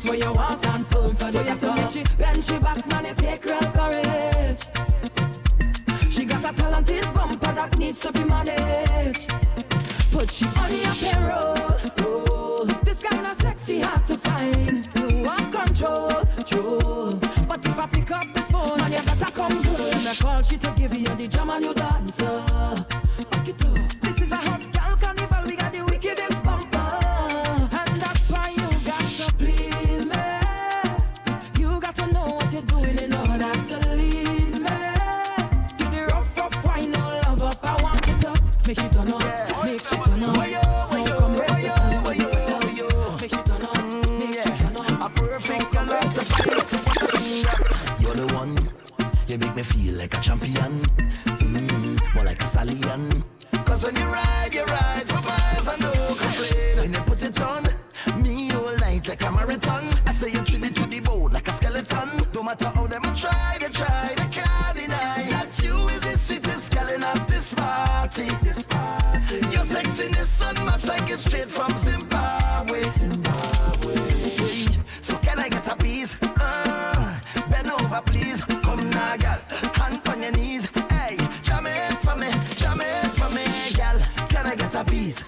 where you want stand firm for the to make she bend she back, man, it take real courage. She got a talented bumper that needs to be managed. Put she on your payroll. Oh, this kind of sexy hard to find. You want control, control. But if I pick up this phone and you better come good, and I call she to give you the jam and you dance. Back it up. This is a hot girl carnival. We got the wickedest bumper, and that's why you got to please me. You got to know what you're doing in order to lead me. Do the rough wine, no love up. I want you to make she turn on, make she turn on. Come rest yourself, make she turn on, make she turn on. A perfect color. You're the one. You make me feel like a champion, more like a stallion. Cause when you ride for miles and no complain. When you put it on, me all night like a marathon. I say you treat me to the bone like a skeleton. No matter how them try, they can't deny that you is the sweetest girl in of this party. Your sexiness unmatched like it's straight from Zimbabwe. So can I get a piece? Bend over please. Come now, girl, hand on your knees. Hey, jam it for me, girl. Can I get a piece?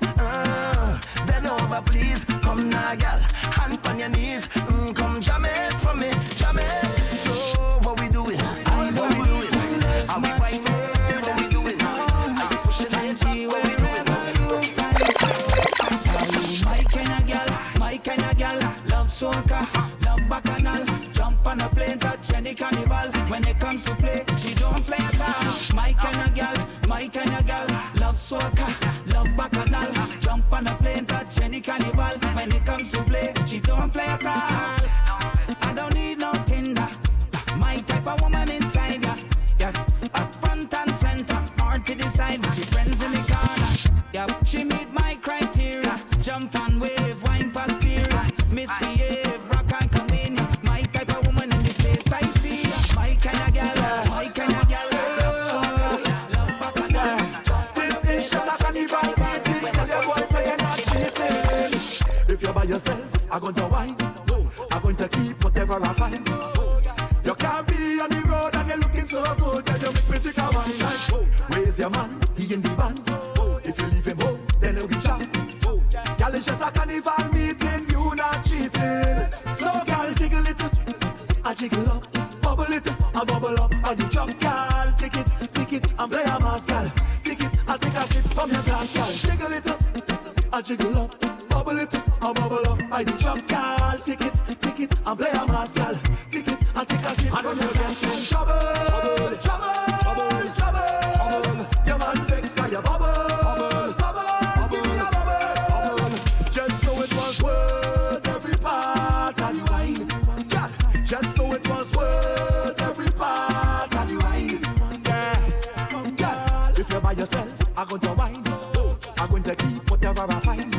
Bend over please. Come now, girl, hand on your knees. Come jam it for me, jam it. So what we doing? What we doing? Are we whining? What we doing? Are you pushing it up? What we doing? My kind of girl, love soca, love bacchanal. Jump on a plane, touch any carnival. When it comes to play, she don't play at all. My kind of girl, love soca, love bacchanal. Jump on a plane, touch any carnival. When it comes to play, she don't play at all. I don't need no Tinder, my type of woman inside her. Yeah, up front and center, hard to decide, but she friends in the corner. Yeah, she meet my criteria. Jump and wave, wine posterior. Misbehave, rock and come in. My type of woman in the place I see. My kind of girl, love soca, love bacchanal. This is just a carnival meeting. Tell your boyfriend you're not cheating. If you're by yourself, I'm going to wine. I'm going to keep whatever I find. You can't be on the road and you're looking so good. Then you make me take a wine. Where's your man? He in the band. If you leave him home, then he'll be jam. Girl, it's just a carnival meeting, you not cheating. So girl, jiggle it, I jiggle up. Bubble it, I bubble up. And you jump, girl, take it, and play a mask, girl. Take it, I take a sip from your glass, girl. Jiggle it, I jiggle up. Bubble it, I bubble up. And you jump, girl, take it, and play a mask, girl. Take it, I take a sip from your glass, girl. Trouble. Your man vex, cause you bubble. Just know it was worth every part of the wine. Yeah, come girl. If you're by yourself, I'm going to wine. I'm going to keep whatever I find.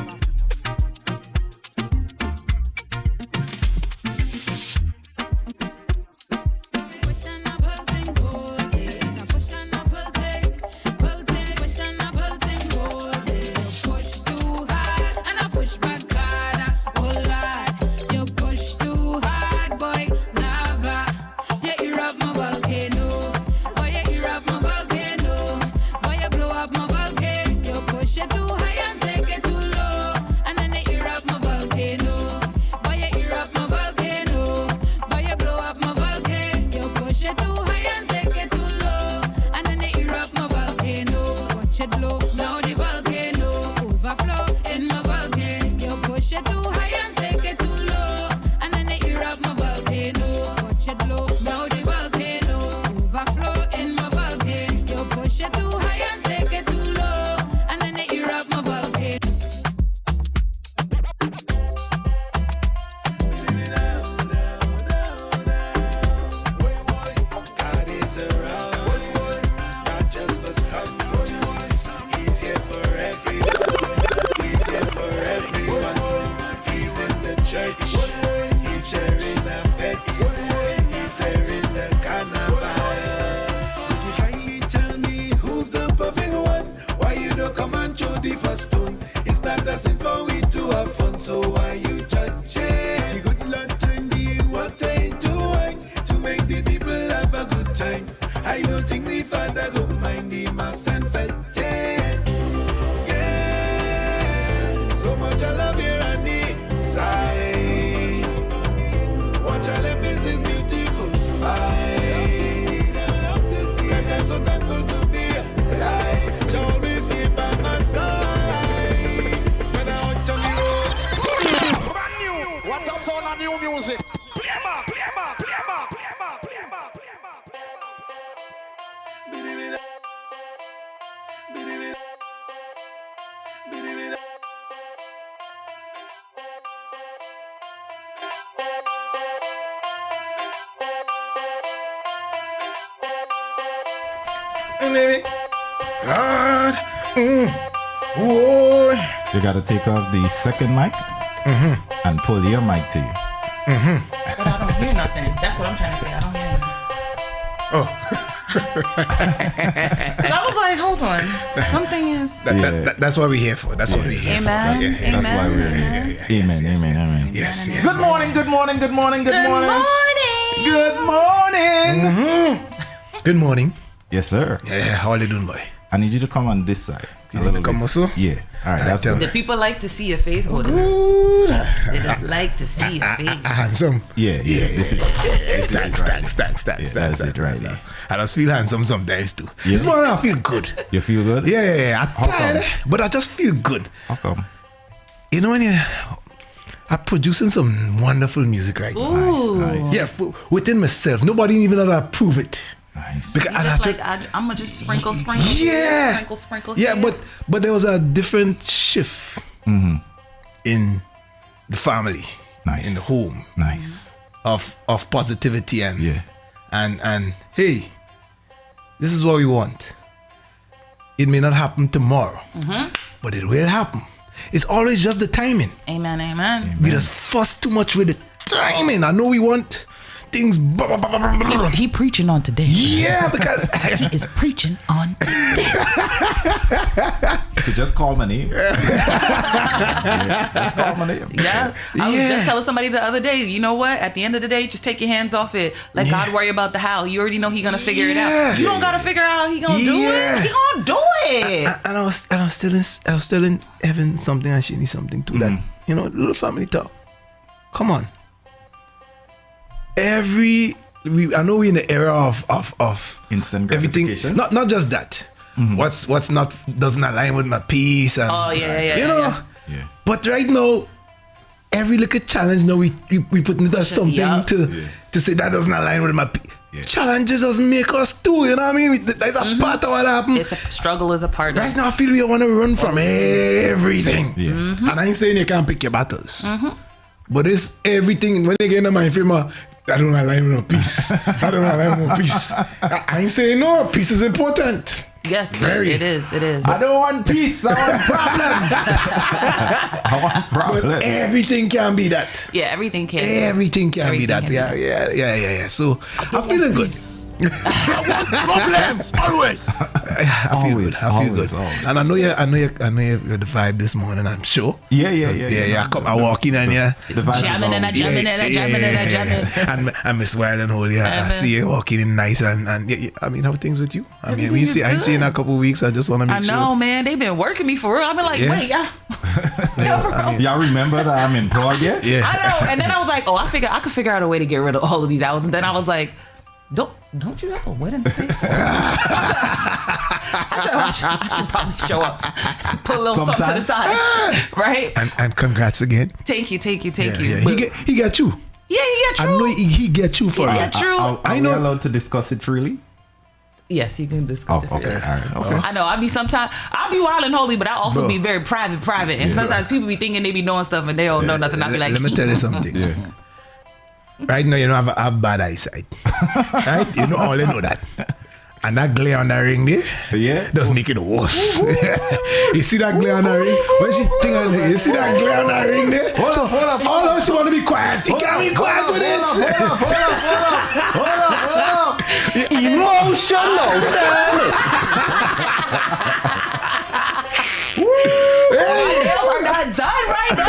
new music. Play ma, play ma, play ma, play ma, play ma, play ma, play Baby. God. Whoa. You gotta take off the second mic and pull your mic to you. But I don't hear nothing. That's what I'm trying to say. I don't hear nothing. Oh. 'Cause I was like, hold on. Something is. That's what we're here for. That's what we're here for. Amen. That's why we're here. Amen, amen, amen. Yes, yes. Good morning, good morning, good morning, good morning. Good morning. Good morning. Yes, sir. Yeah, how are you doing, boy? I need you to come on this side. You need to come also? Yeah. All right, that's tell good. The people like to see your face. Hold on. Good. They just like to see your face. Handsome. Yeah. This is Thanks. That's it right there. I just feel handsome sometimes too. Yeah. This morning I feel good. You feel good? Yeah. I'm How tired, come? but I just feel good. How come? You know when I'm producing some wonderful music right now. Nice. Yeah, within myself. Nobody even know that I prove it. Nice. Because I'm gonna just sprinkle. Yeah. Sprinkle. Yeah, here. but there was a different shift in the family, Nice. in the home, Nice. of positivity and Yeah. and hey, this is what we want. It may not happen tomorrow, but it will happen. It's always just the timing. Amen. We just fuss too much with the timing. I know we want things. He preaching on today. Yeah, because He is preaching on today. You could just call my name. Just call my name. Yes. I was Yeah. just telling somebody the other day, you know what? At the end of the day, just take your hands off it. Let God worry about the how. You already know He gonna figure it out. You don't gotta figure out how He gonna do it. He gonna do it. And I was telling Evan something and she needs something too. That little family talk. Come on. I know we're in the era of Instant everything. gratification. Not just that. What's not doesn't align with my peace. And, Oh, yeah. You know. Yeah. But right now, every little challenge now we putting it as something Yup. to say that doesn't align with my peace. Yeah. Challenges doesn't make us do. You know what I mean? That's a part of what happened. It's a struggle is a part of Right it. now, I feel we want to run from everything. Yeah. And I ain't saying you can't pick your battles. But it's everything. When they get in my frame, I don't align with no peace. I don't align with no peace. I ain't saying no. Peace is important. Yes, Very. it is. I don't want peace. I want problems. I want But problems. everything can be that. Yeah, everything can. Everything can be that. Everything can be Yeah. So I'm feeling good. Problems always. I feel good. I feel Always. good. And I know you're the vibe this morning. I'm sure. Yeah. I walk in and yeah. The vibe is Jamming and on. a jamming and a jamming and a jamming. And Miss Wild and Holy, I see you walking in nice and yeah, I mean, how things with you? I mean, I ain't seen in a couple of weeks. I just want to make I sure. know, man. They've been working me for real. I've been like, Yeah. wait, Y'all remember that I'm employed yet? Yeah. I know. And then I was like, I could figure out a way to get rid of all of these hours. And then I was like, don't you have a wedding to pay for? I said, I should probably show up, put a little something to the side, right? And congrats again. Thank you. Yeah. But- He got you. Yeah, he got I true. know he get you for He it. got true. Are I we know- allowed to discuss it freely? Yes, you can discuss it. Okay. All right. Okay. I know. I'll be wild and holy, but I'll also Bro. be very private. And sometimes people be thinking they be doing stuff and they don't know nothing. I'll be like, Let me tell you something. Yeah. Right now, you don't have a bad eyesight. Right? You know, all you know that. And that glare on that ring there, Yeah. does make it worse. You see that glare on that ring? When she think on it, you see that glare on that ring there? Hold up. All of she want to be quiet. She can't be quiet with it. Hold up. Emotional, damn it. nails are not done right now.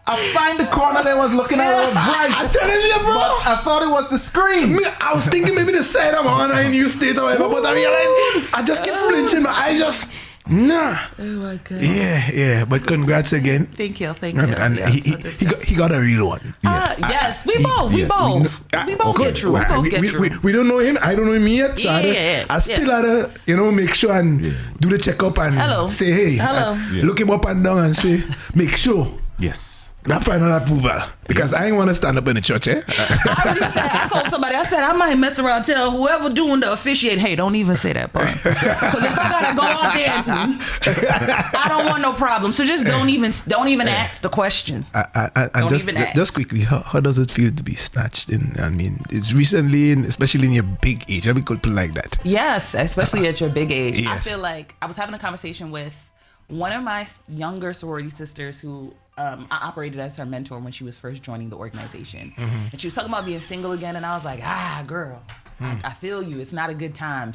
I find the corner that was looking at it bright. I'm telling you, bro. I thought it was the screen. I was thinking maybe the side I'm on in New State or whatever, but I realized I just keep flinching. My eyes just, nah. Oh my God. Yeah. But congrats again. Thank you. And he got a real one. Yes, we both get true. We both get true. We don't know him. I don't know him yet. So Yeah, I still had to, make sure and do the checkup and Hello. say, hey, Hello. look him up and down and say, make sure. Yes. That final approval. Because I ain't want to stand up in the church, eh? I already said, I told somebody, I said, I might mess around and tell whoever doing the officiate, hey, don't even say that part. Because if I gotta go out there, I don't want no problem. So just don't even ask the question. Just quickly, how does it feel to be snatched in? I mean, it's recently, especially in your big age. Let me put it like that. Yes, especially at your big age. Yes. I feel like I was having a conversation with one of my younger sorority sisters who I operated as her mentor when she was first joining the organization. And she was talking about being single again, and I was like, girl, I feel you. It's not a good time.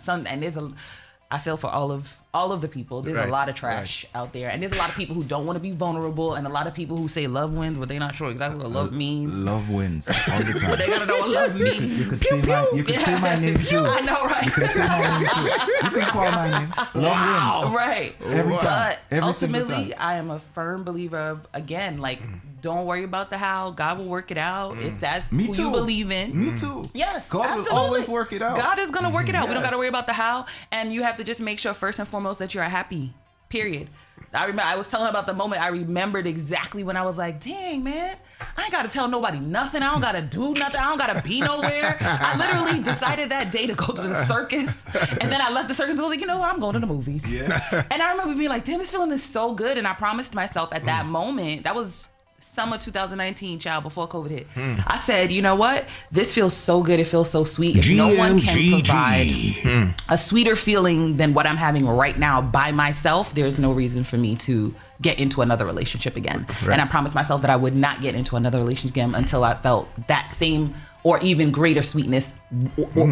I feel for all of the people. There's a lot of trash out there, and there's a lot of people who don't want to be vulnerable, and a lot of people who say love wins, but they're not sure exactly what love means. Love wins all the time. But they gotta know what love means. You could say my name too. I know, right? You could say my name too. You can call my name. Love wins. Right. Every time. But Every single ultimately, time. I am a firm believer of, again, like, don't worry about the how. God will work it out. If that's Me who too. you believe in. Me too. Yes, God absolutely. will always work it out. God is going to work it out. We don't Yeah. got to worry about the how. And you have to just make sure, first and foremost, that you're happy. Period. I was telling her about the moment I remembered exactly when I was like, dang, man, I ain't got to tell nobody nothing. I don't got to do nothing. I don't got to be nowhere. I literally decided that day to go to the circus. And then I left the circus and was like, you know what? I'm going to the movies. Yeah. And I remember being like, damn, this feeling is so good. And I promised myself at that moment, that was summer 2019, child, before COVID hit. I said, you know what? This feels so good. It feels so sweet. If no one can provide a sweeter feeling than what I'm having right now by myself, there's no reason for me to get into another relationship again. Right. And I promised myself that I would not get into another relationship again until I felt that same or even greater sweetness,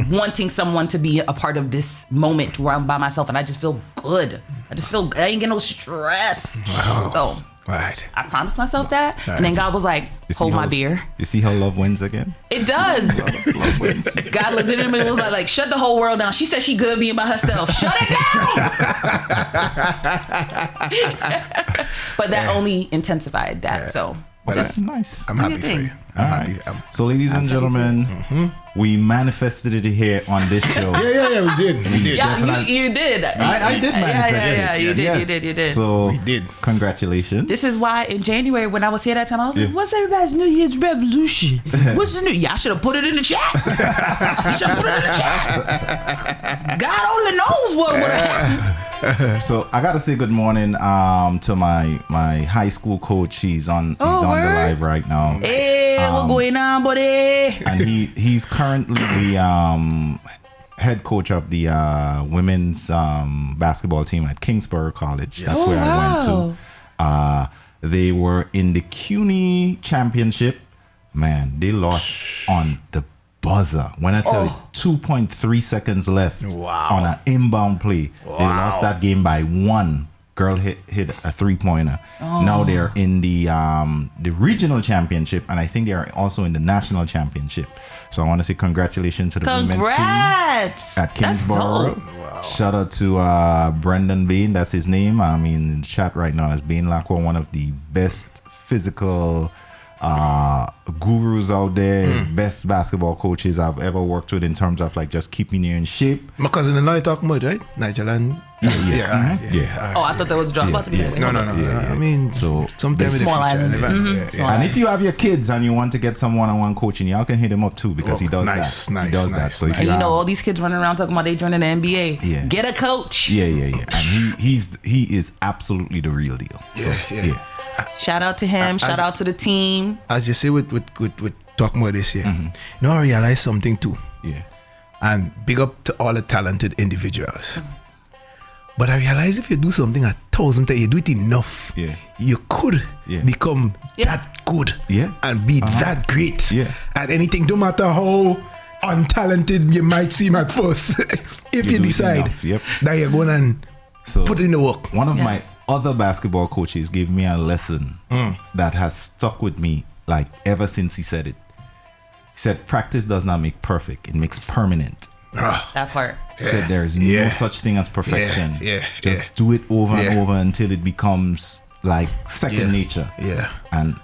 wanting someone to be a part of this moment where I'm by myself and I just feel good. I ain't getting no stress. Wow. So right. I promised myself that, and then God was like, hold my beer. You see how love wins again? It does. Love wins. God looked at him and was like, shut the whole world down. She said she good being by herself. Shut it down. But that only intensified that. So But That's nice. I'm happy for you. I'm happy. So, ladies and gentlemen, we manifested it here on this show. Yeah, we did. yeah, you did. I did manifest it. Yeah, you did. So, we did. Congratulations. This is why in January when I was here that time, I was like, what's everybody's New Year's resolution? What's the new? Yeah, I should have put it in the chat. You should have put it in the chat. God only knows what would have happened. So I gotta say good morning to my high school coach. He's on the live right now. Hey, what's going on, buddy? And he's currently the head coach of the women's basketball team at Kingsborough College. That's where I went to. They were in the CUNY championship. Man, they lost on the buzzer. When I tell you 2.3 seconds left on an inbound play. They lost that game by 1. Girl hit a 3-pointer. Now they're in the regional championship, and I think they are also in the national championship. So I want to say congratulations to the women's team at Kingsborough. Shout out to Brendan Bain, that's his name. I mean, in the chat right now is Bain Lacqua, one of the best physical gurus out there, best basketball coaches I've ever worked with in terms of like just keeping you in shape. My cousin and I talk about, right? Nigel and Yeah. Oh, I thought that was about to be. No. I mean, so sometimes in the future. And if you have your kids and you want to get some one-on-one coaching, y'all can hit him up too, because he does nice. He does that. So And you know all these kids running around talking about they joining the NBA. Yeah. Get a coach. Yeah. And he is absolutely the real deal. Yeah. Shout out to him. Shout out to the team. As you say with talking about this here, now I realize something too. Yeah. And big up to all the talented individuals. But I realize if you do something 1,000 times, you do it enough, you could become that good and be that great at anything, no matter how untalented you might seem at first. If you decide that you're going and put in the work. One of my other basketball coaches gave me a lesson that has stuck with me like ever since he said it. He said, practice does not make perfect, it makes permanent. That part. He said there's no such thing as perfection. Just do it over and over until it becomes like second nature. Yeah. And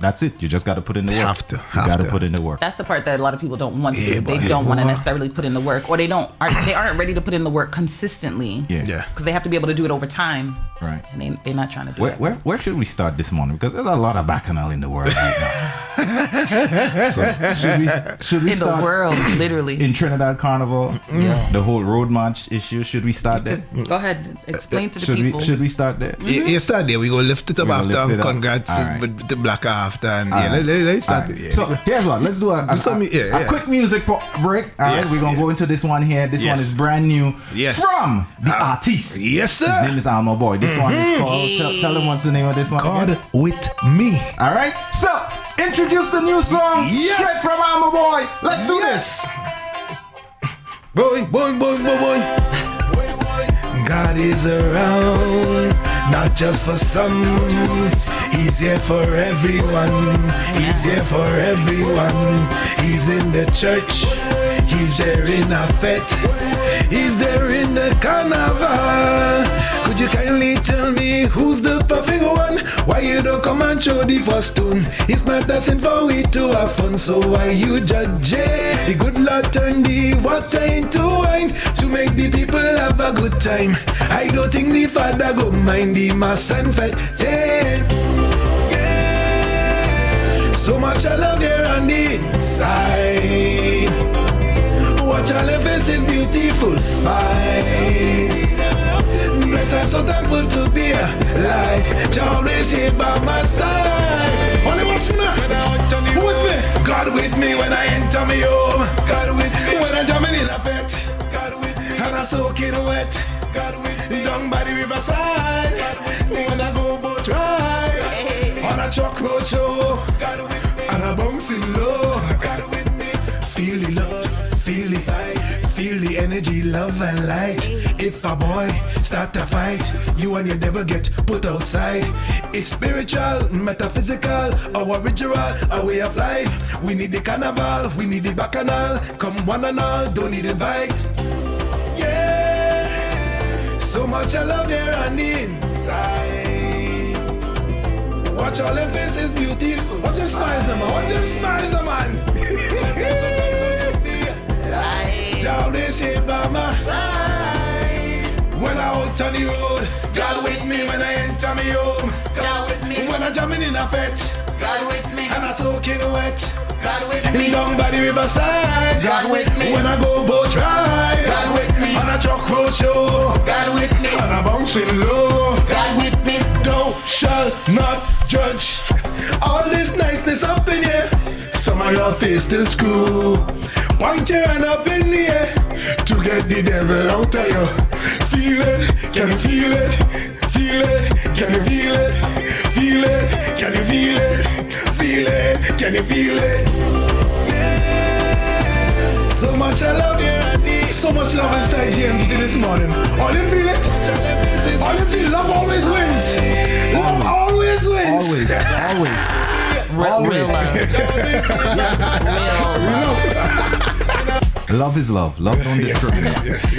That's it. You just got to put in the work. Have to. You got to put in the work. That's the part that a lot of people don't want to do. They boy. don't want to necessarily put in the work, or they aren't ready to put in the work consistently. Yeah. Because they have to be able to do it over time. Right. And they're not trying to do it. Where should we start this morning? Because there's a lot of bacchanal in the world right now. So should we In start the world, literally. in Trinidad Carnival? The whole road march issue. Should we start there? Go ahead. Explain to the people. Should we start there? You start there. We go lift it up We go after. lift it up. Congrats All right. with the black after. And All right. let's start All right. it. Yeah. So here's what. Let's do a quick music break. All right. Yes, We're going to yeah. go into this one here. This Yes. one is brand new. Yes. From the artist. Yes, sir. His name is Alma Boy. This one is called, tell him what's the name of this one God again. with me. All right. So, introduce the new song Yes. straight from Alma Boy. Let's do this. Boy, boy, boy, boy, boy. God is around, not just for some. He's here for everyone. He's here for everyone. He's in the church. He's there in a fete. He's there in the carnival. Could you kindly tell me who's the perfect one? Why you don't come and throw the first stone? It's not a sin for we to have fun, so why you judge it? The good Lord turned the water into wine to make the people have a good time. I don't think the Father go mind the mass and fete. Yeah. So much I love here on the inside. Watch all the faces, beautiful smiles. Blessed, I'm so thankful to be alive. Jah always here by my side. Only watch me now. Who with me? God with me when I enter me home. God with me when I'm jamming in a fete. God with me and I soaking wet. God with me down by the riverside. God with me when I go boat ride. On a truck road show. God with me and I bouncing low. God with me. Feel the love. Feel the vibe, feel the energy, love and light. If a boy start to fight, you and your devil get put outside. It's spiritual, metaphysical, our ritual, our way of life. We need the carnival, we need the bacchanal. Come one and all, don't need invite. Yeah, so much I love here on the inside. Watch all them faces, beautiful. Watch them smiles, man. Watch them smiles, man. Jah always here by my side. When I out on the road, God with me when I enter me home. God with me when I jamming in a fete. God with me and I soaking wet. God with me down by the riverside. God with me when I go boat ride. God with me on a truck road show. God with me and I bouncing low. God with me. Thou shall not judge. All this niceness up in here. Some of your face still screw. Point your hand up in the air to get the devil out of you. Feel it, can you feel it? Feel it, can you feel it? Feel it, can you feel it? Feel it, can you feel it? Yeah. So much I love you, Randy. So much love inside GMGT this morning. All you feel it? All you feel, love always wins. Love always wins. Always, always. Real love. Love is love. Love don't discriminate. Yes.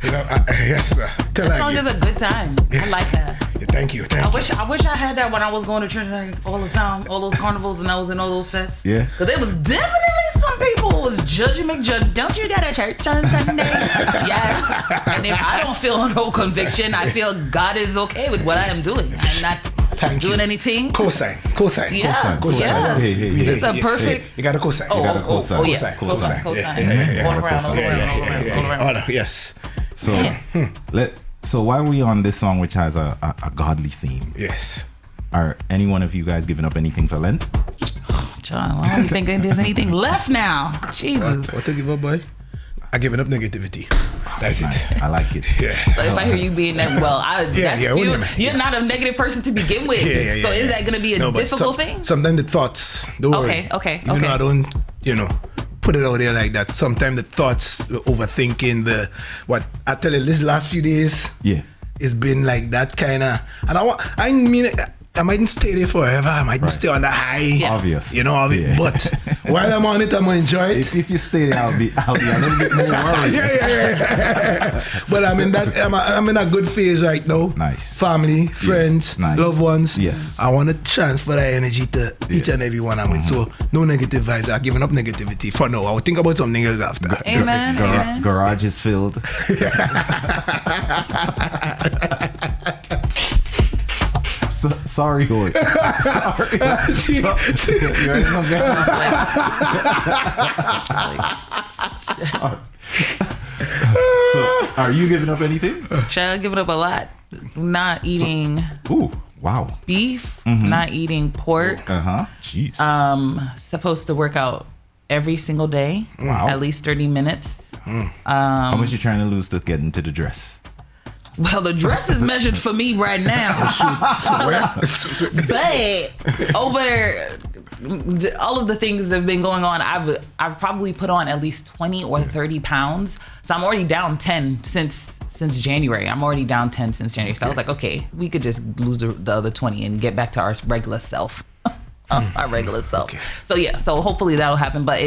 You know, yes, sir. That song is a good time. I like that. Yeah, thank you. I wish I had that when I was going to Trinidad all the time, all those carnivals, and I was in all those fests. Yeah. Because there was definitely some people who was judging McJudge. Don't you go to church on Sunday? Yes. And if I don't feel no conviction, I feel God is okay with what I am doing. I'm not doing anything. Cosign. Yeah. Cosign. Yeah. Hey. It's a perfect. You got a cosign. Oh, You got a cosign. oh, yes. Cosign. Cosign. All around. Yes. So while we on this song, which has a godly theme, Yes. are any one of you guys giving up anything for Lent? John, I don't think there's anything left now. Jesus. What to give up, boy? I give it up negativity. That's Nice. it. I like it. Yeah. So if I hear you being that, you're not a negative person to begin with. Yeah. So is that going to be a difficult thing? Sometimes the thoughts, don't worry. Okay. Even though I don't, put it out there like that. Sometimes the thoughts, the overthinking, what I tell you, this last few days, Yeah. it's been like that kind of, and I mean, I mightn't stay there forever. I mightn't stay on the high. Yeah. Obvious. You know, but while I'm on it, I'm gonna enjoy it. If you stay there, I'll be a little bit more worried. Yeah. But I'm in a good phase right now. Nice. Family, friends, Nice. loved ones. Yes. I want to transfer that energy to each and every one I'm with. So no negative vibes. I'm giving up negativity for now. I will think about something else after. Amen. Amen. Garage is filled. Sorry, Lord. Sorry. Sorry. So, are you giving up anything? Child, giving up a lot. Not eating Ooh, wow. beef. Not eating pork. Jeez. Supposed to work out every single day. Wow. At least 30 minutes. How much you trying to lose to get into the dress? Well, the dress is measured for me right now. But over there, all of the things that have been going on, I've probably put on at least 20 or 30 pounds. So I'm already down 10 since January. I'm already down 10 since January. So I was like, okay, we could just lose the other 20 and get back to our regular self. Our regular self. Okay. So yeah, so hopefully that'll happen. But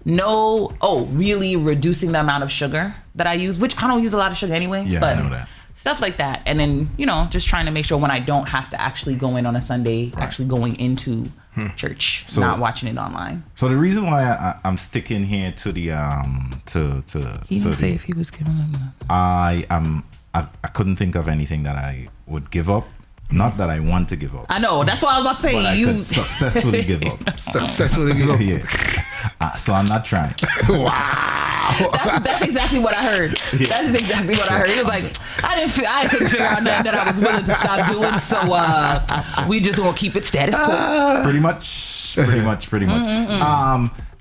really reducing the amount of sugar that I use, which I don't use a lot of sugar anyway. Yeah, but I know that. Stuff like that. And then, just trying to make sure when I don't have to actually go in on a Sunday, actually going into church, not watching it online. So the reason why I'm sticking here to the He didn't say if he was giving them. I couldn't think of anything that I would give up. Not that I want to give up. I know. That's what I was about to say. But I could successfully give up. Successfully give up. Yeah. So I'm not trying. Wow. That's exactly what I heard. Yeah. That is exactly what I heard. He was like, I couldn't figure out nothing that I was willing to stop doing. So we just gonna keep it status quo. Pretty much.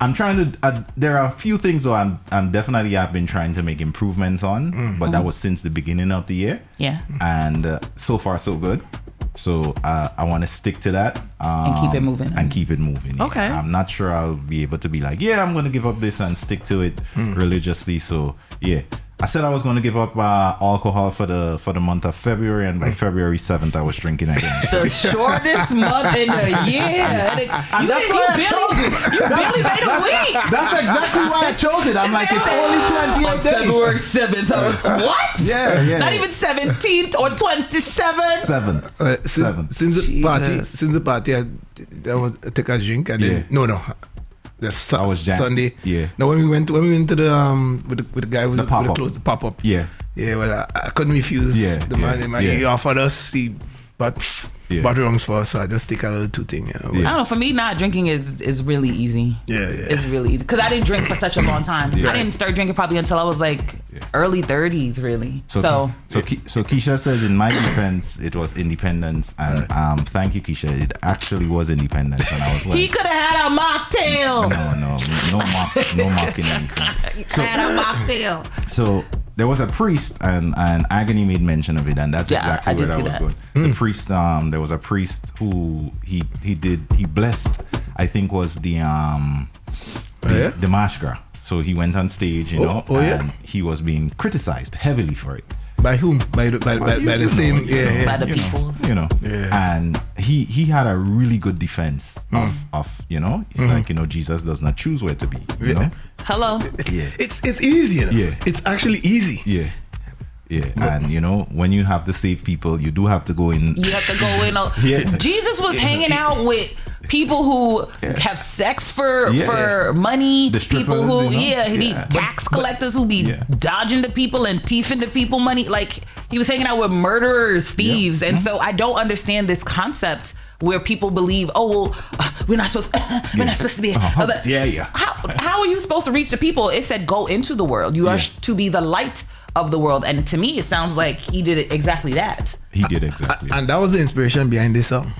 I'm trying to. There are a few things though. I'm definitely. I've been trying to make improvements on, but that was since the beginning of the year. Yeah. And so far so good. So I want to stick to that and keep it moving. Yeah. Okay. I'm not sure I'll be able to be like, yeah, I'm going to give up this and stick to it religiously. So yeah. I said I was going to give up alcohol for the month of February, and by February 7th, I was drinking again. The shortest month in the year. And that's why I chose it. You barely made a week. That's exactly why I chose it. I'm like, it's only 28 days. February 7th, I was, what? Yeah. Not even 17th or 27th. Since the party, I would take a drink, and then no. That's Sunday. Yeah. Now when we went to the with the guy with the pop up. Yeah. Yeah. Well, I couldn't refuse. The man. He offered us. But wrongs for us. So I just take a little two thing. I don't know. For me, not drinking is really easy. Yeah. It's really easy because I didn't drink for such a long time. I didn't start drinking probably until I was like early 30s, really. So Keisha says, in my defense, it was independence, and thank you, Keisha. It actually was independence, and I was like, he could have had a mocktail. No mocking anything. Had a mocktail. So there was a priest, and Agony made mention of it, and that's exactly where I was going. The priest, there was a priest who he blessed, I think was the mashgra. So he went on stage, and he was being criticized heavily for it. By whom? By the same, by the people. And he had a really good defense of it's like, Jesus does not choose where to be, you know? Hello. Yeah. It's easy, Yeah. It's actually easy. Yeah. And when you have to save people, you do have to go in. You have to go in. Jesus was hanging out with people who have sex for money, people who tax collectors who be dodging the people and thieving the people money. Like, he was hanging out with murderers, thieves, and so I don't understand this concept where people believe, we're not supposed to be. How are you supposed to reach the people? It said go into the world. You are to be the light of the world, and to me it sounds like he did exactly that. He did exactly that. And that was the inspiration behind this song.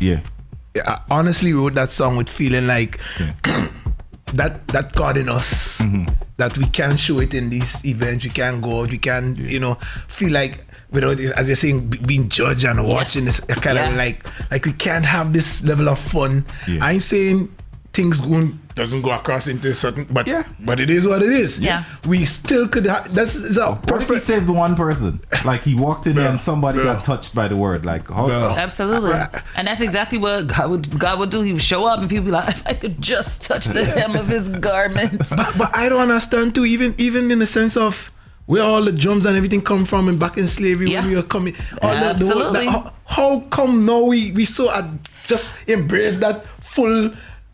I honestly wrote that song with feeling like that God in us, that we can show it in these events, we can go out, we can feel like without this, as you're saying, being judged and watching this kind of like we can't have this level of fun. I ain't saying things doesn't go across into certain, but it is what it is. Yeah. We still could have, this is a What if he perfect. saved one person? Like he walked in there and somebody got touched by the word. Like, Absolutely. And that's exactly what God would do. He would show up and people be like, if I could just touch the hem of his garments. But I don't understand too, even in the sense of where all the drums and everything come from and back in slavery when we were coming. Absolutely. How come now we so just embrace that full.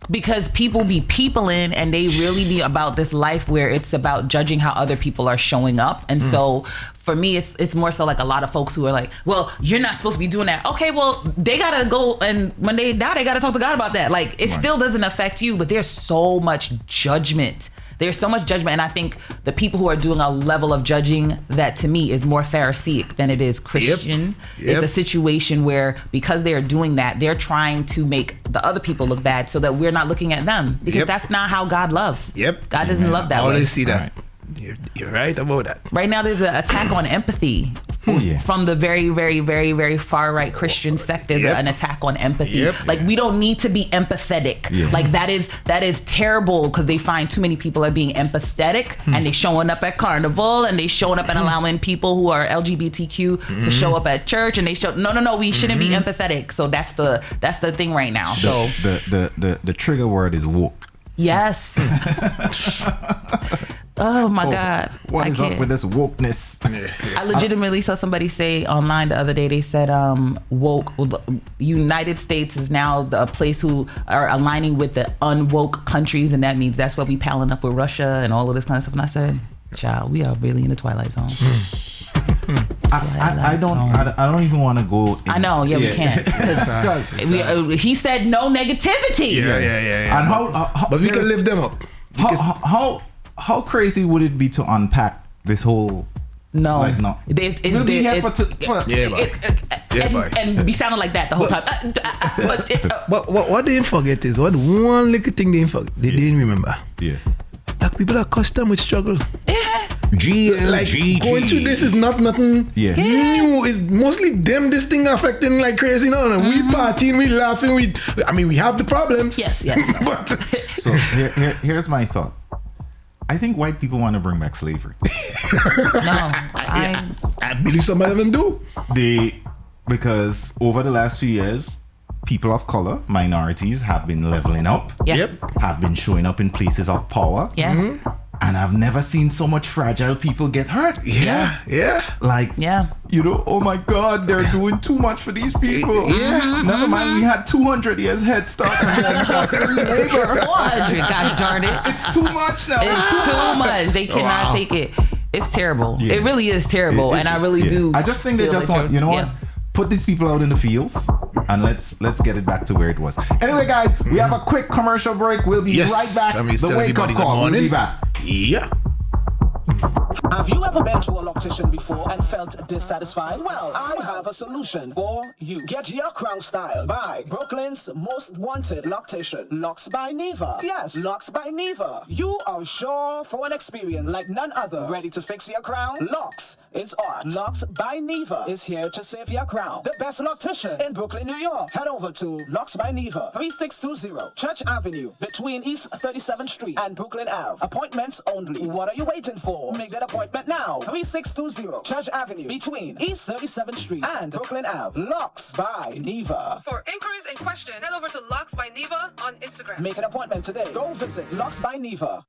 Because people be peopling and they really be about this life where it's about judging how other people are showing up. And so for me, it's more so like a lot of folks who are like, well, you're not supposed to be doing that. Okay, well, they got to go, and when they die, they got to talk to God about that. Like, it still doesn't affect you, but there's so much judgment. There's so much judgment, and I think the people who are doing a level of judging that to me is more Pharisaic than it is Christian. It's a situation where because they are doing that, they're trying to make the other people look bad so that we're not looking at them, because that's not how God loves. God doesn't love that way. Always see that. You're right about that. Right now, there's an attack on empathy. From the very, very, very, very far right Christian sect. There's an attack on empathy. Like, we don't need to be empathetic. Like, that is terrible, because they find too many people are being empathetic and they showing up at Carnival and they showing up and allowing people who are LGBTQ to show up at church, and they show no, we shouldn't be empathetic. So that's the thing right now. So the trigger word is woke. Yes. Oh my God. What is up with this wokeness? I legitimately saw somebody say online the other day, they said woke United States is now a place who are aligning with the unwoke countries, and that means that's why we palling up with Russia and all of this kind of stuff. And I said, child, we are really in the Twilight Zone. I don't even want to go. I know, we can't. He said no negativity. And but we can lift them up. How crazy would it be to unpack this whole? No, like, no. We'll be here and be sounding like that the whole time. But what they didn't forget is one little thing they didn't forget. They didn't remember. Black people are accustomed with struggle. GMGT. Like, going through this is not nothing new. It's mostly them this thing affecting like crazy. No, we partying, we laughing, we have the problems. Yes. But so here's my thought. I think white people want to bring back slavery. No, I believe some of them do. Because over the last few years, people of color, minorities, have been leveling up. Have been showing up in places of power. And I've never seen so much fragile people get hurt. Like, you know, oh my God, they're doing too much for these people. Never mind, we had 200 years head start. 400, gosh darn it. It's too much now. It's too much. They cannot take it. It's terrible. It really is terrible. And I really do. I just think they just want, you know what? Put these people out in the fields and let's get it back to where it was. Anyway, guys, we have a quick commercial break. We'll be right back. The wake up call. We'll be back. Have you ever been to a loctician before and felt dissatisfied? Well, I have a solution for you. Get your crown style by Brooklyn's most wanted loctician, Locks by Neva. Yes, Locks by Neva. You are sure for an experience like none other. Ready to fix your crown? Locks is art. Locks by Neva is here to save your crown. The best loctician in Brooklyn, New York. Head over to Locks by Neva, 3620 Church Avenue, between East 37th Street and Brooklyn Ave. Appointments only. What are you waiting for? Make that appointment now. 3620 Church Avenue, between East 37th Street and Brooklyn Ave. Locks by Neva. For inquiries and questions, head over to Locks by Neva on Instagram. Make an appointment today. Go visit Locks by Neva.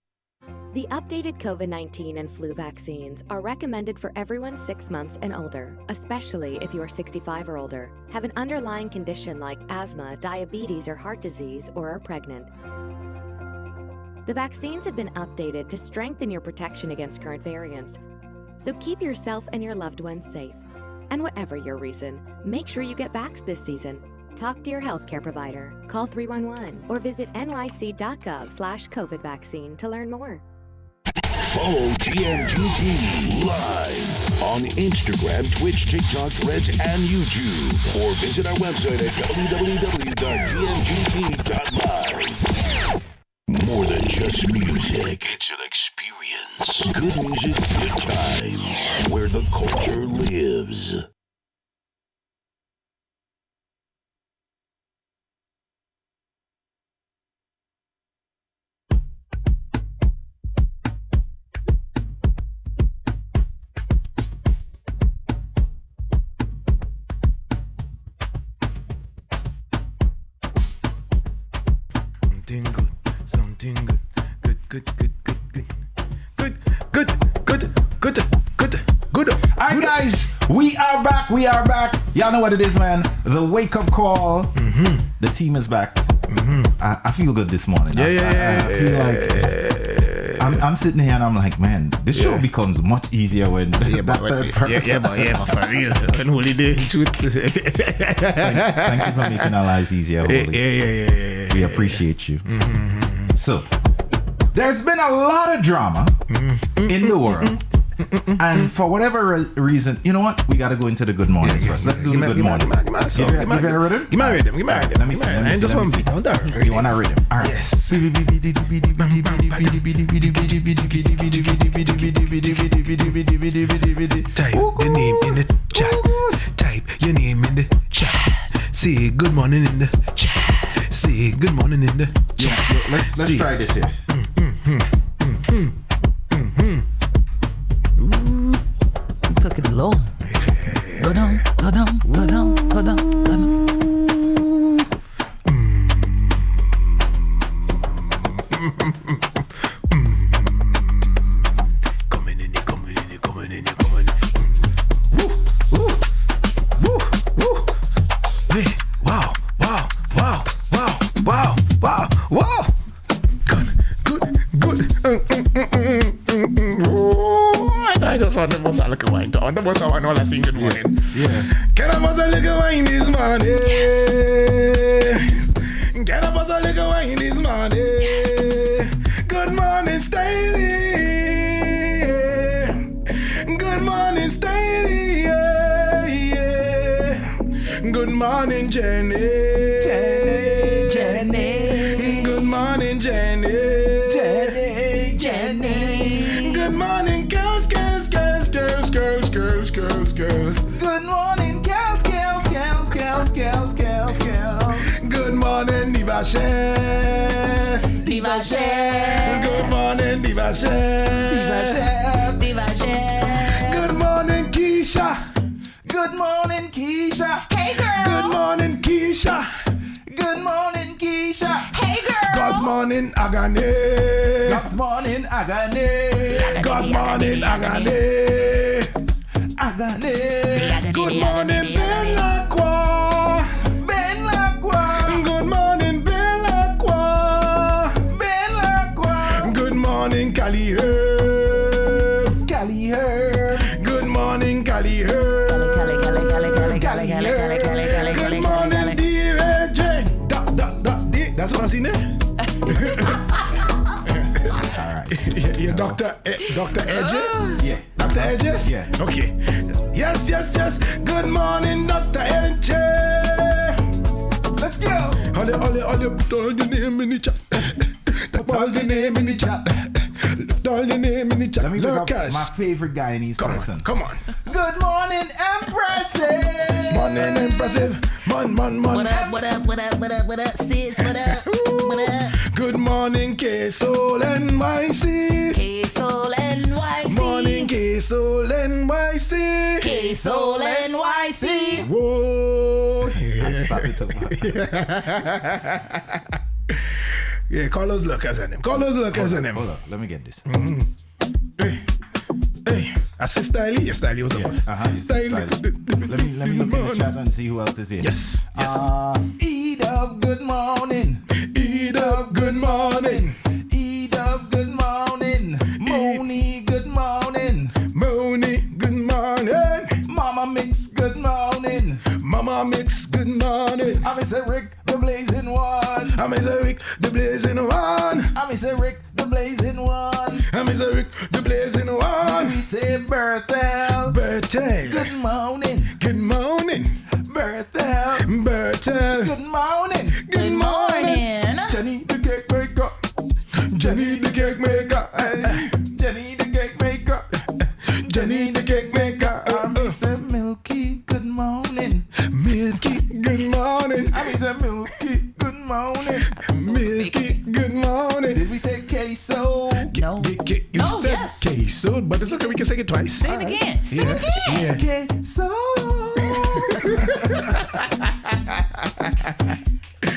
The updated COVID-19 and flu vaccines are recommended for everyone 6 months and older, especially if you are 65 or older, have an underlying condition like asthma, diabetes, or heart disease, or are pregnant. The vaccines have been updated to strengthen your protection against current variants. So keep yourself and your loved ones safe. And whatever your reason, make sure you get vaxxed this season. Talk to your healthcare provider, call 311, or visit nyc.gov/COVID vaccine to learn more. Follow GMGT Live on Instagram, Twitch, TikTok, Threads, and YouTube. Or visit our website at www.gmgt.live. More than just music. It's an experience. Good music, good times. Where the culture lives. Alright, guys, we are back. Y'all know what it is, man. The wake-up call. The team is back. I feel good this morning. I feel like I'm sitting here and I'm like, man, this show becomes much easier when but for real. When Holy Day, truth. Thank you for making our lives easier, Holy. We appreciate you. So, there's been a lot of drama in the world. And for whatever reason, you know what? We got to go into the good mornings first. Let's do the good mornings. Give me a rhythm? Give me a rhythm. Let me see. I just want to beat. You want a rhythm? All right. Yes. Type the name in the chat. Type your name in the chat. Say good morning in the chat. Say good morning in the chat. Let's try this here. Took it low. Go down, go down, go down, go down, go down. Coming in. Woo. Hey, wow. Good. I just want to bust a little wine. I want to sing good morning. Yeah. Can I bust a little wine this morning? Yes. Can I bust a little wine this morning? Yes. Good morning, Styling. Good morning, Styling. Yeah. Good morning, Jenny. Good morning, Jenny. Good morning, girls. Good morning, girls. Good morning, Diva-Chef. Good morning, Diva-Chef. Good morning, Keisha. Hey, girl. Good morning, Keisha. Hey, girl. God's morning, Agane. Good morning, Belacqua. Good morning, Belacqua. Good morning, Cali Herb. Good morning, Cali Herb. Good morning, dear Jane. That's what I seen there. All right. Yeah, Dr. Edge? Yeah. Dr. Edge? Yeah. Okay. Yes. Good morning, Dr. Edge. Let's go. All you put all your name in the chat. All your name in the chat. All your name in the chat. Let me look up Lurkers. my favorite Guyanese person. Come on. Good morning, Empressive. Morning, impressive. Mon. What up, sis? What up? Good morning, K-Soul NYC. K-Soul NYC. Morning, K-Soul NYC. K-Soul NYC. Whoa. Stop it too much. Yeah, call those lookers in him. Hold up. Let me get this. Hey, I say Stylie. Yeah, Stylie was the boss. Stylie. Let me look in the chat and see who else is here. Yes. Eat up, good morning. Eat up, good morning. Eat up, good morning. Moni, good morning. Moni, good morning. Mama Mix, good morning. Mama Mix, good morning. I'm Mr. Rick, the blazing one. I'm Mr. Rick, the blazing one. I'm Mr. Rick, the blazing one. I'm Mr. Rick, the blazing one. We say Berthel. Good morning. Good morning. Berthel. Good morning. Good morning. Jenny the cake maker. Jenny the cake maker. Jenny the cake maker. Jenny the cake maker. I said Milky, good morning. Milky, good morning. I said Milky, good morning. Milky, good morning. Did we say queso? No. Yes. Queso, but it's okay. We can say it twice. Say it again. Yeah. Queso.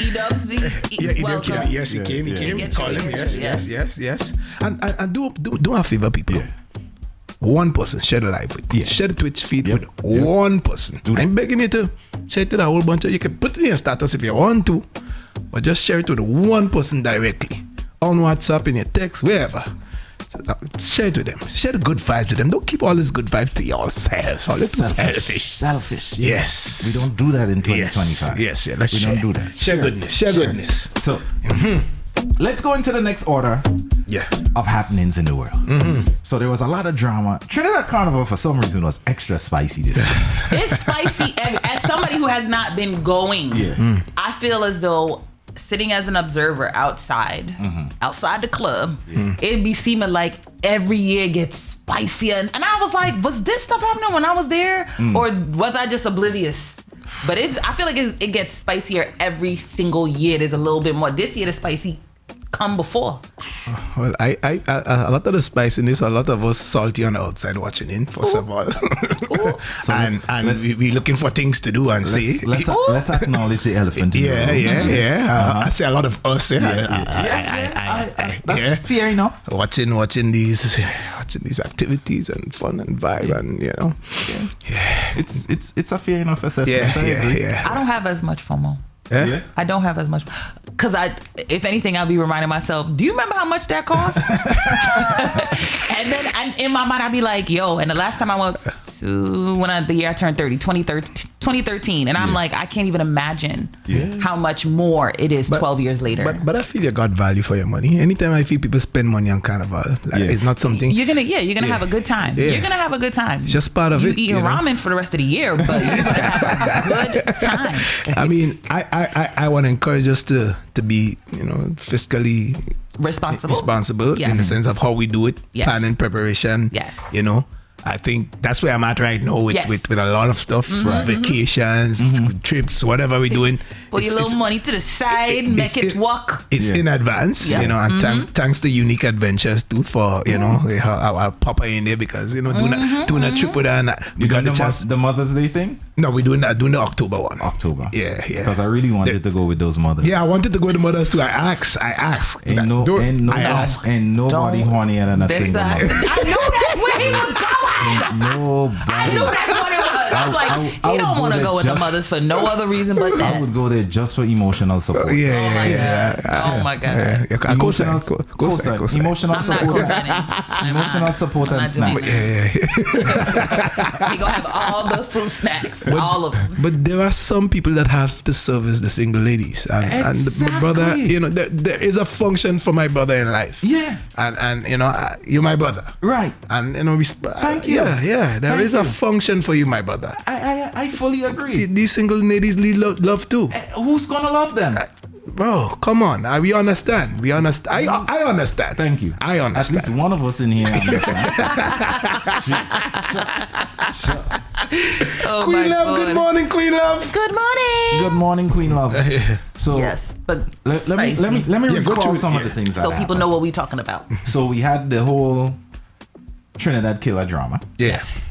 E-Dub Z. Yeah, he welcome. came. Yes, he came. He came. Get Call you. him. Yes. Yes. And do a favor, people. One person share the live with. Share the Twitch feed with one person. I'm begging you to share it to a whole bunch of. You can put it in your status if you want to, but just share it to the one person directly on WhatsApp, in your text, wherever. Share it with them. Share the good vibes with them. Don't keep all this good vibes to yourselves. All it's selfish. Selfish. Yes. We don't do that in 2025. Yes. Let's share. Don't do that. Share goodness. Share goodness. So, let's go into the next order of happenings in the world. So there was a lot of drama. Trinidad Carnival, for some reason, was extra spicy this time. It's spicy. As somebody who has not been going, I feel as though sitting as an observer outside the club, it'd be seeming like every year gets spicier. And I was like, was this stuff happening when I was there? Or was I just oblivious? But I feel like it gets spicier every single year. There's a little bit more. This year the spicy come before. Well, I a lot of the spiciness, a lot of us salty on the outside watching in, first of all. So and we looking for things to do and say. Let's acknowledge the elephant in the room. I say a lot of us. That's fair enough. Watching these activities and fun and vibe and It's a fair enough assessment. I don't have as much FOMO. I don't have as much because if anything, I'll be reminding myself, do you remember how much that cost? And then in my mind I'll be like, yo, and the last time I went to the year I turned 30, 2013, and I'm like, I can't even imagine how much more it is 12 years later. But I feel you got value for your money. Anytime I feel people spend money on Carnival, it's not something you're gonna have a good time. You're gonna have a good time. It's just part of it. You eating ramen for the rest of the year, but you're gonna have a good time. I mean, I want to encourage us to be, fiscally responsible in the sense of how we do it, planning, preparation. I think that's where I'm at right now with a lot of stuff, vacations, trips, whatever we're doing. Put your little money to the side, make it work. It's in advance, and thanks to Unique Adventures too for, our Papa in there because, doing a trip with her and we got the chance. The Mother's Day thing? No, we're doing the October one. October. Yeah. Because I really wanted to go with those mothers. Yeah, I wanted to go with the mothers too. I asked. Ain't nobody hornier than a single mother. I knew that's where he was going. I knew that's what it was. I'm like, he don't want to go with the mothers for no other reason but that. I would go there just for emotional support. Oh my God. Emotional support. Emotional support and snacks. He gonna have all the fruit snacks, all of them. But there are some people that have to service the single ladies, and my brother. There is a function for my brother in life. Yeah. And you're my brother. Right. And thank you. There is a function for you, my brother. I fully agree. These single ladies need love too. Who's gonna love them? Bro, come on. We understand. I understand. Thank you. I understand. At least one of us in here understands. Queen Love, good morning, Queen Love. Good morning. Good morning, Queen Love. So yes, but let me recall some of the things that so people know what we're talking about. So we had the whole Trinidad Killer drama. Yes.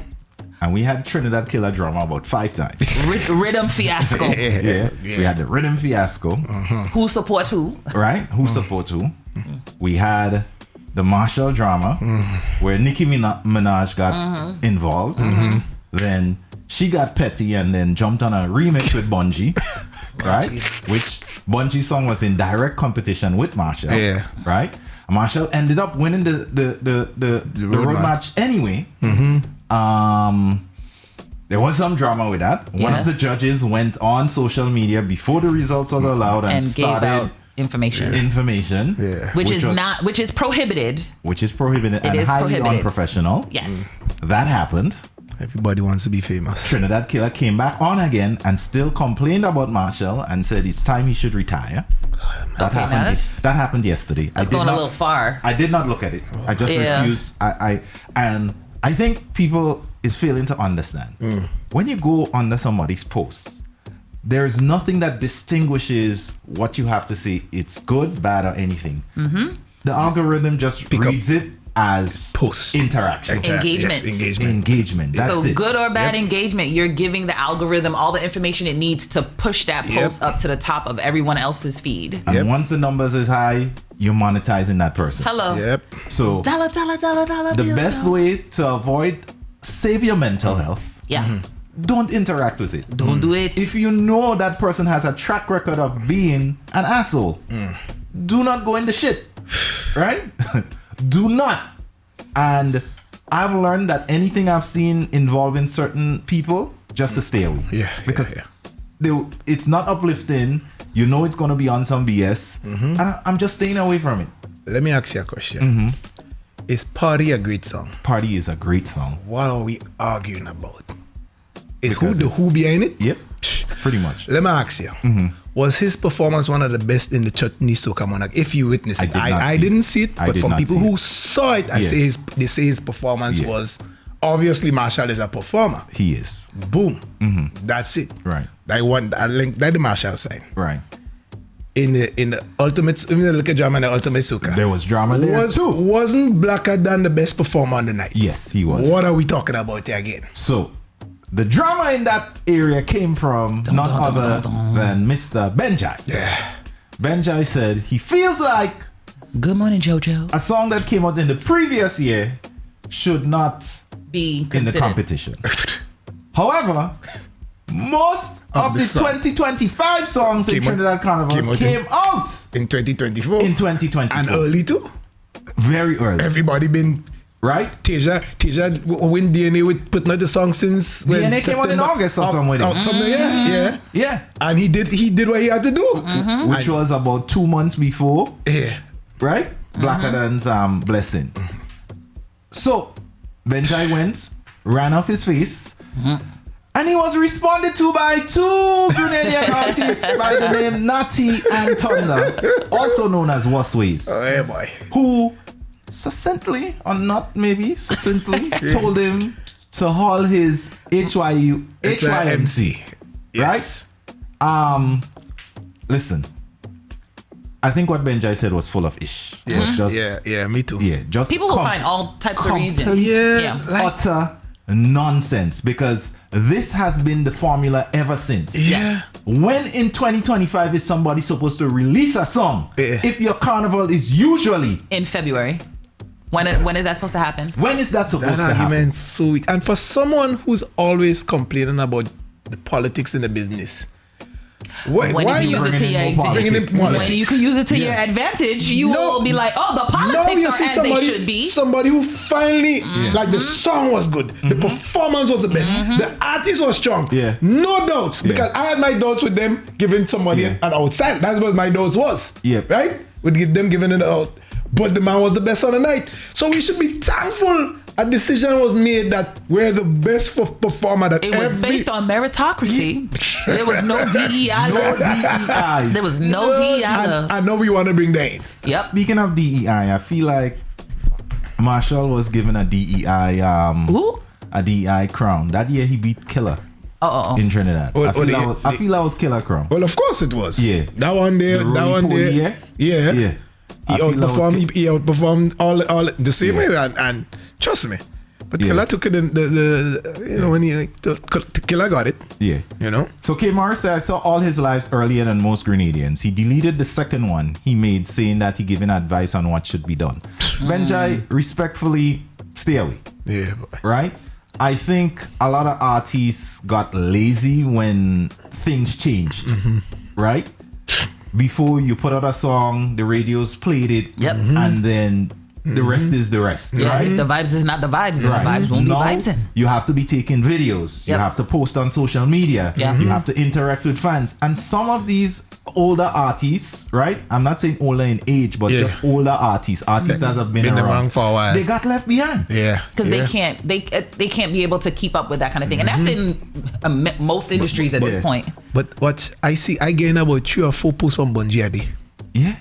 And we had Trinidad Killer drama about 5 times. Rhythm fiasco. We had the rhythm fiasco. Who support who? Right? Who support who? We had the Marshall drama where Nicki Minaj got involved. Then she got petty and then jumped on a remix with Bungie. Right? Which Bungie's song was in direct competition with Marshall. Yeah. Right? Marshall ended up winning the road match anyway. There was some drama with that. One of the judges went on social media before the results were allowed and started gave out information. Which is prohibited. Which is prohibited and highly unprofessional. Yes. That happened. Everybody wants to be famous. Trinidad Killer came back on again and still complained about Marshall and said it's time he should retire. That happened yesterday. That's going a little far. I did not look at it. I just refused. I think people is failing to understand. When you go under somebody's post, there is nothing that distinguishes what you have to say. It's good, bad, or anything. The algorithm just reads it as post interaction. Engagement. Yes, engagement. That's so it. good or bad engagement, you're giving the algorithm all the information it needs to push that post up to the top of everyone else's feed. And once the numbers is high, you're monetizing that person. Hello. Yep. So Dollar. the best way to avoid, save your mental health. Yeah. Don't interact with it. Don't do it. If you know that person has a track record of being an asshole, do not go in the shit. Right? Do not. And I've learned that anything I've seen involving certain people, just to stay away. Yeah. Because it's not uplifting. You know it's going to be on some BS. And I'm just staying away from it. Let me ask you a question. Is Party a great song? Party is a great song. What are we arguing about? Is who behind it? Yep. Pretty much. Let me ask you. Was his performance one of the best in the Chutney Soca Monarch? If you witnessed it, I didn't see it, but from people who saw it, they say his performance was obviously Marshall is a performer. He is. Boom. That's it. Right. That the Marshall side. Right. In the ultimate, in the look at drama in the ultimate soca, there was drama there too. Wasn't Blacker than the best performer on the night? Yes, he was. What are we talking about here again? So the drama in that area came from none other than Mr. Benjai. Yeah. Benjai said he feels like Good Morning JoJo, a song that came out in the previous year, should not be in the competition. However, most of the 2025 songs in Trinidad Carnival came out in 2024. In 2024. And early too. Very early. Everybody been right. Teja win DNA with putting out the song since when DNA came out in August or somewhere. Yeah. And he did what he had to do, which was about 2 months before. Yeah. Right. Blacker Than's Blessing. So Benjai went, ran off his face. And he was responded to by 2 Grenadian artists by the name Natty and Thunder, also known as Wasways. Oh, yeah, boy. Who succinctly, or not maybe succinctly, told him to haul his HYMC. Yes. Right? Listen. I think what Benjai said was full of ish. Yeah, was just, me too. Yeah, just people will find all types of reasons. Utter nonsense, because this has been the formula ever since. Yeah. When in 2025 is somebody supposed to release a song? If your carnival is usually in February. When is that supposed to happen? When is that supposed to happen? So weak. And for someone who's always complaining about the politics in the business, when you can use it to your advantage, you will be like, oh, the politics are as they should be. Somebody who finally, like, the song was good, the performance was the best, the artist was strong, no doubts, because I had my doubts with them giving somebody an outside. That's what my doubts was, right? Would give them giving it out, but the man was the best on the night. So we should be thankful a decision was made that we're the best performer. That it was based on meritocracy. There was no DEI. There was no DEI. I know we want to bring that in. Yep. Speaking of DEI, I feel like Marshall was given a DEI crown. That year he beat Killer. In Trinidad. I feel that was Killer crown. Well, of course it was. Yeah. That one there. Yeah. He outperformed all the same way, and trust me. But Killer took it in when Killer got it. Yeah. So K. Morris said, I saw all his lives earlier than most Grenadians. He deleted the second one he made, saying that he giving advice on what should be done. Benjai, respectfully, stay away. Yeah. Boy. Right? I think a lot of artists got lazy when things changed. Right? Before you put out a song, the radios played it, and then the rest is the rest. Yeah, right? the vibes is not the vibes, and the vibes won't be vibes. You have to be taking videos. You have to post on social media. You have to interact with fans. And some of these older artists, right? I'm not saying older in age, but just older artists that have been around for a while. They got left behind. Yeah, because they can't be able to keep up with that kind of thing, and that's in most industries at this point. But what I see, I gain about 3 or 4 posts on Bungie a day. Yeah.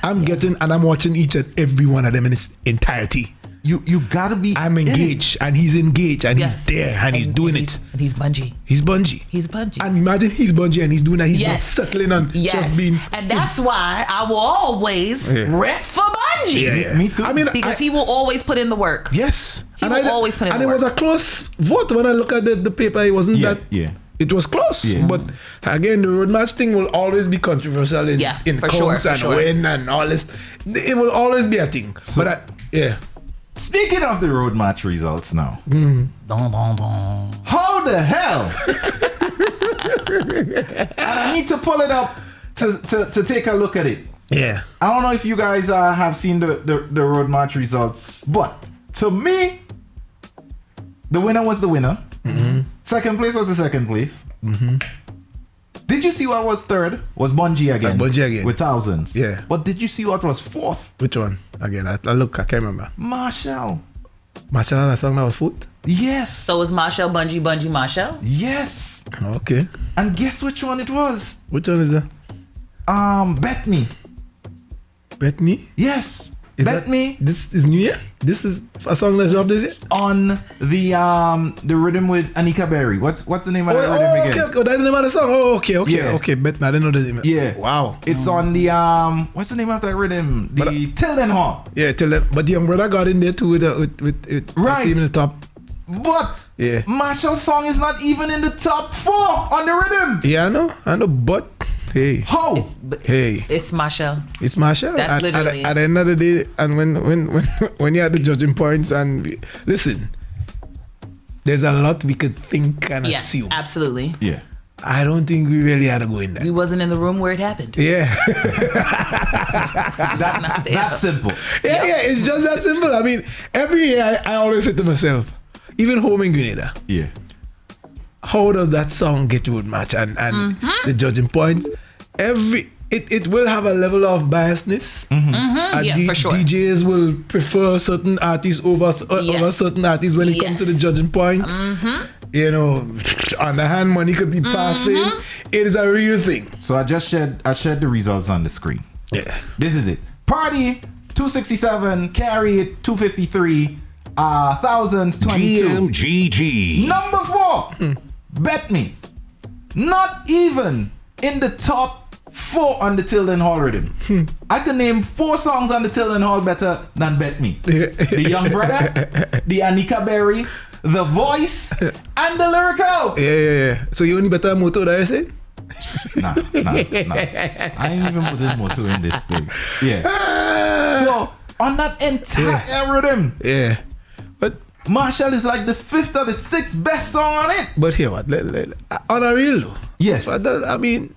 I'm getting and I'm watching each and every one of them in its entirety. You gotta be. I'm engaged, and he's engaged, and he's there, and he's doing it. And he's Bungie. He's Bungie. And imagine he's Bungie, and he's doing that. He's not settling on just being. And that's why I will always rep for Bungie. Bungie. Yeah. Me too. I mean, Because he will always put in the work. yes. He will always put in and the it work. was a close vote when I look at the paper. It wasn't that. Yeah. It was close, but again, the road match thing will always be controversial in for counts sure, and for sure. win and all this. It will always be a thing. So- but yeah. Speaking of the road match results now. Dun, dun, dun. How the hell? And I need to pull it up to take a look at it. Yeah. I don't know if you guys have seen the road match results, but to me, the winner was the winner. Mm-hmm. Second place was the second place. Mm-hmm. Did you see what was third? Was Bungie again. Bungie again. With thousands. Yeah. But did you see what was fourth? Which one? Again, I look, I can't remember. Marshall. Marshall had a song that was foot? Yes. So was Marshall Bungie Marshall? Yes. Okay. And guess which one it was? Which one is that? Bet Me. Bet Me? Yes. Is Bet that, Me. This is New Year? This is a song that's dropped this year? On the rhythm with Anika Berry. What's the name of that rhythm again? Okay. Oh, that's the name of the song. Oh, okay. Yeah. Okay. Bet Me. I didn't know the name. Yeah. Wow. It's on the what's the name of that rhythm? The Tilden Hall. Yeah, but the young brother got in there too with Right. I see him in the top. But Yeah. Marshall's song is not even in the top 4 on the rhythm. Yeah, I know, but hey. How? It's Marshall. It's Marshall. That's literally at the end of the day, and when you had the judging points, and listen, there's a lot we could think and Yes, assume. absolutely. Yeah. I don't think we really had to go in there. We wasn't in the room where it happened. Yeah. That's not there. That's simple. Yeah, it's just that simple. I mean, every year I always say to myself, even home in Grenada, Yeah. how does that song get road match and the judging points? It will have a level of biasness. And Yeah, for sure. DJs will prefer certain artists over certain artists when it comes to the judging point. You know, on the hand money could be passing. It is a real thing. So I shared the results on the screen. Yeah. This is it. Party 267, Carry It 253, Thousands 22. GMGT. Number 4, Bet Me. Not even in the top 4 on the Tilden Hall rhythm. I can name 4 songs on the Tilden Hall better than Bet Me. The Young Brother, the Anika Berry, The Voice, and the Lyrical. Yeah. So you only better moto that you say? Nah. I ain't even put this motor in this thing. Yeah. So on that entire rhythm, Yeah. But Marshall is like the 5th or the 6th best song on it. But here what? On a real though. Yes. I mean,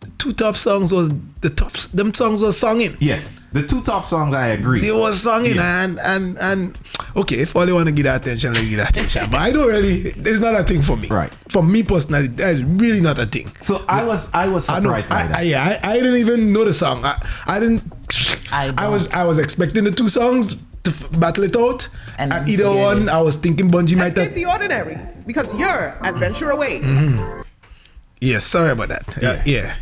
the 2 top songs was the tops. Them songs was singing. Yes. The 2 top songs, I agree. They was singing, Yeah. and okay, if all you want to give that attention, let give that attention. But I don't really. It's not a thing for me. Right. For me personally, that's really not a thing. So I was surprised by that. I didn't even know the song. I didn't. I was expecting the 2 songs to battle it out, and either one, I was thinking Bungie might Escape have. the ordinary, because your adventure awaits. Yeah, sorry about that. Yeah.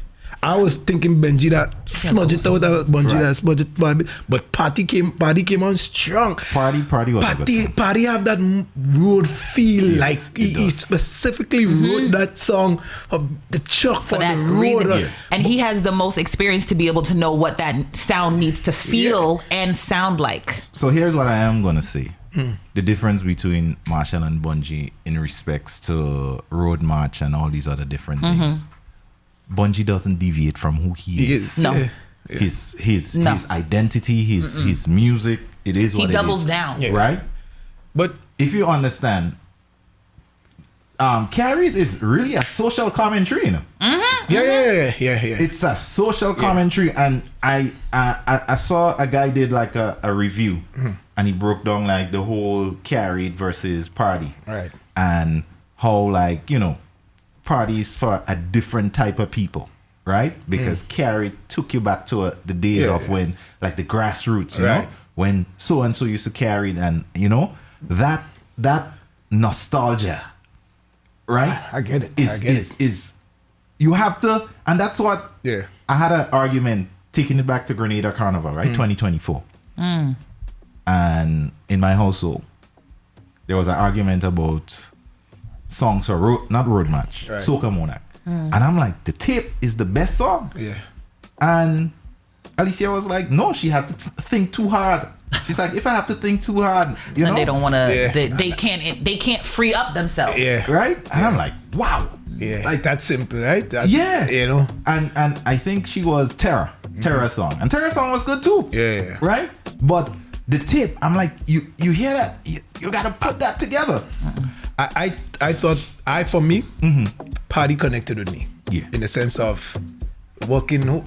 I was thinking Benji that smudge it out, Bungie that smudge it, but Party came on strong. Party was a good song. Party have that road feel, Yes, like he specifically wrote that song of the truck for that the road. reason. And he has the most experience to be able to know what that sound needs to feel and sound like. So here's what I am going to say. The difference between Marshall and Bungie in respects to road march and all these other different things. Bungie doesn't deviate from who he is. No. Yeah. His identity, his music, it is what He doubles down. Yeah. Right? But If you understand, Carry It is really a social commentary, you know. yeah. It's a social commentary, and I saw a guy did like a review, and he broke down like the whole Carried versus Party, Right. and how, like, you know, Parties for a different type of people, right? Because Carried took you back to the days of when, like, the grassroots, you know, when so and so used to carry, and you know that nostalgia, right? I get it. Is you have to, and that's what. Yeah. I had an argument taking it back to Grenada Carnival, right? 2024. And in my household, there was an argument about songs for not road match, Soca Monarch. And I'm like, the tape is the best song. Yeah. And Alicia was like, no, she had to think too hard. She's like, if I have to think too hard, you know, they don't want to. They can't free up themselves. Yeah. Right. And I'm like, wow. Yeah. Like that's simple, right? That's, yeah. You know. And I think she was Terra's song, and Terra's song was good too. Yeah. Right. But the tip, I'm like, you hear that? You gotta put that together. I thought for me, Party connected with me. Yeah. In the sense of working.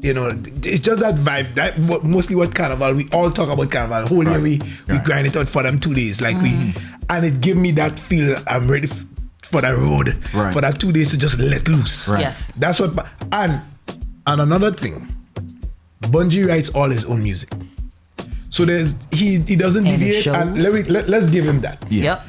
You know, it's just that vibe. That mostly what Carnival. We all talk about Carnival. Whole year we grind it out for them 2 days. Like and it gave me that feel. I'm ready for that road. Right. For that 2 days to just let loose. Right. Yes. That's what. And another thing, Bungie writes all his own music. So he doesn't deviate. And let's give him that. Yeah. Yep.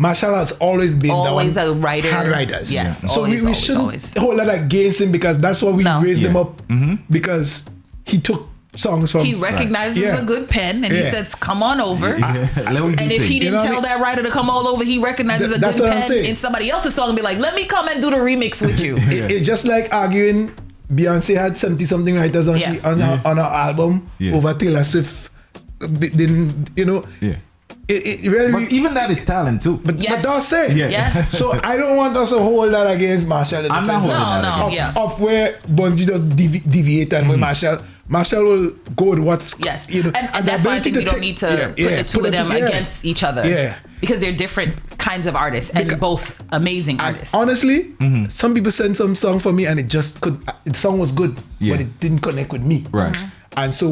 Marshall has always been a writer. hand writers. Yes. So we shouldn't hold that against him because that's why we raised him up because he took songs from. He recognizes a good pen and he says, "Come on over." And if he didn't tell that writer to come all over, he recognizes a good pen in somebody else's song and be like, "Let me come and do the remix with you." It's just like arguing. Beyonce had 70-something writers on her album over Taylor Swift. Didn't you know? Yeah. It really, but even that is talent too. But that's say. Yes. So I don't want us to hold that against Marshall. In the sense of where Bungie does deviate and where Marshall will go with what's you know. And that's why I think you don't need to put the two of them against each other. Yeah. Because they're different kinds of artists and both amazing artists. Honestly, some people sent some song for me and the song was good, but it didn't connect with me. Right. And so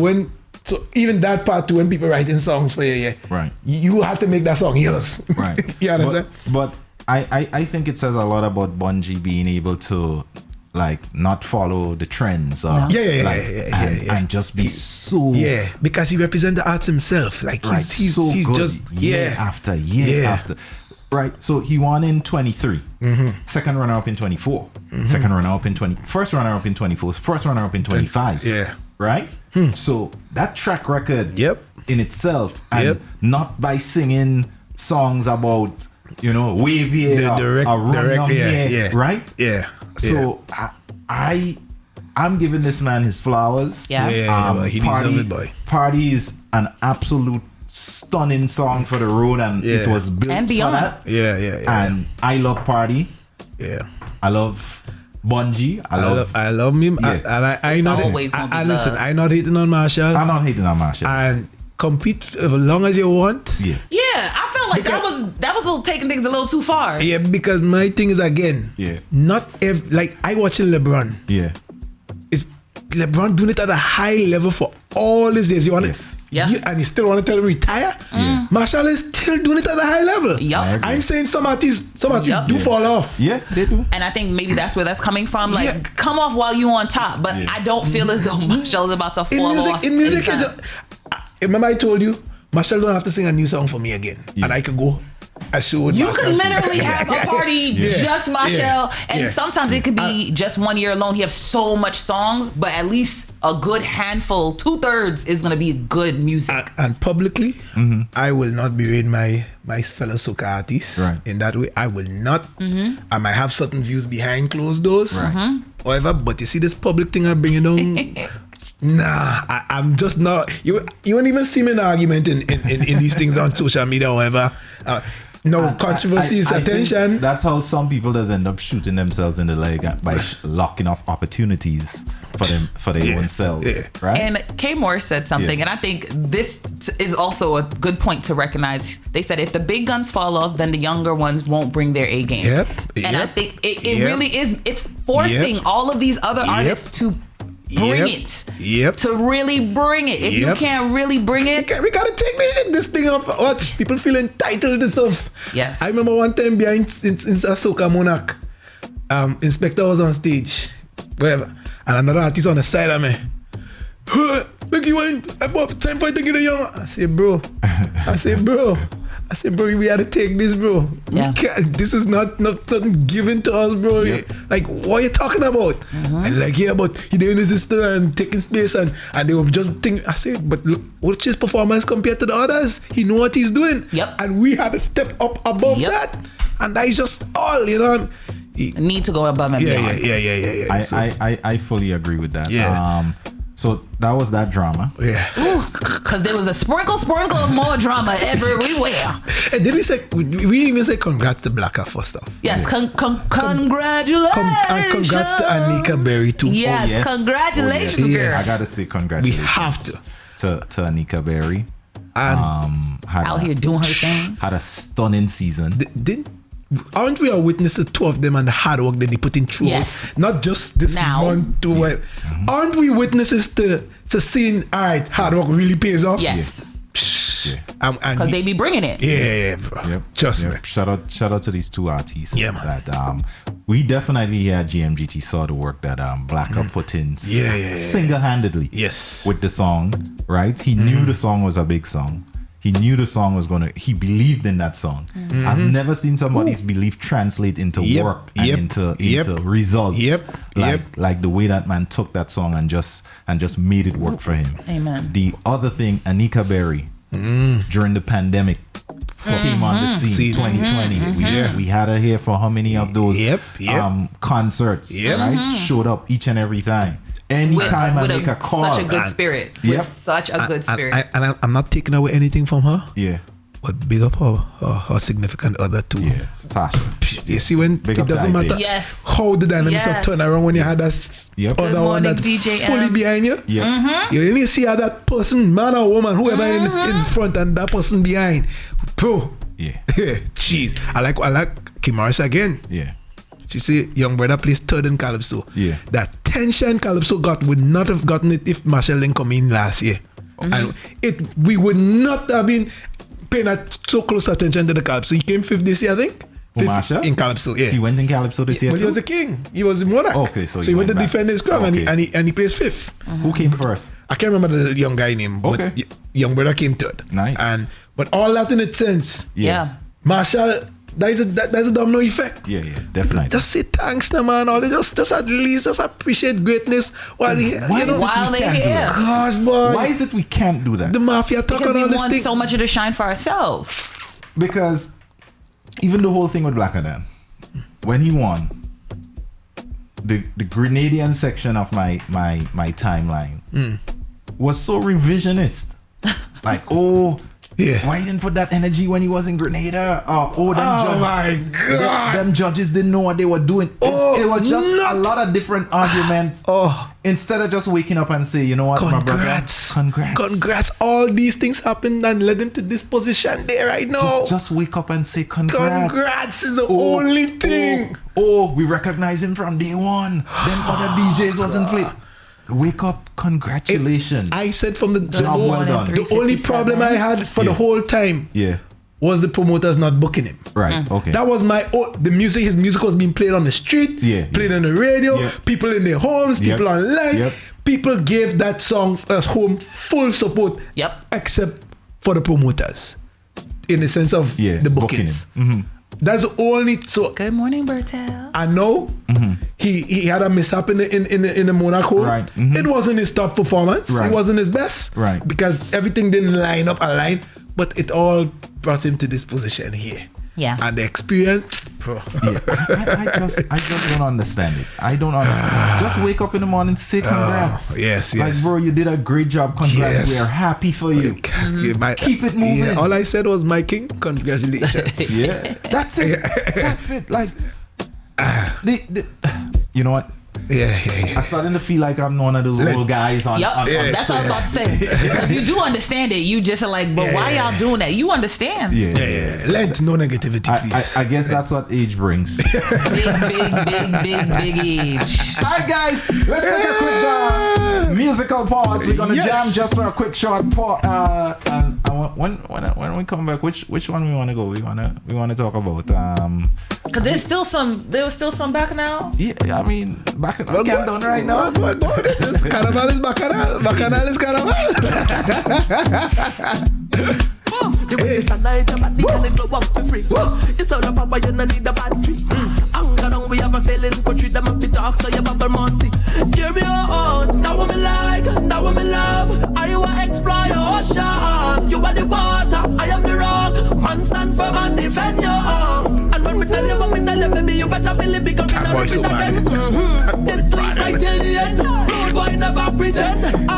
even that part too, when people writing songs for you, right, you have to make that song yours. Right. You understand? But I think it says a lot about Bungie being able to like not follow the trends. And just be so because he represents the arts himself. Like he's so good just year after year after. Right, so he won in 23, second runner-up in 24, second runner-up in 20, first runner-up in 24, first runner-up in 25. Yeah. Right? So that track record in itself, and not by singing songs about, you know, wavy right? Yeah. So I'm giving this man his flowers. He deserves it, boy. Party is an absolute stunning song for the road, and it was built and beyond. For that. And I love Party. I love Bungie. I love him. And I listen, I'm not hating on Marshall. I'm not hating on Marshall. And compete as long as you want. Yeah, I felt like that was taking things a little too far. Yeah, because my thing is not like I watching LeBron. Yeah. It's LeBron doing it at a high level for all these years. You want and you still want to tell him retire? Marshall is still doing it at a high level. I'm saying some artists do fall off. Yeah, they do. And I think maybe that's where that's coming from. Like, come off while you on top. But I don't feel as though Marshall is about to fall off. In music, remember I told you, Marshall don't have to sing a new song for me again. And I could go a show with you Marshall. could literally have a party just Marshall. And sometimes it could be just 1 year alone. He has so much songs, but at least a good handful, 2/3 is going to be good music. And publicly, I will not berate my fellow soca artists in that way. I will not. I might have certain views behind closed doors, however, but you see this public thing I'm bringing down. Nah, I'm just not. You won't even see me in an argument in these things on social media, however. Controversies, attention. That's how some people does end up shooting themselves in the leg by locking off opportunities for their own selves. Right? And Kay Moore said something, and I think this is also a good point to recognize. They said if the big guns fall off, then the younger ones won't bring their A game. And I think it really is. It's forcing all of these other artists to bring it. To really bring it. If you can't really bring it, we gotta take this thing up. What people feel entitled to stuff. Yes. I remember one time behind in Soca Monarch, Inspector was on stage, whatever, and another artist on the side of me. Look, you went. Time for you to get a young. I say, bro. We had to take this, bro. Yeah. This is not something given to us, bro. Yeah. Like, what are you talking about? And like, but he doing his sister and taking space and they were just thinking. I said, but look, what's his performance compared to the others? He know what he's doing. And we had to step up above that. And that is just all, you know. Need to go above and beyond. Yeah. I fully agree with that. So that was that drama. Yeah. Because there was a sprinkle of more drama everywhere. And did we say, we didn't even say congrats to Blacker for stuff. Yes, congratulations. And congrats to Anika Berry too. Yes, congratulations, girl. I gotta say congratulations. We have to Anika Berry. And out here doing her thing. Had a stunning season. Aren't we a witness to two of them and the hard work that they put in through? Yes. Not just this month. Aren't we witnesses to seeing, all right, hard work really pays off? Yes. Because they be bringing it. Yeah, bro. Yep. Trust me. Shout out to these two artists. Yeah, man. That we definitely here at GMGT saw the work that Blacker put in single-handedly. Yes. With the song, right? He knew the song was a big song. He knew the song was he believed in that song. I've never seen somebody's belief translate into work and into results. Like the way that man took that song and just made it work for him. Amen. The other thing, Anika Berry, during the pandemic, came on the scene 2020. We had her here for how many of those concerts, right? Showed up each and every time. Anytime I make a call. Such a good spirit. With such a good spirit. And I'm not taking away anything from her. Yeah. But big up her significant other too. Yeah. Tasha. You see when big it doesn't matter how the dynamics have turned around when you had that other one that's fully behind you. You only see how that person, man or woman, whoever in front and that person behind. Bro. Yeah. Jeez. I like Kimaris again. Yeah. She said, young brother plays third in Calypso. Yeah. That tension Calypso would not have gotten it if Marshall didn't come in last year. And we would not have been paying so close attention to the Calypso. He came fifth this year, I think. Marshall? In Calypso, yeah. He went in Calypso this year But too? he was a king. He was a monarch. Okay, so he went to defend his crown and he plays fifth. Who came first? I can't remember the young guy name, but young brother came third. Nice. But all that in its sense. Yeah. Marshall, there's a domino effect. Yeah, definitely. Just say thanks to man. Or just at least appreciate greatness while we while they're here. Gosh, boy. Why is it we can't do that? The mafia talking because all we this want thing. so much of the shine for ourselves. Because even the whole thing with Blacker Dan, when he won, the Grenadian section of my timeline was so revisionist. Like, why you didn't put that energy when he was in Grenada? My God. Them judges didn't know what they were doing. It was just a lot of different arguments. Instead of just waking up and say, you know what, Congrats. my brother? Congrats. All these things happened and led him to this position there right now. Just wake up and say congrats. Congrats is the only thing. We recognize him from day one. Them other DJs wasn't playing. Wake up, congratulations. I said from the job well done. The only problem I had for the whole time was the promoters not booking him. Right, okay. That was his music was being played on the street, played on the radio, people in their homes, people online. People gave that song home full support, except for the promoters, in the sense of the bookings. That's the only. So good morning, Bertel. I know he had a mishap in the Monaco. Right. It wasn't his top performance. Right. It wasn't his best. Right. Because everything didn't line up align, but it all brought him to this position here. Yeah. And the experience, bro. I just don't understand it. I don't understand. Just wake up in the morning, say congrats. Yes. Like, bro, you did a great job. Congrats. We are happy for you. Keep it moving. Yeah, all I said was, my king, congratulations. That's it. That's it. Like, you know what? I'm starting to feel like I'm one of those old guys on. That's what I was about to say. Because you do understand it. You just are like, but why y'all doing that? You understand. Let no negativity, please. I guess that's what age brings. Big age. Alright, guys, let's take a quick musical pause. We're gonna jam just for a quick short pause. And when we come back, which one we want to go? We want to talk about because there was still some Bacchanal. Yeah, I mean Bacchanal can't done right now. Carnival is Bacchanal. Bacchanal is Carnival. It's a night of body and it go up for free. It's all about why you don't need a battery. Anger down, we have a sailing country. Them up the talk, so you bubble monty. Hear me on, that what me like, that what me love. I will explore your ocean. You are the water, I am the rock. Man stand firm and defend your own. And when me tell you, baby, you better believe because we not repeat again. This link right till the end. Road boy never pretend.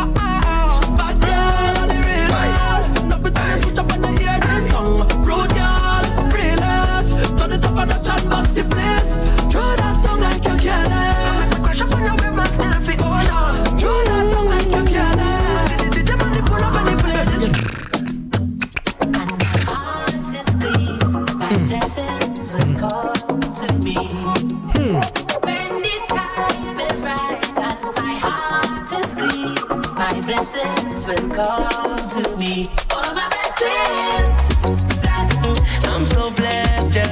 to me. All of my blessings, blessed. I'm so blessed, yeah.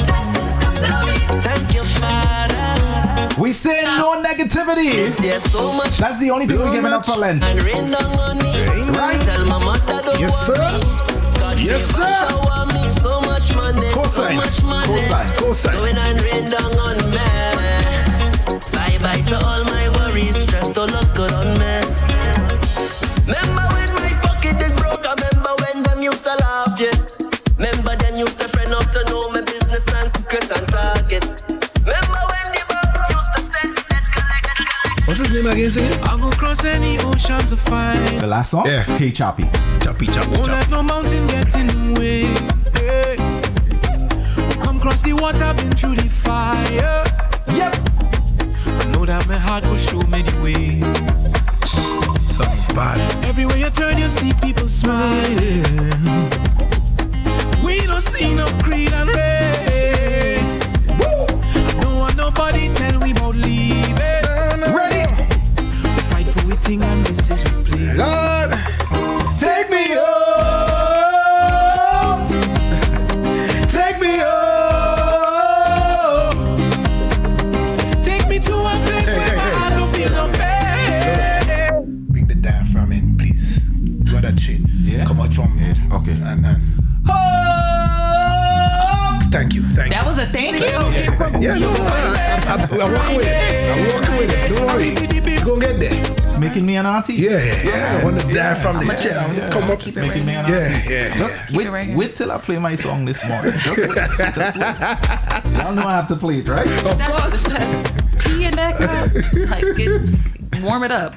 Blessings come to me. Thank you, Father. We say no negativity. Yes, so much. That's the only thing we're giving up for Lent. And rain down on me. Right? Tell my mother don't Yes, sir. God Yes, sir. shower me so much money. Cosign. So much money. Cosign. Cosign. Going and rain down on me. Bye bye to all my worries. Stress don't look good on me. Remember when my pocket is broke? I remember when them used to laugh, yeah. Remember them used to friend up to know my business and secret and target. Remember when the bank used to send that collect. What's his name again? Say it? I'll go cross any ocean to find. The last song? Yeah. Hey Choppy. Choppy, choppy, Won't choppy. let no mountain get in the way. Hey. Come cross the water, been through the fire. Yep. I know that my heart will show me the way. Sounds bad. Everywhere you turn, you see people smiling. We don't see no greed and race. I don't want nobody tell we about leaving. Ready? We fight for we thing and this is we play. Lord, Take me home. Take me home. Take me to a place where my heart don't feel no pain. bring the diaphragm in, please. Do that shit. Yeah. Come out from it. Okay. And thank you. Thank That you. was a thank you. Yeah, no, I'm working with it. I'm working with it. Don't worry. Go get there. It's making me an auntie. Yeah. I want to die from the chest. I want to come up. It's making me an auntie. Yeah. Just Keep it right here. wait till I play my song this morning. Just wait. Y'all know I have to play it, right? Of course. Tea in that cup. Like, warm it up.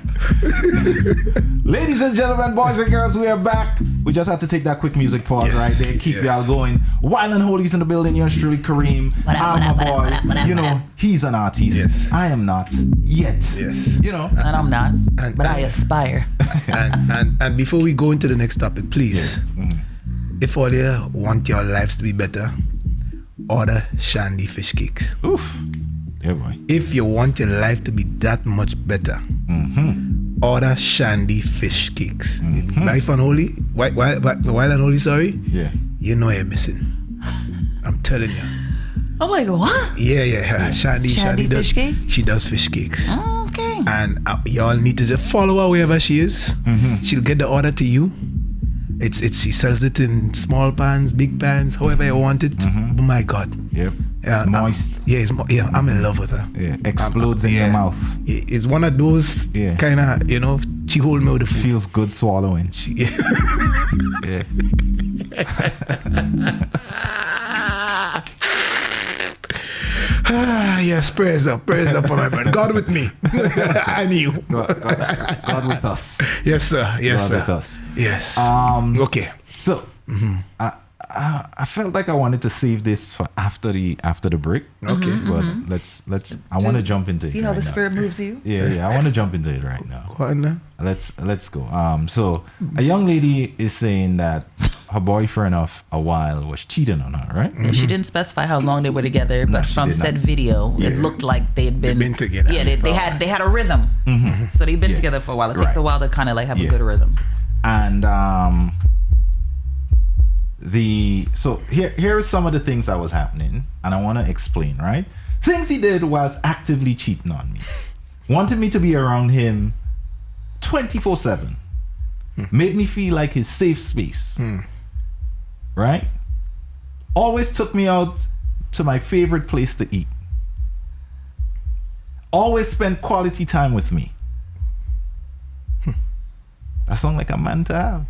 Ladies and gentlemen, boys and girls, we are back. We just had to take that quick music pause right there. Keep y'all going. Wild and Holy's in the building. Yours truly, Kareem. I'm a boy. You know, he's an artist. Yes. I am not yet. Yes. You know. And I'm not, but I aspire. and before we go into the next topic, please, if all you want your lives to be better, order Shandy fish cakes. Oof. Yeah, boy. If you want your life to be that much better, order Shandy fish cakes. Life and Holy, Wild and Holy, sorry. Yeah. You know you're missing. I'm telling you. I'm like, what? Yeah. Shandy does fish cake? She does fish cakes. Okay. And y'all need to just follow her wherever she is. She'll get the order to you. She sells it in small pans, big pans, however you want it. Oh my God. Yep. It's moist. I'm in love with her. Yeah. Explodes in your mouth. It's one of those kind of, she hold me with the food. Feels good swallowing. Yeah. Yes, praise up for my brother. God with me. And you. God with us. Yes, sir. Yes, God sir. with us. Yes. Okay. So, I felt like I wanted to save this for after the break. Okay. But let's. I want to jump into it. See how right the now. spirit moves you? Yeah. I want to jump into it right now. What now? Let's go. So a young lady is saying that her boyfriend of a while was cheating on her, right? Yeah, she didn't specify how long they were together, but she from did said not. video, it looked like they'd been together. Yeah, they had a rhythm. So they've been together for a while. It takes a while to kind of like have a good rhythm. And here are some of the things that was happening, and I want to explain, right? Things he did was actively cheating on me. Wanted me to be around him 24/7. Made me feel like his safe space. Right? Always took me out to my favorite place to eat. Always spent quality time with me. That sounds like a man to have.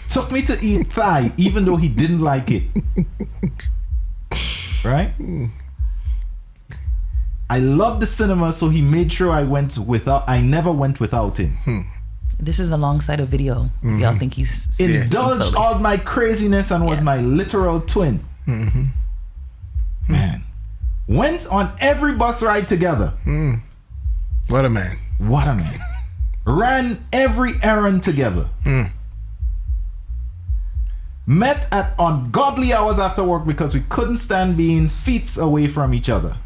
Took me to eat Thai even though he didn't like it. Right? I love the cinema, so he made sure I never went without him. This is alongside a video. If y'all think he's Indulged all my craziness and was my literal twin. Man. Went on every bus ride together. What a man. Ran every errand together. Met at ungodly hours after work because we couldn't stand being feet away from each other.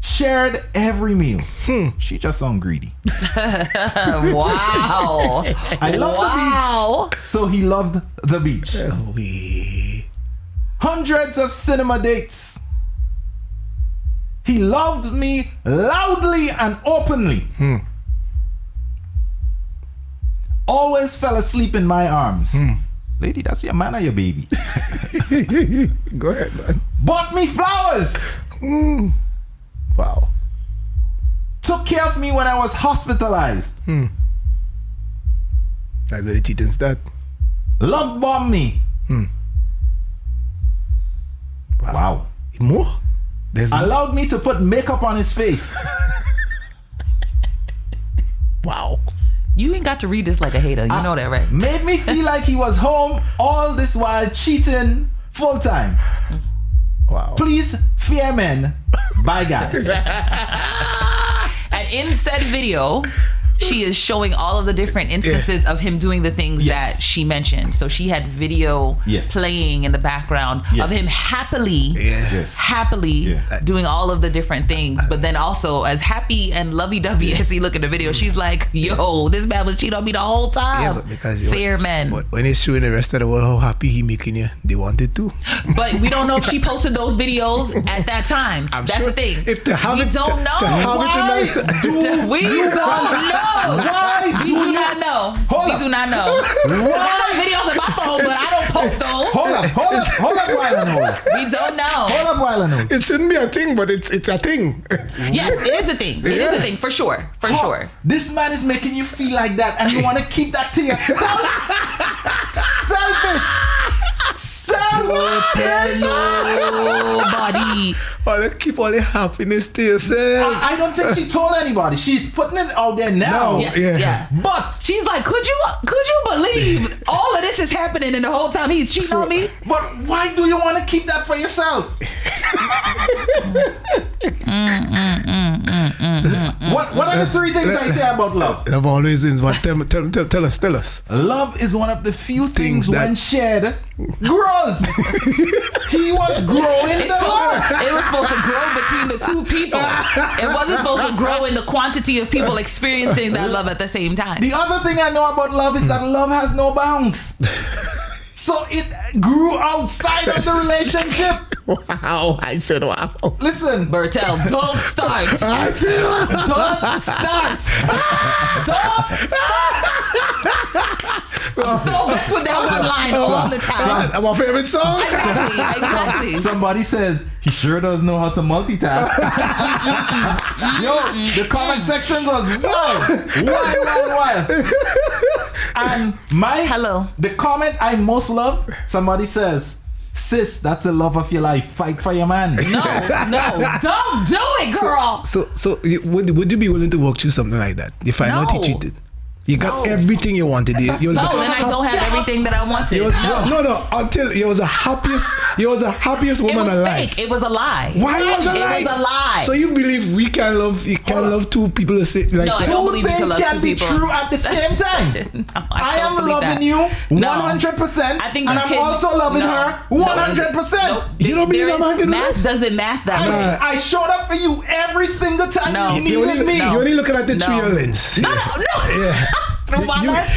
shared every meal. She just sound greedy. Wow. I love the beach, so he loved the beach. Hundreds of cinema dates. He loved me loudly and openly. Always fell asleep in my arms. Lady, that's your man or your baby? Go ahead, man. Bought me flowers. Wow. Took care of me when I was hospitalized. That's where the cheating start. Love bombed me. Wow. More? Allowed me to put makeup on his face. Wow. You ain't got to read this like a hater. You know that, right? Made me feel like he was home all this while cheating full time. Wow. Please fear men. Bye, guys. And in said video, she is showing all of the different instances of him doing the things that she mentioned. So she had video playing in the background of him happily doing all of the different things. But then also as happy and lovey-dovey as he look at the video, she's like, yo, this man was cheating on me the whole time. Yeah, but because fair men. When he's showing the rest of the world how happy he making you, they wanted to. But we don't know if she posted those videos at that time. That's sure the thing. If they have we it, don't know. We don't know. Why we do not know. We do not know. I have videos on my phone, but I don't post those. Hold up while I know. We don't know. Hold up while I know. It shouldn't be a thing, but it's a thing. Yes, it is a thing. It is a thing for sure. For sure. This man is making you feel like that, and you want to keep that to yourself. Selfish. Don't tell nobody. Keep all the happiness to yourself. I don't think she told anybody. She's putting it out there now. Yeah. But she's like, could you believe all of this is happening and the whole time he's cheating on me? But why do you want to keep that for yourself? What are the three things I say about love? Love always wins. Tell us. Love is one of the few things when shared grows. He was growing. It was supposed to grow between the two people. It wasn't supposed to grow in the quantity of people experiencing that love at the same time. The other thing I know about love is that love has no bounds. So it grew outside of the relationship. Wow, I said wow. Listen, Bertel, don't start. I said wow. Don't start. Don't start. I'm so vexed with that one line all the time. My favorite song. Exactly. Somebody says he sure does know how to multitask. Yo, the comment section goes wild. And the comment I most love, somebody says, sis, that's the love of your life. Fight for your man. No, don't do it, girl. So would you be willing to walk through something like that if I know he cheated? You got everything you wanted. Then I don't have everything that I wanted. No. Until you was the happiest woman alive. Fake. It was a lie. Why was it a lie? It was a lie. So you believe we can love? You can love two people the same? Like no, I don't believe things can be true at the same time. No, I am loving you 100%. I think and I'm also loving her 100%. You don't believe I'm hanging math doesn't math that much. I showed up for you every single time you needed me. You're only looking at the 3 year lens. No. Yeah.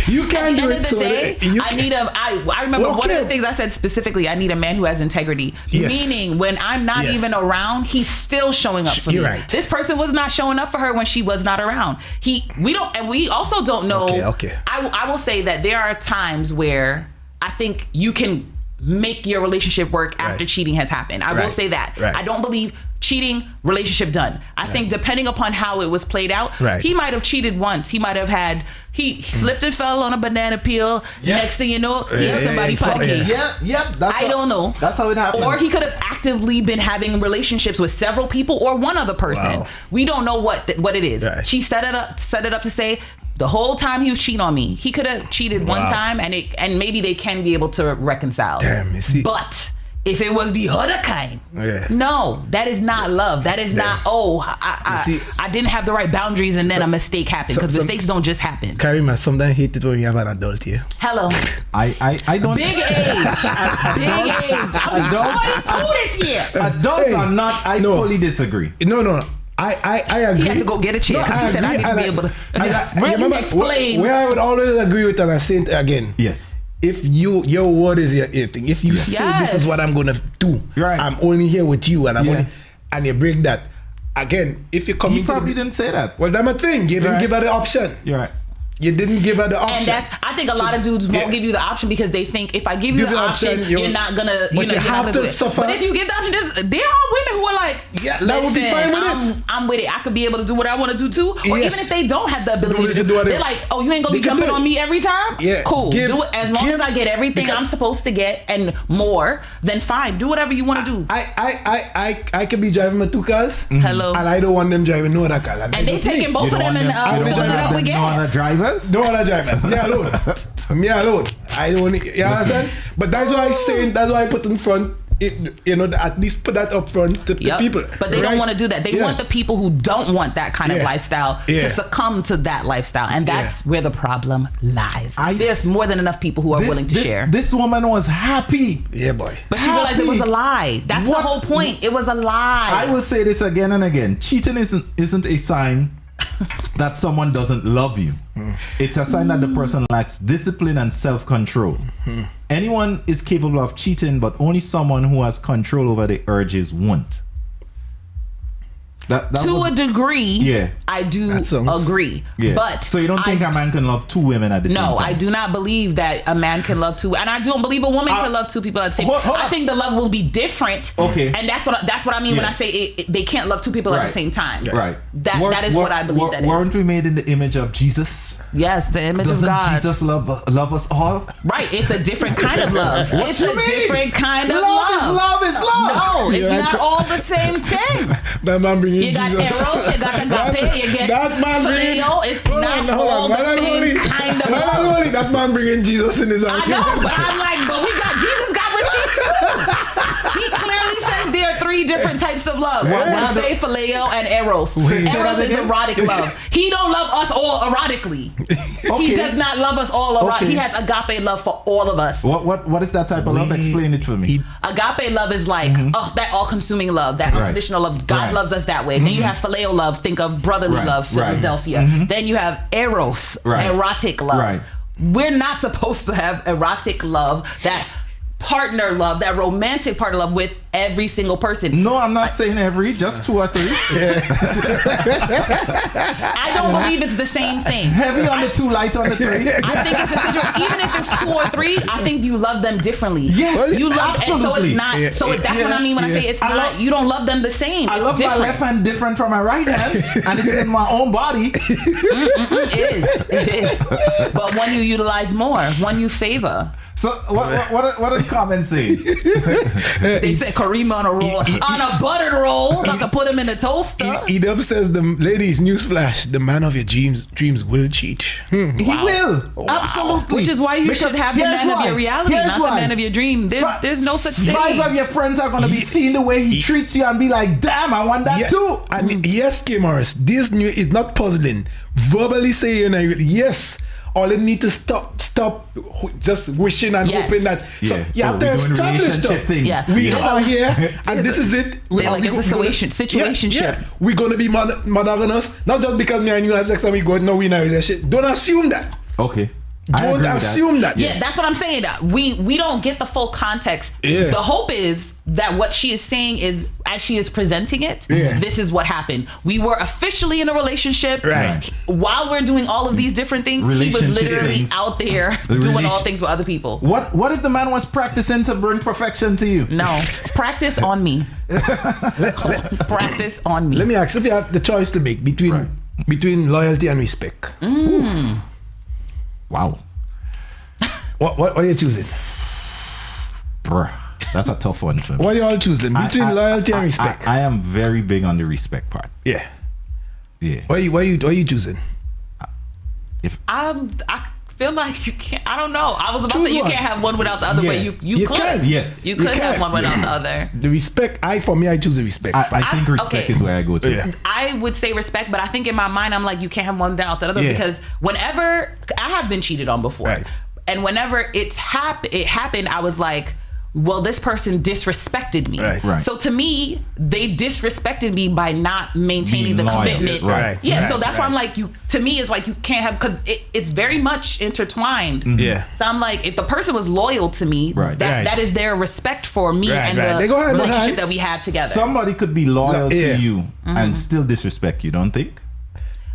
You can't do it. At the end of the day, I remember one of the things I said specifically, I need a man who has integrity. Yes. Meaning when I'm not even around, he's still showing up for me. Right. This person was not showing up for her when she was not around. We also don't know. Okay. I will say that there are times where I think you can make your relationship work after cheating has happened. I will say that. Right. I don't believe cheating, relationship done. I think depending upon how it was played out, he might have cheated once. He might have he slipped and fell on a banana peel. Next thing you know, he had somebody pancake. I don't know. That's how it happened. Or he could have actively been having relationships with several people or one other person. Wow. We don't know what it is. Right. She set it up to say the whole time he was cheating on me. He could have cheated one time and maybe they can be able to reconcile. Damn, you see. But if it was the other kind, no, that is not love. That is not, I didn't have the right boundaries and then a mistake happened, because mistakes don't just happen. Karima, sometimes I hate it when you have an adult here. Hello. I don't. Big age. I'm 42 this year. Adults are not, I fully disagree. No. I agree. He had to go get a chair because he said I need to be able to explain. Where I would always agree with, and I say it again. Yes. If your word is your thing, if you say this is what I'm gonna do, right. I'm only here with you, and I'm only, and you break that. Again, if you come, he probably didn't say that. Well, that's my thing. You didn't give her the option. You're right. You didn't give her the option. And that's, I think a lot of dudes won't give you the option because they think if I give you the option, you're not gonna, you have to suffer. But if you give the option, there are women who are like, that would be fine with it. I'm with it. I could be able to do what I want to do too. Or even if they don't have the ability to do it, they're like, oh, you ain't gonna be jumping on me every time? Yeah. Cool. Do it as long as I get everything I'm supposed to get and more, then fine. Do whatever you want to do. I could be driving my 2 cars. Hello. And I don't want them driving no other car. And they taking both of them and filling it up with gas. No other drivers? No other drivers. Me alone. Me alone. I don't. You understand? But that's why I'm saying. That's why I put in front. At least put that up front to people. But they don't want to do that. They want the people who don't want that kind of lifestyle to succumb to that lifestyle, and that's where the problem lies. There's more than enough people who are willing to share. This woman was happy. Yeah, boy. But she realized it was a lie. That's the whole point. It was a lie. I will say this again and again. Cheating isn't a sign that someone doesn't love you. It's a sign that the person lacks discipline and self-control. Anyone is capable of cheating, but only someone who has control over the urges won't. To a degree, I do agree. Yeah. But so you don't think a man can love 2 women at the same time? No, I do not believe that a man can love 2, and I don't believe a woman can love 2 people at the same time. I think the love will be different. Okay, and that's what I mean when I say they can't love 2 people at the same time. Right. That is what I believe. That weren't we made in the image of Jesus? Yes, the image of God. Doesn't Jesus love us all? Right. It's a different kind of love. It's a different kind of love. It's love. No, it's not all the same thing. That man bringing you got Jesus. Eros, you got agape, you get Phileo. It's not all the same kind of love. That man bringing Jesus in his I know, but I'm like, but Jesus got receipts too. He clearly says there are 3 different types of love: agape, Phileo, and Eros. Eros is erotic love. He don't love us all erotically. He does not love us all erotic. He has agape love for all of us. What is that type of love? Explain it for me. Agape love is like that all-consuming love, that unconditional love. God loves us that way. Then you have Phileo love. Think of brotherly love, Philadelphia. Then you have Eros, erotic love. Right. We're not supposed to have erotic love, that partner love, that romantic partner love with every single person. No, I'm not saying every, just 2 or 3. I don't believe it's the same thing. Heavy on the 2, light on the 3. I think it's a situation. Even if it's 2 or 3, I think you love them differently. Yes, you love, absolutely. and so it's not. So that's what I mean when I say it's not. You don't love them the same. I love my left hand different from my right hand, and it's in my own body. It is. But one you utilize more, one you favor. So what are the comments saying? They said Karima on a roll, on a buttered roll. I can put him in a toaster. Edub says, the ladies, newsflash, the man of your dreams will cheat. He will. Absolutely. Which is why you should have the man of your reality, not the man of your dream. There's no such thing. 5 of your friends are going to be seeing the way he treats you and be like, damn, I want that too. And yes, K. Morris, this new is not puzzling. Verbally saying, yes. All it need to stop just wishing and hoping that. So you have to establish stuff. We are here and this is it. It's a situationship. Yeah. We're gonna be monogamous, not just because me and you have sex and we go no we in a relationship. Don't assume that. Okay. Don't assume that. Yeah, that's what I'm saying. We don't get the full context. Yeah. The hope is that what she is saying is, as she is presenting it, this is what happened. We were officially in a relationship. Right. While we're doing all of these different things, he was literally out there doing all things with other people. What if the man was practicing to bring perfection to you? No. Practice on me. Practice on me. Let me ask, if you have the choice to make between loyalty and respect. Wow. What are you choosing? Bruh, that's a tough one for me. What are you all choosing? Between loyalty and respect? I am very big on the respect part. Yeah. Yeah. What are you choosing? I feel like you can't. I don't know. I was about to say you can't have one without the other, but you could. Can. Yes. You could have one without the other. The respect, I choose the respect. I think respect is where I go to. Yeah. I would say respect, but I think in my mind I'm like, you can't have one without the other, because whenever I have been cheated on before, and whenever it happened, I was like, well, this person disrespected me. Right. So to me, they disrespected me by not maintaining Being the loyal. commitment. Right. Yeah. Right. So that's why I'm like, to me, it's like you can't have, because it's very much intertwined. Yeah. So I'm like, if the person was loyal to me, that is their respect for me and They go the hand in relationship hand. that we have together. Somebody could be loyal Yeah. to you and still disrespect you, don't think?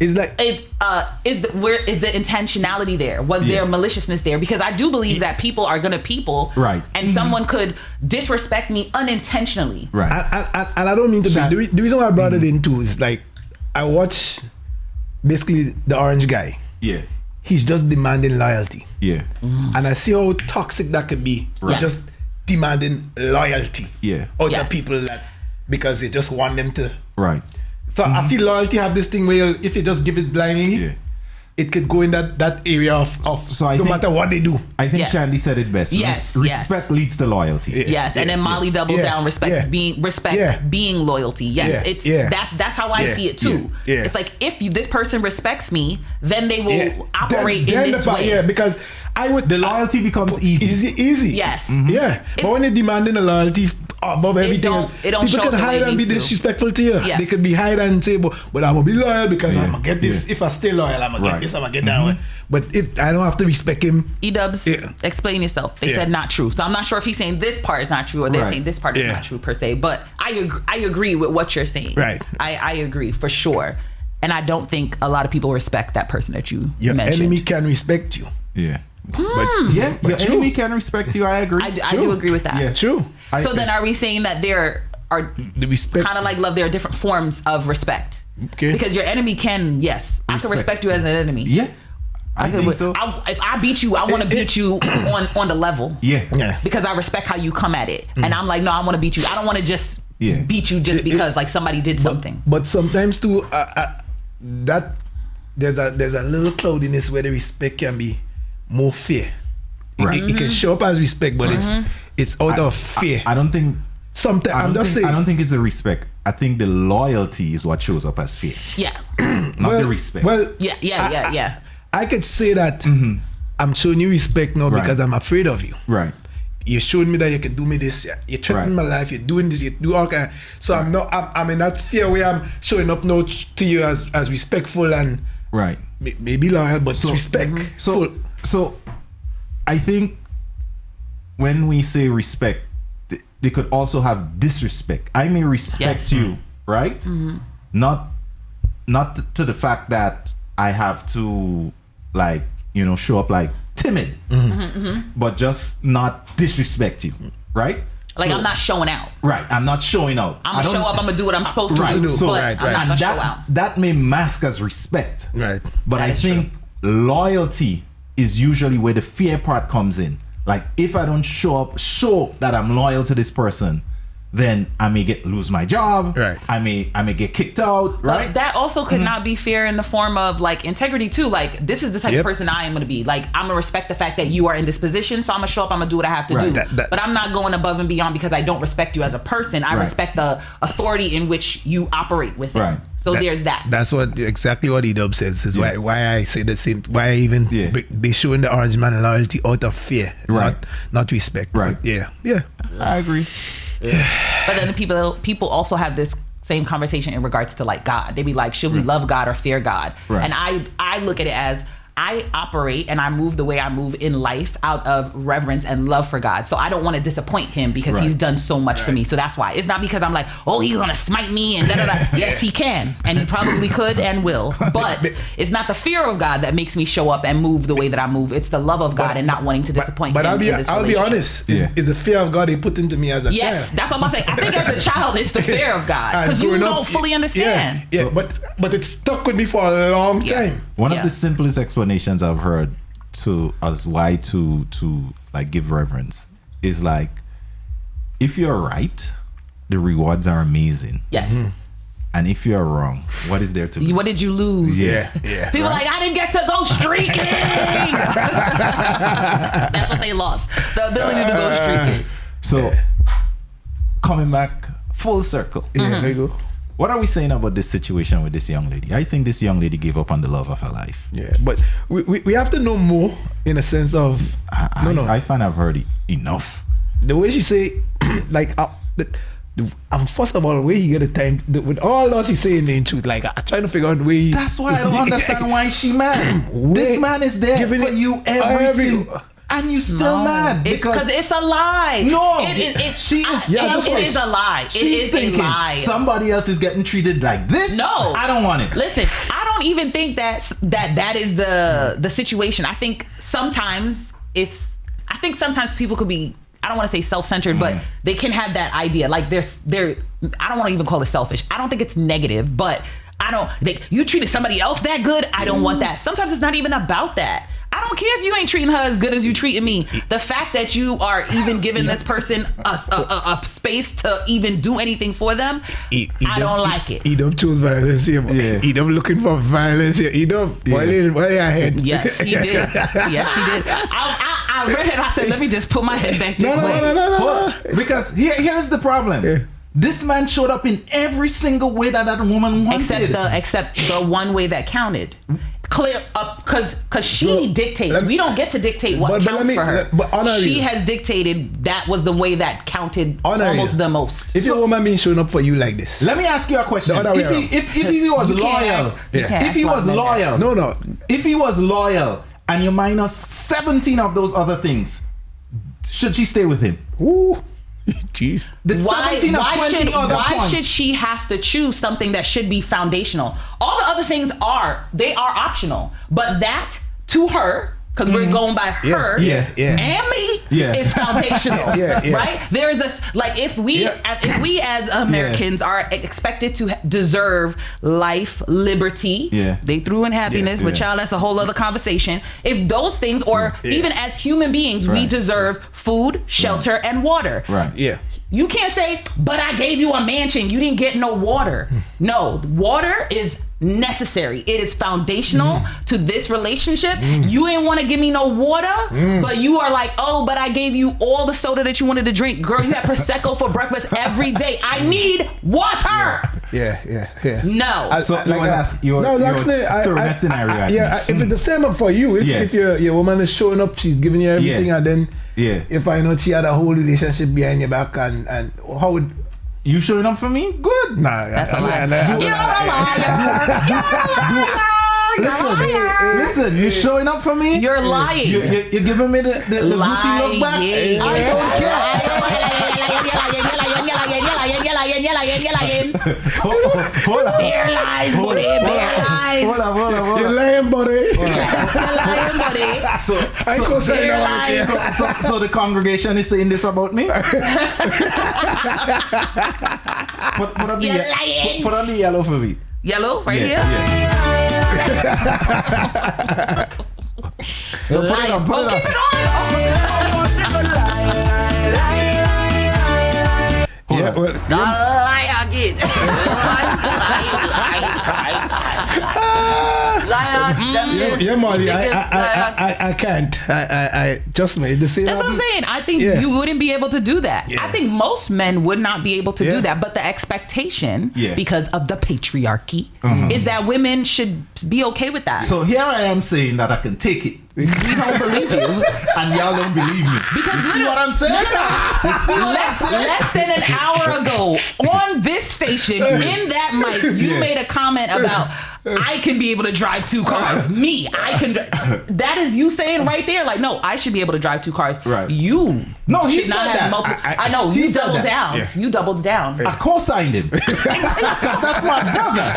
It's like Is the intentionality there? Was there maliciousness there? Because I do believe that people are gonna people, Right? And someone could disrespect me unintentionally, Right? and I don't mean to be. The reason why I brought it in too is like I watch basically the orange guy. Yeah. He's just demanding loyalty. Yeah. And I see how toxic that could be. Yes. Just demanding loyalty. Yeah. Out Yes. of people that because they just want them to. Right. So I feel loyalty have this thing where if you just give it blindly, it could go in that area of So I no think, matter what they do. I think Yeah. Shandy said it best. Yes, Respect leads to loyalty. Yes, and then Molly doubled down respect being loyalty. Yes, that's how I see it too. Yeah. It's like if this person respects me, then they will operate Then in this the part- way. Yeah, because The loyalty becomes easy. Easy. Yes. Yeah. But when you're demanding a loyalty above everything, it don't show people can the way hide it and be needs to. disrespectful to you. Yes. They could be hide and say, but I'm gonna be loyal because I'm gonna get this. If I stay loyal, I'm gonna get this. I'm gonna get that one. But if I don't have to respect him, E-dubs, explain yourself. They said not true. So I'm not sure if he's saying this part is not true or they're saying this part is not true per se. But I agree with what you're saying. Right. I agree for sure. And I don't think a lot of people respect that person that you your mentioned. enemy can respect you. Yeah. But Your true. enemy can respect you. I agree. I do agree with that. Yeah. True. So then are we saying that there are The respect. kind of like love, there are different forms of respect? Okay. Because your enemy can, yes, I can respect you as an enemy. Yeah. I think so. If I beat you, I want to beat you on the level. Yeah. Because I respect how you come at it. And I'm like, no, I want to beat you. I don't want to just beat you just because like somebody did something. But sometimes too, that there's a little cloudiness where the respect can be more fear. It can show up as respect, but it's out of fear. I don't think. Sometimes I'm just saying. I don't think it's the respect. I think the loyalty is what shows up as fear. Yeah. Not the respect. Well, yeah. I could say that I'm showing you respect now because I'm afraid of you. Right. You're showing me that you can do me this. You're threatening my life. You're doing this. You do all kind. So I'm not. I'm in that fear where I'm showing up now to you as respectful and maybe loyal, but respectful. So I think when we say respect, they could also have disrespect. I may respect you, right? Not to the fact that I have to show up like timid, but just not disrespect you, right? Like I'm not showing out. Right, I'm not showing out. I'm gonna show up. I'm gonna do what I'm supposed to do, but I'm not gonna show out. That may mask as respect, right? But I think loyalty is usually where the fear part comes in. Like if I don't show that I'm loyal to this person, then I may lose my job. Right. I may get kicked out. Right. But that also could not be fair in the form of like integrity too. Like this is the type of person I am going to be. Like I'm gonna respect the fact that you are in this position, so I'm gonna show up. I'm gonna do what I have to do. But I'm not going above and beyond because I don't respect you as a person. I respect the authority in which you operate within. Right. So there's that. That's exactly what E-Dub says. Is why I say the same. Why I even be showing the orange man loyalty out of fear, not respect. Right. But yeah. I agree. But then the people also have this same conversation in regards to like God. They be like, should we love God or fear God? Right. And I look at it as I operate and I move the way I move in life out of reverence and love for God. So I don't want to disappoint him because he's done so much for me. So that's why. It's not because I'm like, oh, he's going to smite me and da-da-da. Yes, he can. And he probably could and will. But it's not the fear of God that makes me show up and move the way that I move. It's the love of God and not wanting to disappoint him. But I'll be honest. Is the fear of God he put into me as a child. Yes, that's what I'm saying. I think as a child, it's the fear of God. Because you don't fully understand. Yeah, but it stuck with me for a long time. One of the simplest explanations I've heard to us why to like give reverence is like, if you're right, the rewards are amazing. Yes. And if you're wrong, what is there to lose? What did you lose? Yeah. People like, I didn't get to go streaking. That's what they lost. The ability to go streaking. So coming back full circle. Yeah, there you go. What are we saying about this situation with this young lady? I think this young lady gave up on the love of her life. Yeah, but we have to know more in a sense of I find I've heard enough. the way she say, like, first of all, the way he get the time with all that she's saying in truth, like, I'm trying to figure out the way. That's why I don't understand why she mad. This man is there for you every and you still mad because it's a lie. No, it is a lie. She's thinking a lie. Somebody else is getting treated like this. No, I don't want it. Listen, I don't even think that is the situation. I think sometimes people could be, I don't want to say self-centered, but they can have that idea. Like they're I don't want to even call it selfish. I don't think it's negative, but you treated somebody else that good. I don't want that. Sometimes it's not even about that. I don't care if you ain't treating her as good as you treating me. The fact that you are even giving this person a space to even do anything for them, I don't like it. He don't choose violence here. He don't looking for violence here. He don't violate ahead. Yes, he did. Yes, he did. I read it and I said, let me just put my head back this way. No. Because here's the problem. Yeah. This man showed up in every single way that woman wanted. Except the one way that counted. Clear up, because she dictates. We don't get to dictate what counts for her. She has dictated that was the way that counted almost the most. If your woman been showing up for you like this, let me ask you a question. If he was loyal, if he was loyal, if he was loyal, and you minus 17 of those other things, should she stay with him? Ooh. Jeez. Why should she have to choose something that should be foundational? All the other things are optional, but that to her, because we're going by her and me, is foundational. Right? There's if we as Americans are expected to deserve life, liberty, they threw in happiness, but child, that's a whole other conversation. If those things, or even as human beings, we deserve food, shelter, and water. Right. Yeah. You can't say, but I gave you a mansion, you didn't get no water. No, water is necessary. It is foundational to this relationship. You ain't want to give me no water, but you are like, oh, but I gave you all the soda that you wanted to drink. Girl, you had Prosecco for breakfast every day. I need water. Yeah. No. So I want to ask you a scenario. If it's the same for you, if your woman is showing up, she's giving you everything, and then if I know she had a whole relationship behind your back, and how would you showing up for me? Good. Nah, that's a lie. You're a liar. Listen, you're showing up for me? You're lying. You're giving me the booty look back? I don't care. Hold on. Bare lies, buddy. Bare lies. Hold on. You're lying, buddy. Yes, you're lying, buddy. So the congregation is saying this about me? Put on the yellow for me. Yellow right here? Put it on. Keep it on. Lie again. Molly, I can't. I just made the same. That's what I'm saying. I think you wouldn't be able to do that. I think most men would not be able to do that. But the expectation, because of the patriarchy, is that women should be okay with that. So here I am saying that I can take it. We don't believe you, and y'all don't believe me. Because you see what I'm saying? Less than an hour ago on this station, in that mic, you made a comment about I can be able to drive 2 cars. Me, I can. That is you saying right there, like, no, I should be able to drive 2 cars. Right. You he should not said have that. multiple. I know you doubled down. Yeah. You doubled down. I co-signed him. That's my brother.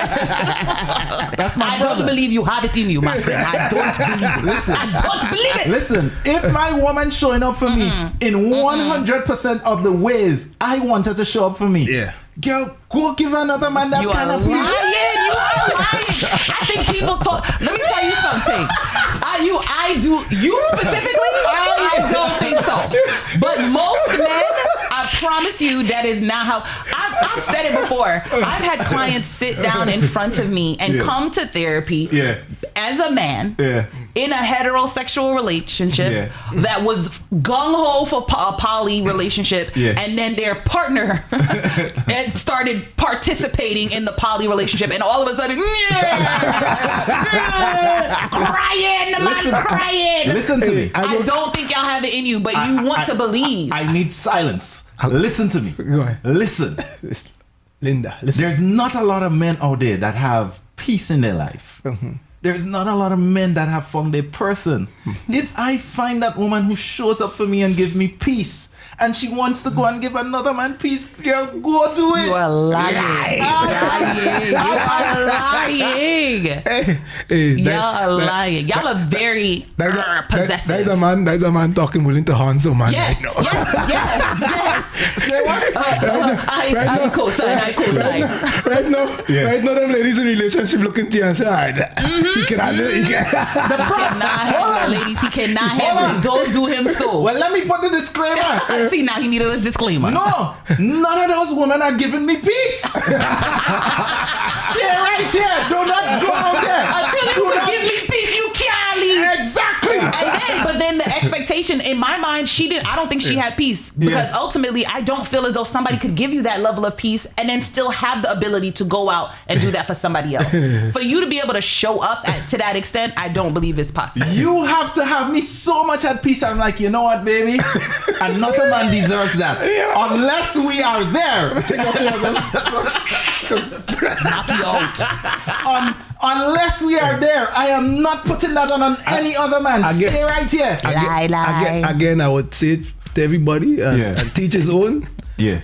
That's my brother. I don't believe you have it in you, my friend. I don't believe it. Listen, I don't believe it. Listen, if my woman showing up for me in 100% of the ways I want her to show up for me, girl, go give another man that kind of peace. You are lying. I think people talk. Let me tell you something. You specifically, I don't think so. But most men, I promise you that is not how. I've said it before. I've had clients sit down in front of me and come to therapy as a man in a heterosexual relationship that was gung-ho for a poly relationship, and then their partner started participating in the poly relationship, and all of a sudden, crying, crying. Listen to me. I don't think y'all have it in you, but you want to believe. I need silence. Listen to me. Go ahead. Listen. Linda, listen. There's not a lot of men out there that have peace in their life. There's not a lot of men that have found their person. If I find that woman who shows up for me and give me peace, and she wants to go and give another man peace, girl, go do it. You are lying. You are lying. Y'all are lying. Y'all are very possessive. There's a man talking willing to harm some man right now. Yes. I co-sign. Right now, them ladies in relationship looking to you and say, all right, he cannot handle ladies. He cannot handle it. Don't do him so. Well, let me put the disclaimer. See, now he needed a disclaimer. No, none of those women are giving me peace. Stay right here. Do not go out there. Until you give me peace, you can't leave. Exactly. But then the expectation in my mind, I don't think she had peace, because ultimately I don't feel as though somebody could give you that level of peace and then still have the ability to go out and do that for somebody else. For you to be able to show up to that extent, I don't believe it's possible. You have to have me so much at peace. I'm like, you know what, baby? Another man deserves that. Unless we are there. Knock you out. Unless we are there, I am not putting that on any other man. Stay right here. Again, I would say it to everybody and teach his own.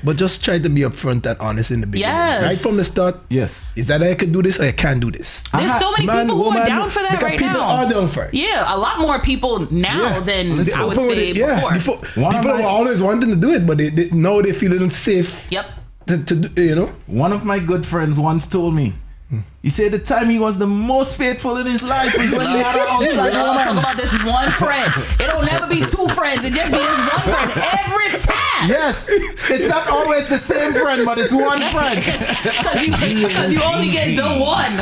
But just try to be upfront and honest in the beginning. Yes. Right from the start. Yes. Is that I can do this or I can't do this? There's so many people who are down for that right now. People are down for it. Yeah, a lot more people now than I would say before. People were always wanting to do it, but they now they feel unsafe. Yep. To do, One of my good friends once told me, he said the time he was the most faithful in his life was when he had an outside woman. Talk about this one friend. It'll never be two friends. It just be this one friend every time. Yes. It's not always the same friend, but it's one friend. Because you only get the one.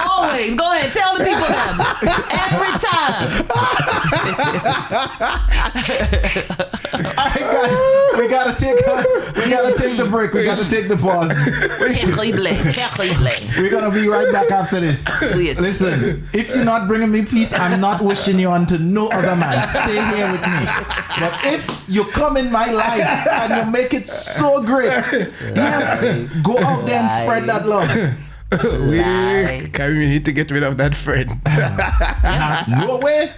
Always. Go ahead. Tell the people them. Every time. All right, guys. We gotta take the break. We gotta take the pause. We're gonna be right back after this. Listen, if you're not bringing me peace, I'm not wishing you on to no other man. Stay here with me. But if you come in my life and you make it so great, yes, go out there and spread that love. We need to get rid of that friend. No way.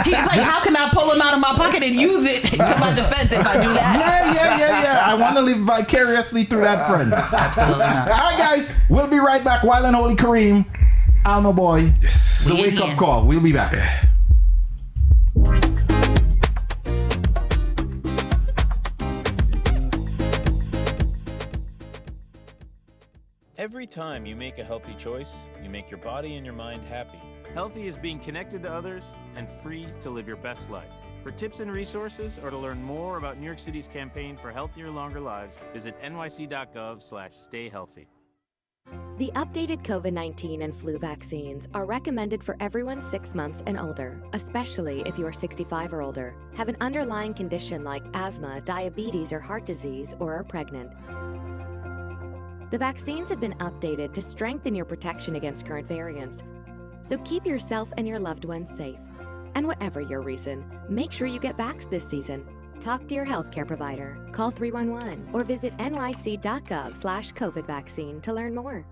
He's like, how can I pull him out of my pocket and use it to my defense if I do that? Yeah. I want to live vicariously through that friend. Absolutely not. All right, guys. We'll be right back. Wild and Holy Kareem, Alma Boy, the Wake Up Call. We'll be back. Every time you make a healthy choice, you make your body and your mind happy. Healthy is being connected to others and free to live your best life. For tips and resources or to learn more about New York City's campaign for healthier, longer lives, visit nyc.gov/stayhealthy. The updated COVID-19 and flu vaccines are recommended for everyone 6 months and older, especially if you are 65 or older, have an underlying condition like asthma, diabetes, or heart disease, or are pregnant. The vaccines have been updated to strengthen your protection against current variants. So keep yourself and your loved ones safe. And whatever your reason, make sure you get vaxxed this season. Talk to your healthcare provider, call 311, or visit nyc.gov/COVID vaccine to learn more.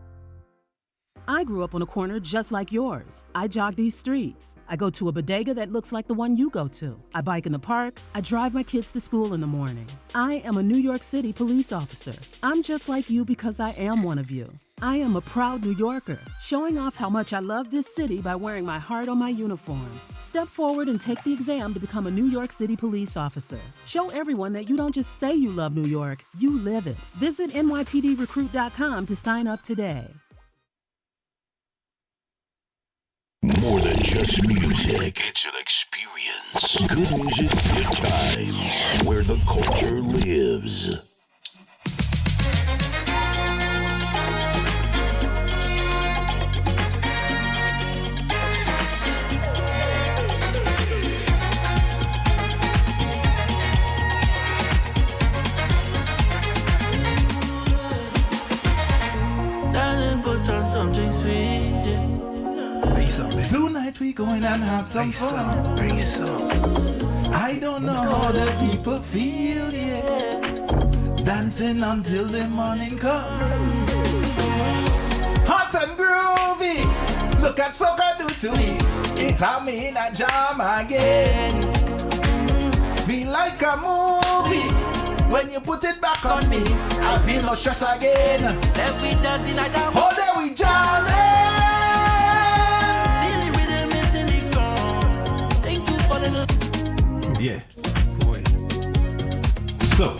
I grew up on a corner just like yours. I jog these streets. I go to a bodega that looks like the one you go to. I bike in the park. I drive my kids to school in the morning. I am a New York City police officer. I'm just like you because I am one of you. I am a proud New Yorker, showing off how much I love this city by wearing my heart on my uniform. Step forward and take the exam to become a New York City police officer. Show everyone that you don't just say you love New York, you live it. Visit nypdrecruit.com to sign up today. More than just music, it's an experience. Good music, good times, where the culture lives. Darling, put on something sweet, yeah. Tonight we going and have some fun. I don't know how the people feel, yeah. Dancing until the morning comes. Hot and groovy. Look at soca do to me. It have me in a jam again. Feel like a movie. When you put it back on me, I feel no stress again. Then we dancing like a oh, then we jamming. Yeah. So,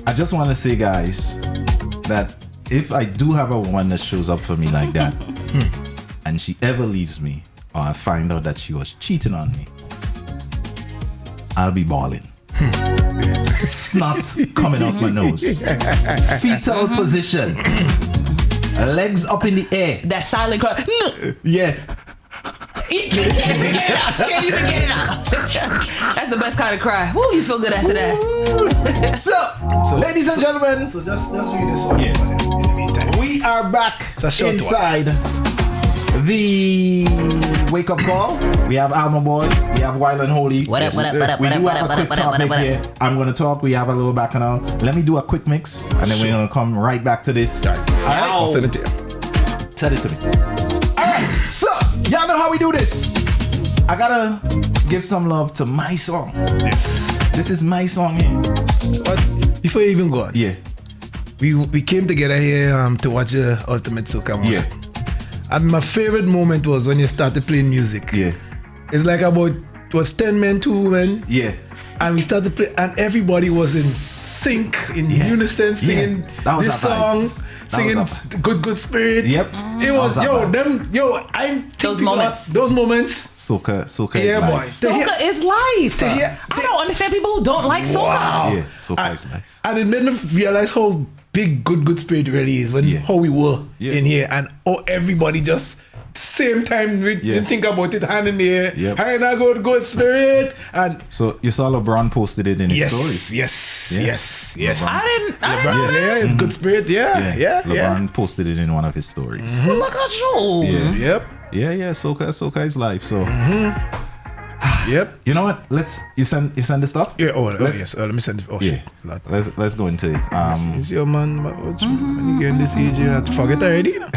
I just want to say, guys, that if I do have a woman that shows up for me like that, and she ever leaves me, or I find out that she was cheating on me, I'll be bawling. Snot coming out my nose. Fetal position. Legs up in the air. That silent cry. Yeah. Can't even get it out. That's the best kind of cry. Woo, you feel good after that. So ladies and gentlemen. So just read this one. Yeah. In the meantime. We are back inside the wake up call. We have Alma Boy. We have Wild and Holy. What up? We do have a quick topic here. I'm going to talk. We have a little bacchanal. Let me do a quick mix, and then we're going to come right back to this. All right. I'll send it to you. Send it to me. All right. So y'all know how we do this. I gotta give some love to my song. Yes. This is my song here. But before you even go on, yeah, we came together here to watch Ultimate Soca. Yeah. And my favorite moment was when you started playing music. Yeah. It's like it was 10 men, 2 women. Yeah. And we started playing, and everybody was in sync, in unison, singing this song. Singing good spirit. Yep. It was those moments. Soca yeah, is boy. life. Soca is life. I don't understand people who don't like soca. Wow. Yeah, soca is life. And it made me realize how big good spirit really is when how we were in here and everybody just same time we think about it, hand in the air, hand in good spirit. And so you saw LeBron posted it in his stories. Yes. I didn't know that. Good spirit, LeBron posted it in one of his stories. Look at you. Yeah, soca is life. So yep. You know what? You send the stuff? Yeah, yes. Let me send it. Oh, yeah. Shit. Let's go into it. Is your man when you get in this age, you have to forget already, you know?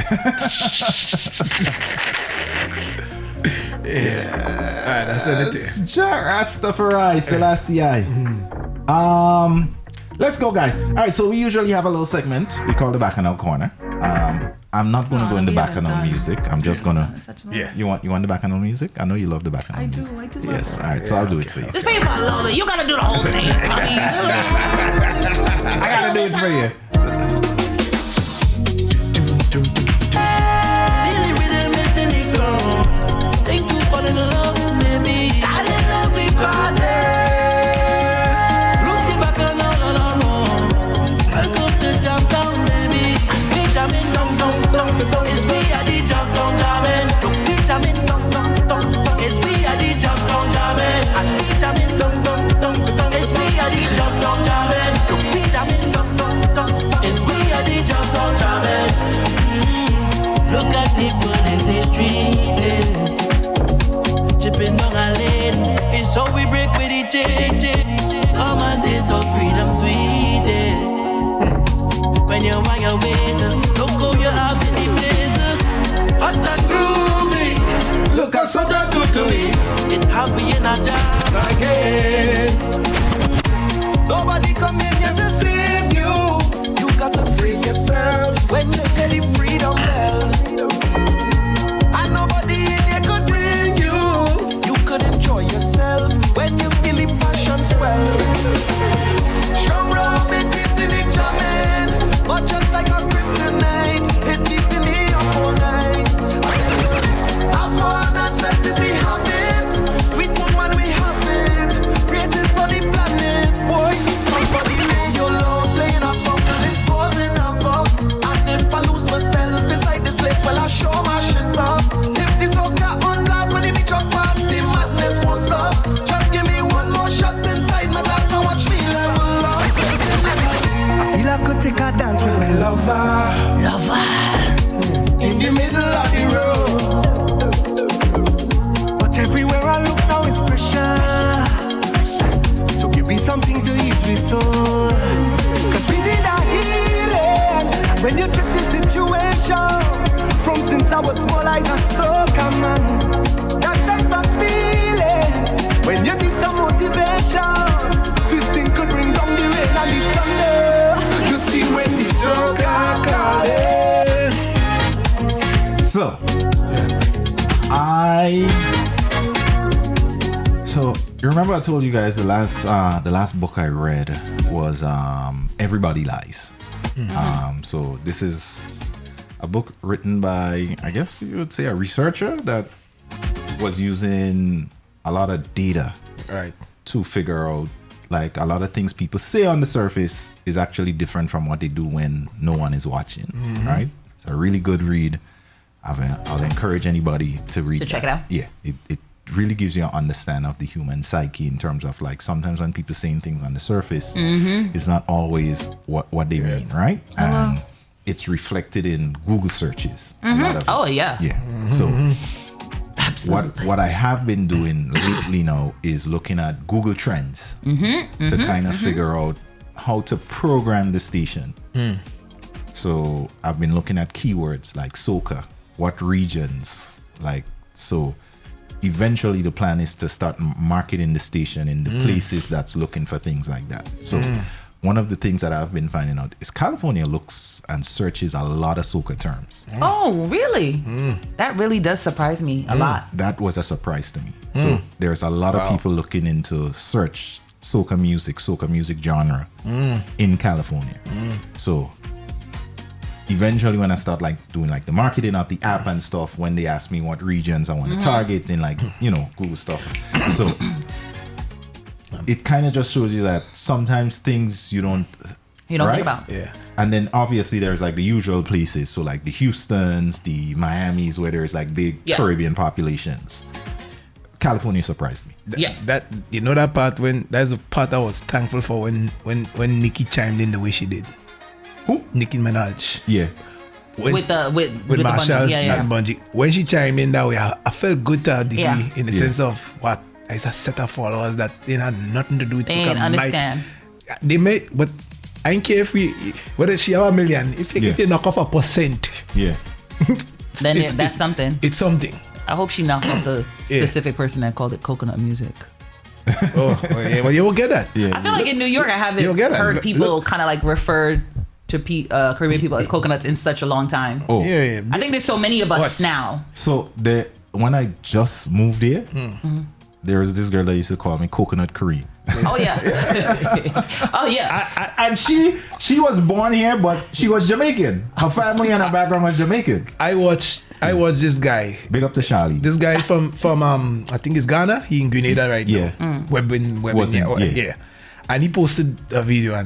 Alright, I send it to you. Rastafari, Selassie. Let's go, guys. Alright, so we usually have a little segment we call the Bacchanal Corner. I'm not going to go in the Bacchanal music. I'm just going to... Yeah. You want the Bacchanal music? I know you love the Bacchanal music. I do. Yes, alright, so I'll do it for you. Just say if I love it. You got to do the whole thing. I got to do it for you. Thank you for the love, baby. I love we party. Look the back and no. Welcome to Jamptown, baby. We jamming dong. It's we at the Jamptown jamming. We jamming dong. It's we at the Jamptown jamming. And we jamming dong. It's we at the Jamptown jamming. We jamming dong. It's we at the Jamptown jamming. Look at people in the street, chipping down a lane. It's how we break with the change. Come on, taste of freedom, sweet. When you want your ways, look how you have in the places. Hot and groovy. Look at what that do to me. It have me in a jam again. Nobody come in here to save you. You got to free yourself when you get the freedom bell. And nobody in here could bring you. You could enjoy yourself when you feel the passion swell. Drum roll, it beats in the jamming, but just like a kryptonite, it beats in me up all night. I ease we soul. Cause we need a healing. And when you check the situation, from since I was small, I was so common. That type of feeling, when you need some motivation, this thing could bring down the rain and the thunder. You see when the soca calling. So, So you remember I told you guys the last book I read was Everybody Lies. So this is a book written by, I guess you would say, a researcher that was using a lot of data, right, to figure out like a lot of things people say on the surface is actually different from what they do when no one is watching. Right? It's a really good read. I'll encourage anybody to read to check that. it out. Yeah, it really gives you an understanding of the human psyche in terms of like sometimes when people saying things on the surface, it's not always what they mean, right? And it's reflected in Google searches. A lot of it. Yeah. So what I have been doing lately now is looking at Google Trends to kind of figure out how to program the station. So I've been looking at keywords like soca, what regions, like, so eventually the plan is to start marketing the station in the places that's looking for things like that. So one of the things that I've been finding out is California looks and searches a lot of soca terms. Oh, really? That really does surprise me a lot. That was a surprise to me. So there's a lot of people looking into search soca music genre in California. So eventually when I start like doing like the marketing of the app and stuff, when they ask me what regions I want to target and like, you know, Google stuff. So it kind of just shows you that sometimes things you don't think about. Yeah. And then obviously there's like the usual places. So like the Houstons, the Miamis, where there's like big Caribbean populations. California surprised me. That you know that part when that's the part I was thankful for when Nicki chimed in the way she did. Who? Nicki Minaj. Yeah. With Marshall, the Bungie. not Bungie. When she chimed in that way, I felt good to a degree in the sense of what it's a set of followers that they had nothing to do with they ain't understand. They may, but I don't care whether she have a million. If you knock off a percent, then that's something. It's something. I hope she knocked off the specific person that called it coconut music. Well, you will get that. I feel like in New York, I haven't heard people kind of like refer to Caribbean people as coconuts in such a long time. I think there's so many of us now. So when I just moved here, there was this girl that used to call me Coconut Kareem. Oh yeah. Oh yeah. And she was born here, but she was Jamaican. Her family and her background was Jamaican. I watched this guy. Big up to Charlie. This guy from I think it's Ghana. He in Grenada right now. Webbing. And he posted a video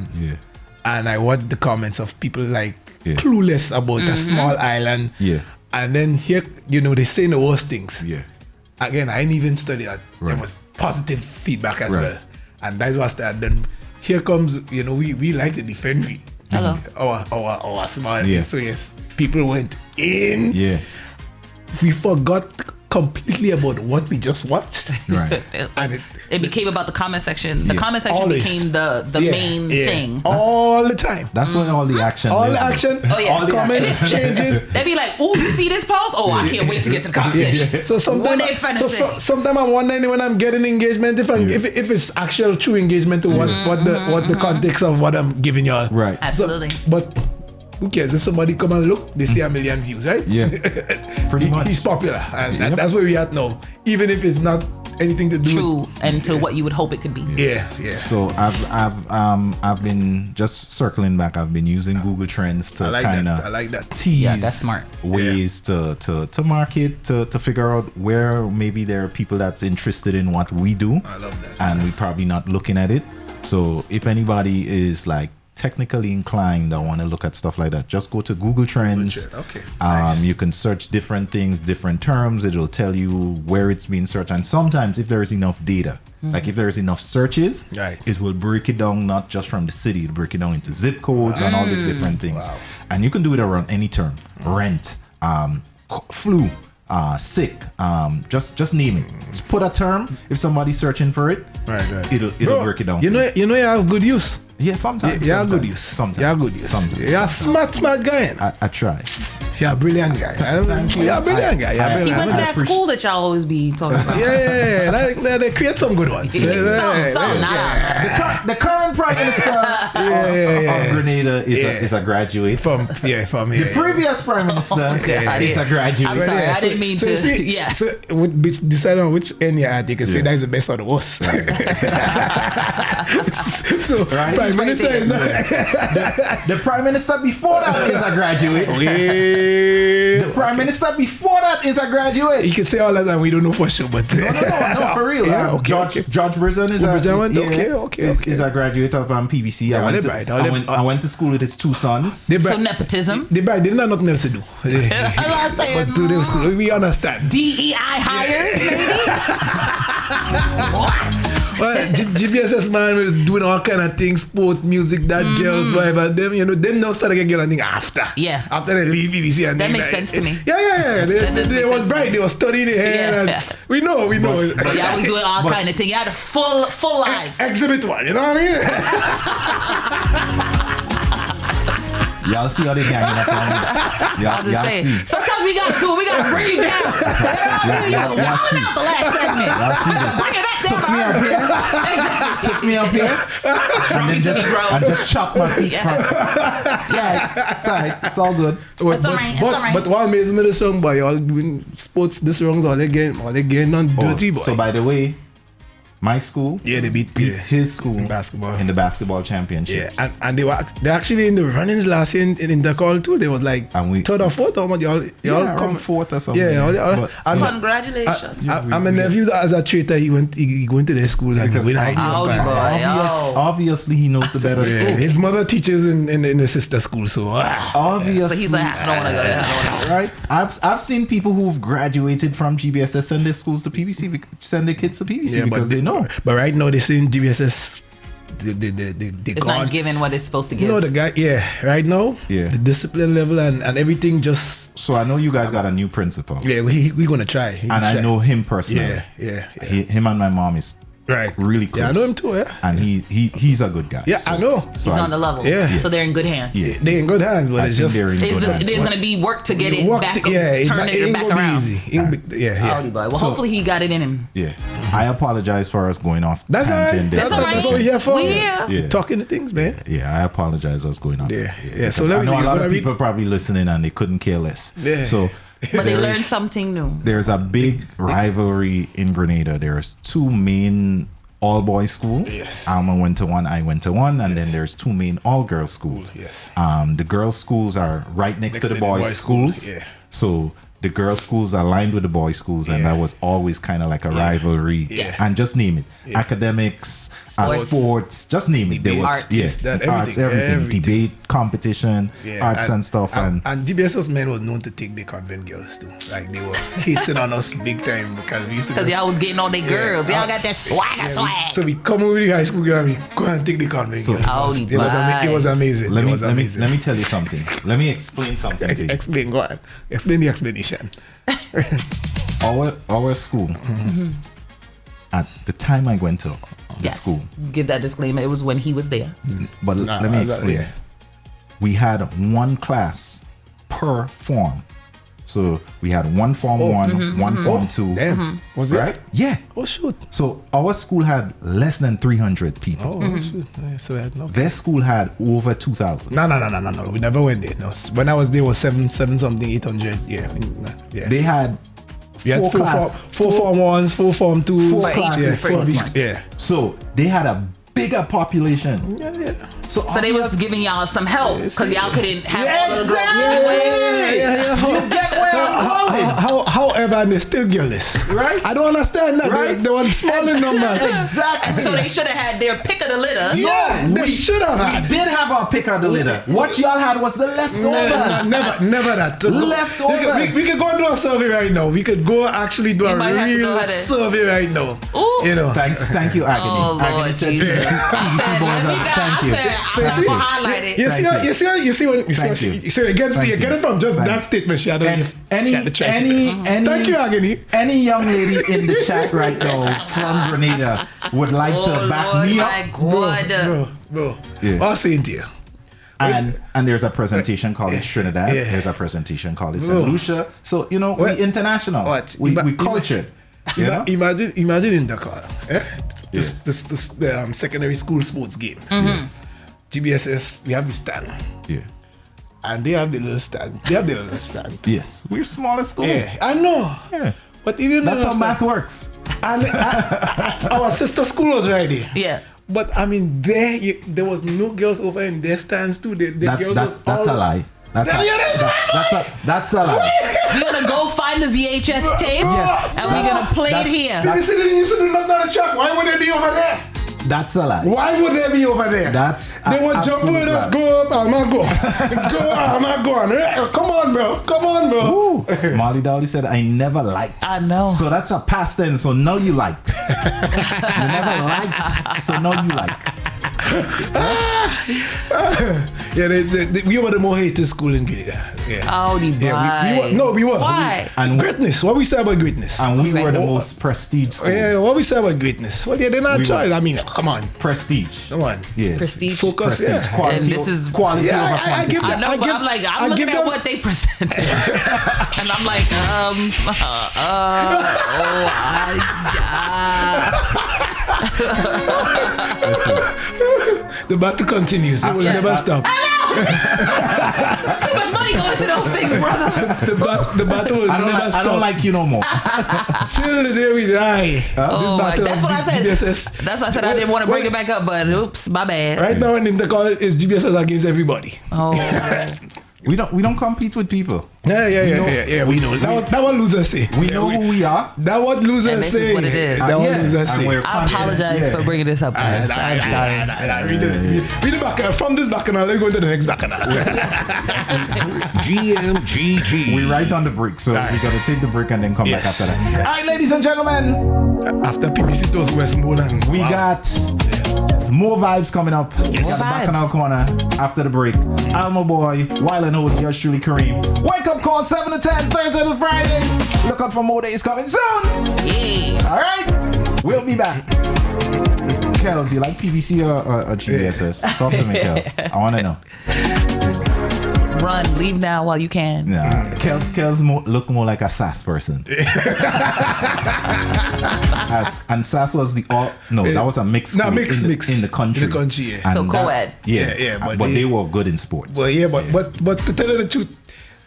and I watched the comments of people like clueless about a small island. Yeah. And then here, they say the worst things. Yeah. Again, I didn't even study that. There was positive feedback as well. And that's what started. Then here comes, we like to defend our small. So yes, people went in. Yeah. We forgot completely about what we just watched. Right. And it became about the comment section. The comment section became the main thing. All the time. That's when all the action. All the action. All the comments changes. They'd be like, "Oh, you see this post? Oh, I can't wait to get to the comment section." So sometimes I'm wondering when I'm getting engagement if it's actual true engagement to what the context of what I'm giving y'all. Right. Absolutely. But who cares if somebody come and look? They see 1 million views, right? Yeah. Pretty much. He's popular, and that's where we at now. Even if it's not anything to do true and to what you would hope it could be. Yeah. So I've been just circling back. I've been using Google Trends to kind of tease that's smart. ways to market to figure out where maybe there are people that's interested in what we do. I love that. And we probably not looking at it. So if anybody is like technically inclined, I want to look at stuff like that, just go to Google Trends. Okay. Nice. You can search different things, different terms. It'll tell you where it's being searched. And sometimes if there is enough data, like if there's enough searches, it will break it down, not just from the city, it'll break it down into zip codes and all these different things. And you can do it around any term. Rent, flu, sick, just name it. Just put a term. If somebody's searching for it, right. It'll break it down. You know you have good use. Yeah, sometimes. You have good use. Sometimes. You have good use. Sometimes. You're a smart guy. I try. You're a brilliant guy. Thank you. You're a brilliant guy. He went to that school that y'all always be talking about. Yeah. They create some good ones. Some, not. The current prime minister of Grenada is a graduate from here. The previous prime minister is a graduate. I'm sorry, I didn't mean to. So decide on which end you're at. You can say that is the best or the worst. So prime minister is not. The prime minister before that is a graduate. The prime minister before that is a graduate. You can say all that and we don't know for sure, but no, for real. Yeah, okay, George Brizon is a graduate of PBC. Yeah, I went to school with his two sons. So nepotism. They didn't have nothing else to do. But to their school, we understand. DEI hires, maybe. What? Well, GBSS man was doing all kind of things, sports, music, that girls, whatever. Them now started getting anything after. Yeah. After they leave BBC and that makes sense to me. Yeah. They was bright. They were studying the hair. Yeah. We know. But y'all was doing all kind of things. You had a full lives. Exhibit 1, you know what I mean? Y'all see how they ganging up on me. I'm just saying. Sometimes we gotta bring it down. Y'all see. The last segment. Bring it back down. Took me up here. And just chop my feet from. Yes. Sorry, it's all good. It's all right. But what amazes me this wrong, boy, y'all doing sports this wrong, all they getting on dirty, boy. So by the way, my school, they beat his school in basketball in the basketball championship. Yeah, and they actually in the runnings last year in Intercall too. They was like third or fourth, or what y'all come fourth or something. Yeah, congratulations. I'm a nephew as a traitor. He went to their school and win high jump. Obviously, he knows the better school. His mother teaches in the sister school, so obviously. So he's like, I don't want to go there. Right? I've seen people who've graduated from GBSS send their schools to PBC, send their kids to PBC because they know. But right now they're saying GBSS it's not giving what it's supposed to give. You know the guy, right now, the discipline level and everything just. So I know you guys got a new principal. Yeah, we're gonna try. I know him personally. Yeah. Him and my mom is really close. Yeah, I know him too. Yeah, and he's a good guy. Yeah, so, I know. So he's on the level. Yeah. So they're in good hands. Yeah, they're in good hands, but it's just there's gonna be work to get it back. Turn it back around. Well, hopefully he got it in him. Yeah. I apologize for us going off. That's tangent. That's what we're here for. We're talking to things, man. Yeah, I apologize us going off. Yeah. So I know a lot of people probably listening and they couldn't care less. Yeah. So. But they learned something new. There's a big rivalry in Grenada. There's two main all-boys schools. Yes. Alma went to one, I went to one, and then there's two main all-girls schools. Yes. The girls' schools are right next to the boys' schools. Yeah. So the girls' schools are aligned with the boys' schools, and that was always kind of like a rivalry. Yeah. And just name it. Yeah. Academics, sports, just name it. There was everything. Debate, competition, arts and stuff. And GBSS men was known to take the convent girls too. Like they were hating on us big time because we used to. Because y'all was getting all the girls. Y'all got that swag. So we come over the high school girl and we go and take the convent girls. It was amazing. Let me tell you something. Let me explain something to you. Explain, go on. Explain the explanation. Our school, at the time I went to the school. Give that disclaimer. It was when he was there. But let me explain. We had one class per form. So we had one form one form two. Damn. Was it right? Yeah. Oh shoot. So our school had less than 300 people. Oh shoot. So their school had over 2,000. No. We never went there. No. When I was there, it was seven something, 800. Yeah. They had four form ones, 4 form 2s, 4 classes. Yeah. So they had a bigger population. Yeah. So they was giving y'all some help because y'all couldn't have all of the girls. You get where I'm going. However, they still girlless. Right? I don't understand that. Right? They were small in numbers. Exactly. So they should have had their pick of the litter. Yeah, they should have had. We did have our pick of the litter. What y'all had was the leftovers. Never that. Leftovers. We could go and do a survey right now. We could go actually do a real survey right now. Ooh. You know. Thank you, Agony. Oh, Lord Jesus. Thank you. So you see, you see when you get it from just that statement. She had Thank you, Agony. Any young lady in the chat right now from Grenada would like to back me up, bro. I'll say it to you. And there's a presentation called it Trinidad. Yeah. There's a presentation called it St. Lucia. So we international. We cultured. Imagine in Dakar, the secondary school sports games. GBSS, we have the stand. Yeah. And they have the little stand. Yes. We're smaller school. Yeah, I know. Yeah. But even that's how math works. And our sister school was right there. Yeah. But I mean, there was no girls over in their stands too. That's a lie. That's a lie. We're gonna go find the VHS tape and we're gonna play it here. You see nothing on the track. Why would they be over there? That's a lie. Why would they be over there? They would jump with us. Go up, I'm not go. I'm not going. Come on, bro. Molly Dolly said, I never liked. I know. So that's a past tense. So now you liked. You never liked. So now you like. We were the more hated school in Grenada. Yeah. Oh, we were. Why? And greatness. What we say about greatness? And we were the most prestige school. Yeah, what we say about greatness? Well, they're not choice. I mean, come on. Prestige. Come on. Yeah. Prestige. Focus. Prestige. Yeah. Quality. And this is quality over quantity. I'm looking at what they presented, and I'm like, The battle continues. It will never stop. There's too much money going to those things, brother. The battle will never stop. I don't like you no more. Till the day we die. That's what I said. GBSS. That's why I said I didn't want to bring it back up, but oops, my bad. Right now in the college, it's GBSS against everybody. Oh. We don't compete with people. Yeah. We know. That what losers say. We know who we are. That what losers say. Is what it is. That what losers say. I apologize for bringing this up, guys. I'm sorry. Read the bacchanal. From this bacchanal, let's go into the next bacchanal. GMGT. We right on the break, so we got to take the break and then come back after that. All right, ladies and gentlemen. After PBC Toast Westmoreland, we got more vibes coming up. We got the bacchanal corner after the break. Alma Boy, Wild and Old, yours truly Kareem. Wake up call 7 to 10, Thursday to Fridays. Look out for more days coming soon. Yeah. All right, we'll be back. Kels, you like PBC or GBSS? Talk to me, Kels. I want to know. Run, leave now while you can. Nah, Kels look more like a SAS person. And SAS was that was a mixed school mix in the country. Yeah. And so co-ed. But they were good in sports. But to tell you the truth,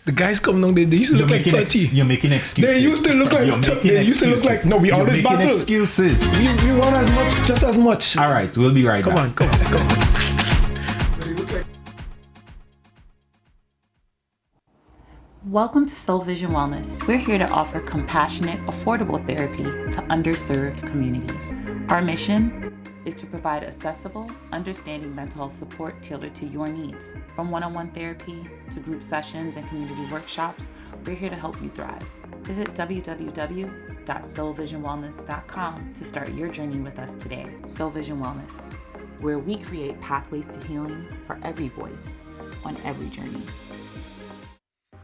the guys come down, they used to look like 30. You're making excuses. They used to look like no, we always battle. Excuses. We want just as much. All right, we'll be right back. Come on. Welcome to Soul Vision Wellness. We're here to offer compassionate, affordable therapy to underserved communities. Our mission is to provide accessible, understanding mental health support tailored to your needs. From one-on-one therapy to group sessions and community workshops, we're here to help you thrive. Visit www.soulvisionwellness.com to start your journey with us today. Soul Vision Wellness, where we create pathways to healing for every voice on every journey.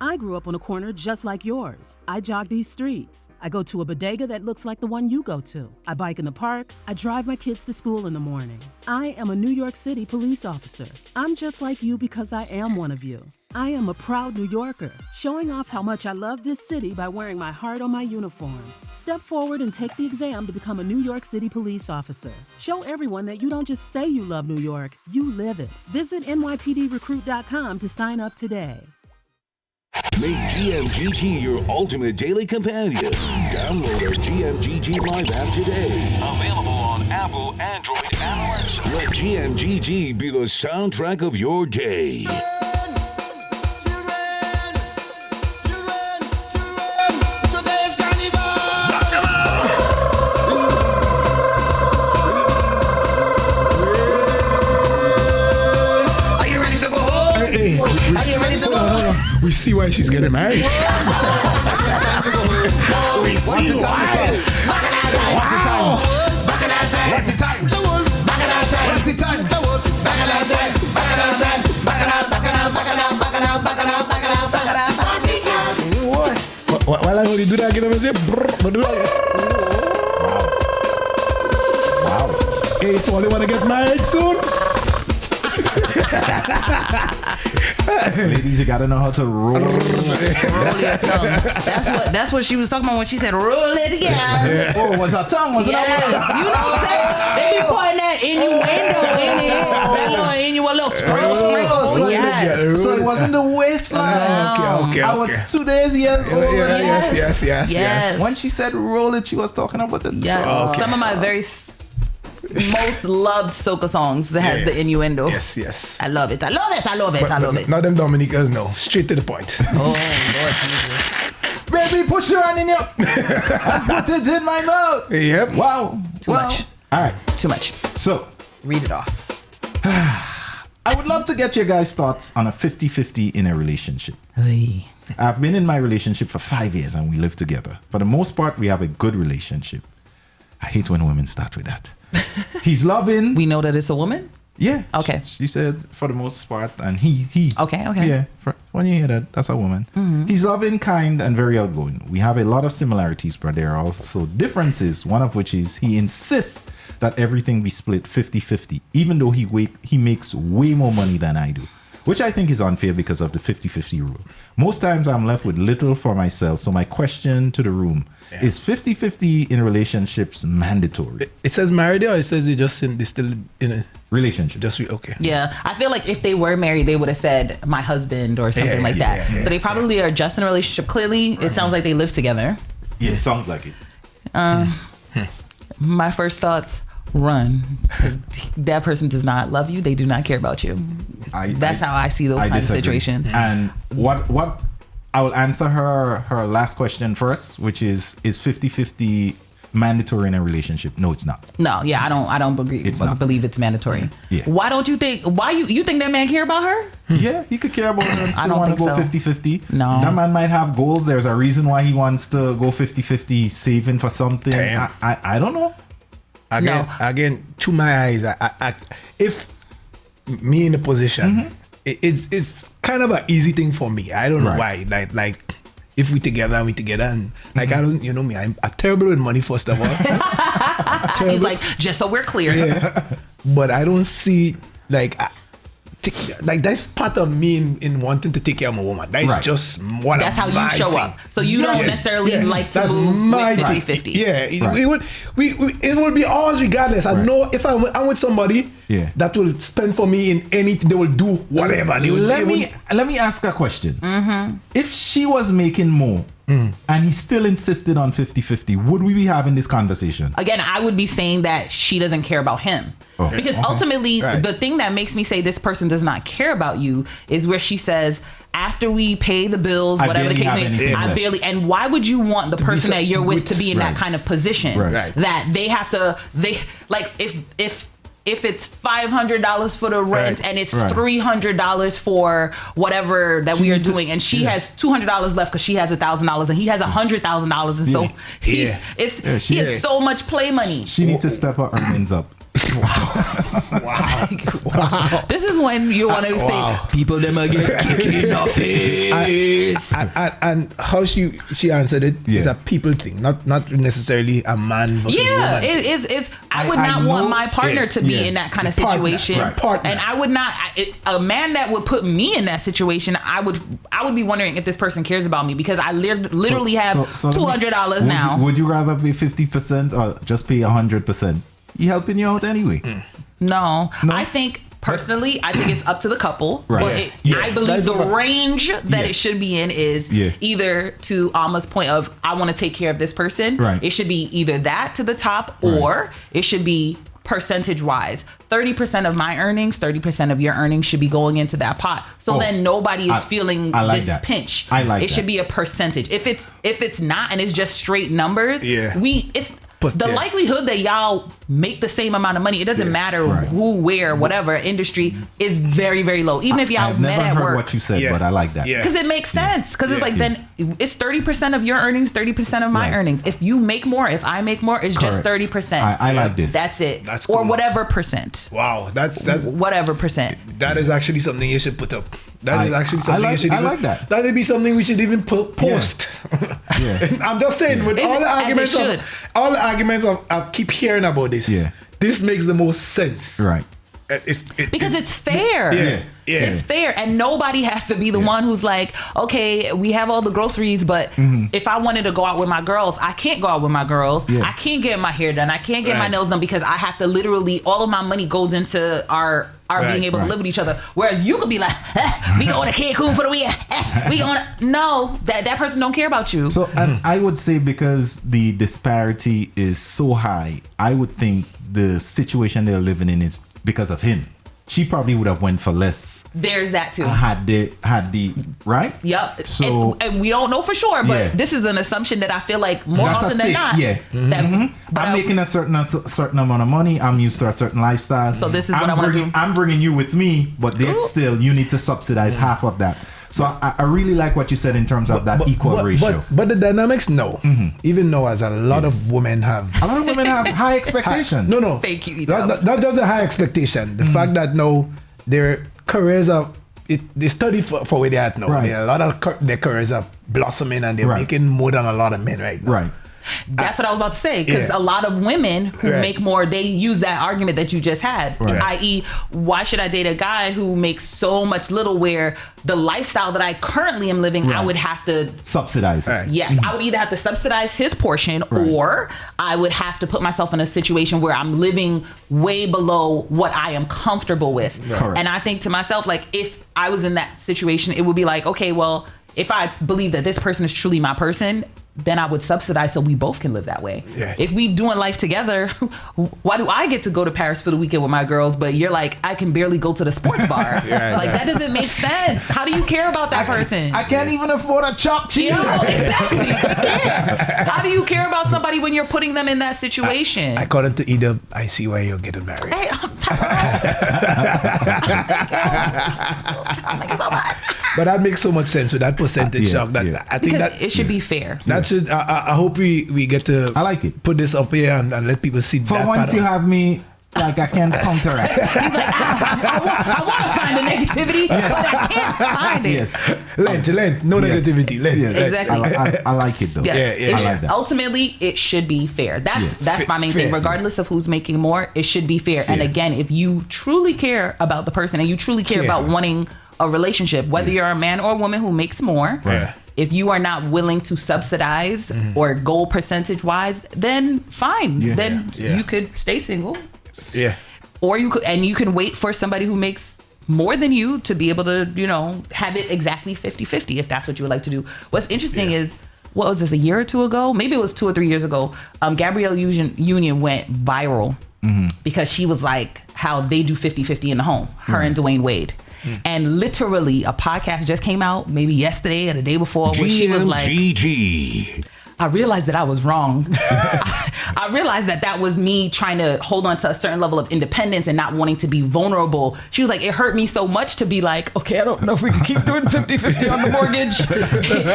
I grew up on a corner just like yours. I jog these streets. I go to a bodega that looks like the one you go to. I bike in the park. I drive my kids to school in the morning. I am a New York City police officer. I'm just like you because I am one of you. I am a proud New Yorker, showing off how much I love this city by wearing my heart on my uniform. Step forward and take the exam to become a New York City police officer. Show everyone that you don't just say you love New York, you live it. Visit nypdrecruit.com to sign up today. Make GMGT your ultimate daily companion. Download our GMGT.LIVE app today. Available on Apple, Android, and Alexa. Let GMGT be the soundtrack of your day. Today's Carnival! Are you ready to go home? Are you ready to go home? We see why she's getting married. We see why. What's the time? Bacchanal time. What's the time? The wolf. Bacchanal time. What's the time? The wolf. Bacchanal time. While I only do that again, I'm going to say, but do that again. Wow. Hey, Paul, you want to get married soon? Ladies, you gotta know how to roll your tongue. That's what she was talking about when she said roll it, yeah. Oh, was her tongue? Was it yes. You know what I'm saying? They be putting that innuendo in it. That little sprinkle. Yes. So it wasn't the waistline. Okay. I was 2 days old. Yes. When she said roll it, she was talking about the tongue. Some of my very most loved soca songs that has the innuendo. Yes. I love it. Not them Dominicans, no. Straight to the point. Oh, Lord Jesus. Baby, push your hand in your... I put it in my mouth. Yep. Wow. Too much. All right. It's too much. So, read it off. I would love to get your guys' thoughts on a 50-50 in a relationship. I've been in my relationship for 5 years and we live together. For the most part, we have a good relationship. I hate when women start with that. He's loving. We know that it's a woman? Yeah. Okay. She said for the most part, and he. Okay. Yeah. When you hear that, that's a woman. Mm-hmm. He's loving, kind, and very outgoing. We have a lot of similarities, but there are also differences, one of which is he insists that everything be split 50-50, even though he makes way more money than I do, which I think is unfair because of the 50-50 rule. Most times I'm left with little for myself, so my question to the room is 50-50 in relationships mandatory? It says married or it says they still in a relationship? Okay. Yeah. I feel like if they were married, they would have said my husband or something like that. So they probably are just in a relationship. Clearly, it sounds like they live together. Yeah, it sounds like it. My first thoughts, run. Because that person does not love you. They do not care about you. That's how I see those kinds of situations. And what I will answer her last question first, which is 50-50 mandatory in a relationship? No, it's not. No, yeah, I don't agree. Believe it's mandatory. Yeah. Why don't you think? Why you think that man care about her? Yeah, he could care about her and still want to go 50-50. No, that man might have goals. There's a reason why he wants to go 50-50, saving for something. I don't know. Again, to my eyes, if me in the position, it's kind of an easy thing for me. I don't know why. Like if we together, and like I don't, you know me, I'm terrible with money first of all. He's like, just so we're clear. Yeah. But I don't see like that's part of me in wanting to take care of my woman. That's just one that's of how you show thing. up. So you don't necessarily like to move with 50-50. Yeah, it would be ours regardless. I know if I'm with somebody that will spend for me in anything, they will do whatever. Let me ask a question. If she was making more and he still insisted on 50-50, would we be having this conversation? Again, I would be saying that she doesn't care about him. Because ultimately, the thing that makes me say this person does not care about you is where she says, after we pay the bills, whatever the case may be, I barely. And why would you want the person that you're with to be in that kind of position? That they have to, if it's $500 for the rent and it's $300 for whatever that we are doing, and she has $200 left because she has $1,000 and he has $100,000, and so he has so much play money. She needs to step her earnings up. Wow. This is when you want to say people them get kicked in the face. And how she answered it is a people thing, not necessarily a man versus woman. I would not want my partner to be in that kind of situation. And I would not a man that would put me in that situation, I would be wondering if this person cares about me, because I literally have $200 now. Would you rather pay 50% or just pay 100%? He helping you out anyway. No, I think personally, it's up to the couple. But I believe the range that it should be in is either, to Alma's point of, I want to take care of this person. It should be either that to the top, or it should be percentage wise. 30% of my earnings, 30% of your earnings should be going into that pot. So then nobody is feeling this pinch. It should be a percentage. If it's not, and it's just straight numbers, the likelihood that y'all make the same amount of money, it doesn't matter who, where, whatever industry, is very, very low. Even if y'all met at work. I've never heard what you said, but I like that. Because it makes sense. Because it's like, then it's 30% of your earnings, 30% of my earnings. If you make more, if I make more, it's just 30%. I like this. That's it. That's or whatever percent. Wow, that's whatever percent. That is actually something you should put up That is actually something I like that. That would be something we should even post. Yeah. I'm just saying, with all the arguments I keep hearing about this, this makes the most sense. Right. Because it's fair. Yeah. It's fair. And nobody has to be the one who's like, okay, we have all the groceries, but if I wanted to go out with my girls, I can't go out with my girls. I can't get my hair done. I can't get my nails done because I have to literally, all of my money goes into our being able to live with each other. Whereas you could be like, we going to Cancun for the weekend. We going to... No, that person don't care about you. So I would say because the disparity is so high, I would think the situation they're living in is because of him. She probably would have went for less. There's that too. Had the right? Yep. So and we don't know for sure, but this is an assumption that I feel like more often than not. I'm making a certain amount of money. I'm used to a certain lifestyle. So this is what I want to do. I'm bringing you with me, but still you need to subsidize half of that. So I really like what you said in terms of that equal ratio. But the dynamics, no. Even though as a lot of women have high expectations. No. Thank you. Not just a high expectation. The fact that now their careers are, they study for where they're at now. Right. A lot of their careers are blossoming and they're making more than a lot of men right now. Right. That's what I was about to say, because a lot of women who make more, they use that argument that you just had, i.e., why should I date a guy who makes so much little where the lifestyle that I currently am living, I would have to subsidize it. Yes, I would either have to subsidize his portion or I would have to put myself in a situation where I'm living way below what I am comfortable with. And I think to myself, like, if I was in that situation, it would be like, okay, well, if I believe that this person is truly my person, then I would subsidize so we both can live that way. If we doing life together, why do I get to go to Paris for the weekend with my girls, but you're like, I can barely go to the sports bar? That doesn't make sense. How do you care about that person? I can't even afford a chopped cheese. Exactly. How do you care about somebody when you're putting them in that situation? According to Edub, I see why you're getting married. Hey, thank you so much. But that makes so much sense with that percentage shock. I think because that it should be fair. That should. I hope we get to. I like it. Put this up here and let people see. For once, you have me. Like I can't counteract. He's like, I want to find the negativity, but I can't find it. Lent, no negativity. Lent. Exactly. I like it though. Yes. I like that. Ultimately, it should be fair. That's my main thing. Regardless of who's making more, it should be fair. And again, if you truly care about the person and you truly care about wanting a relationship, whether you're a man or a woman who makes more, if you are not willing to subsidize or goal percentage wise, then fine. Then you could stay single. Or you can wait for somebody who makes more than you to be able to, have it exactly 50-50 if that's what you would like to do. What's interesting is, what was this, a year or two ago? Maybe it was 2 or 3 years ago. Gabrielle Union went viral because she was like how they do 50-50 in the home, her and Dwayne Wade. And literally a podcast just came out maybe yesterday or the day before where she was like, GMGT. I realized that I was wrong. I realized that was me trying to hold on to a certain level of independence and not wanting to be vulnerable. She was like, it hurt me so much to be like, okay, I don't know if we can keep doing 50-50 on the mortgage.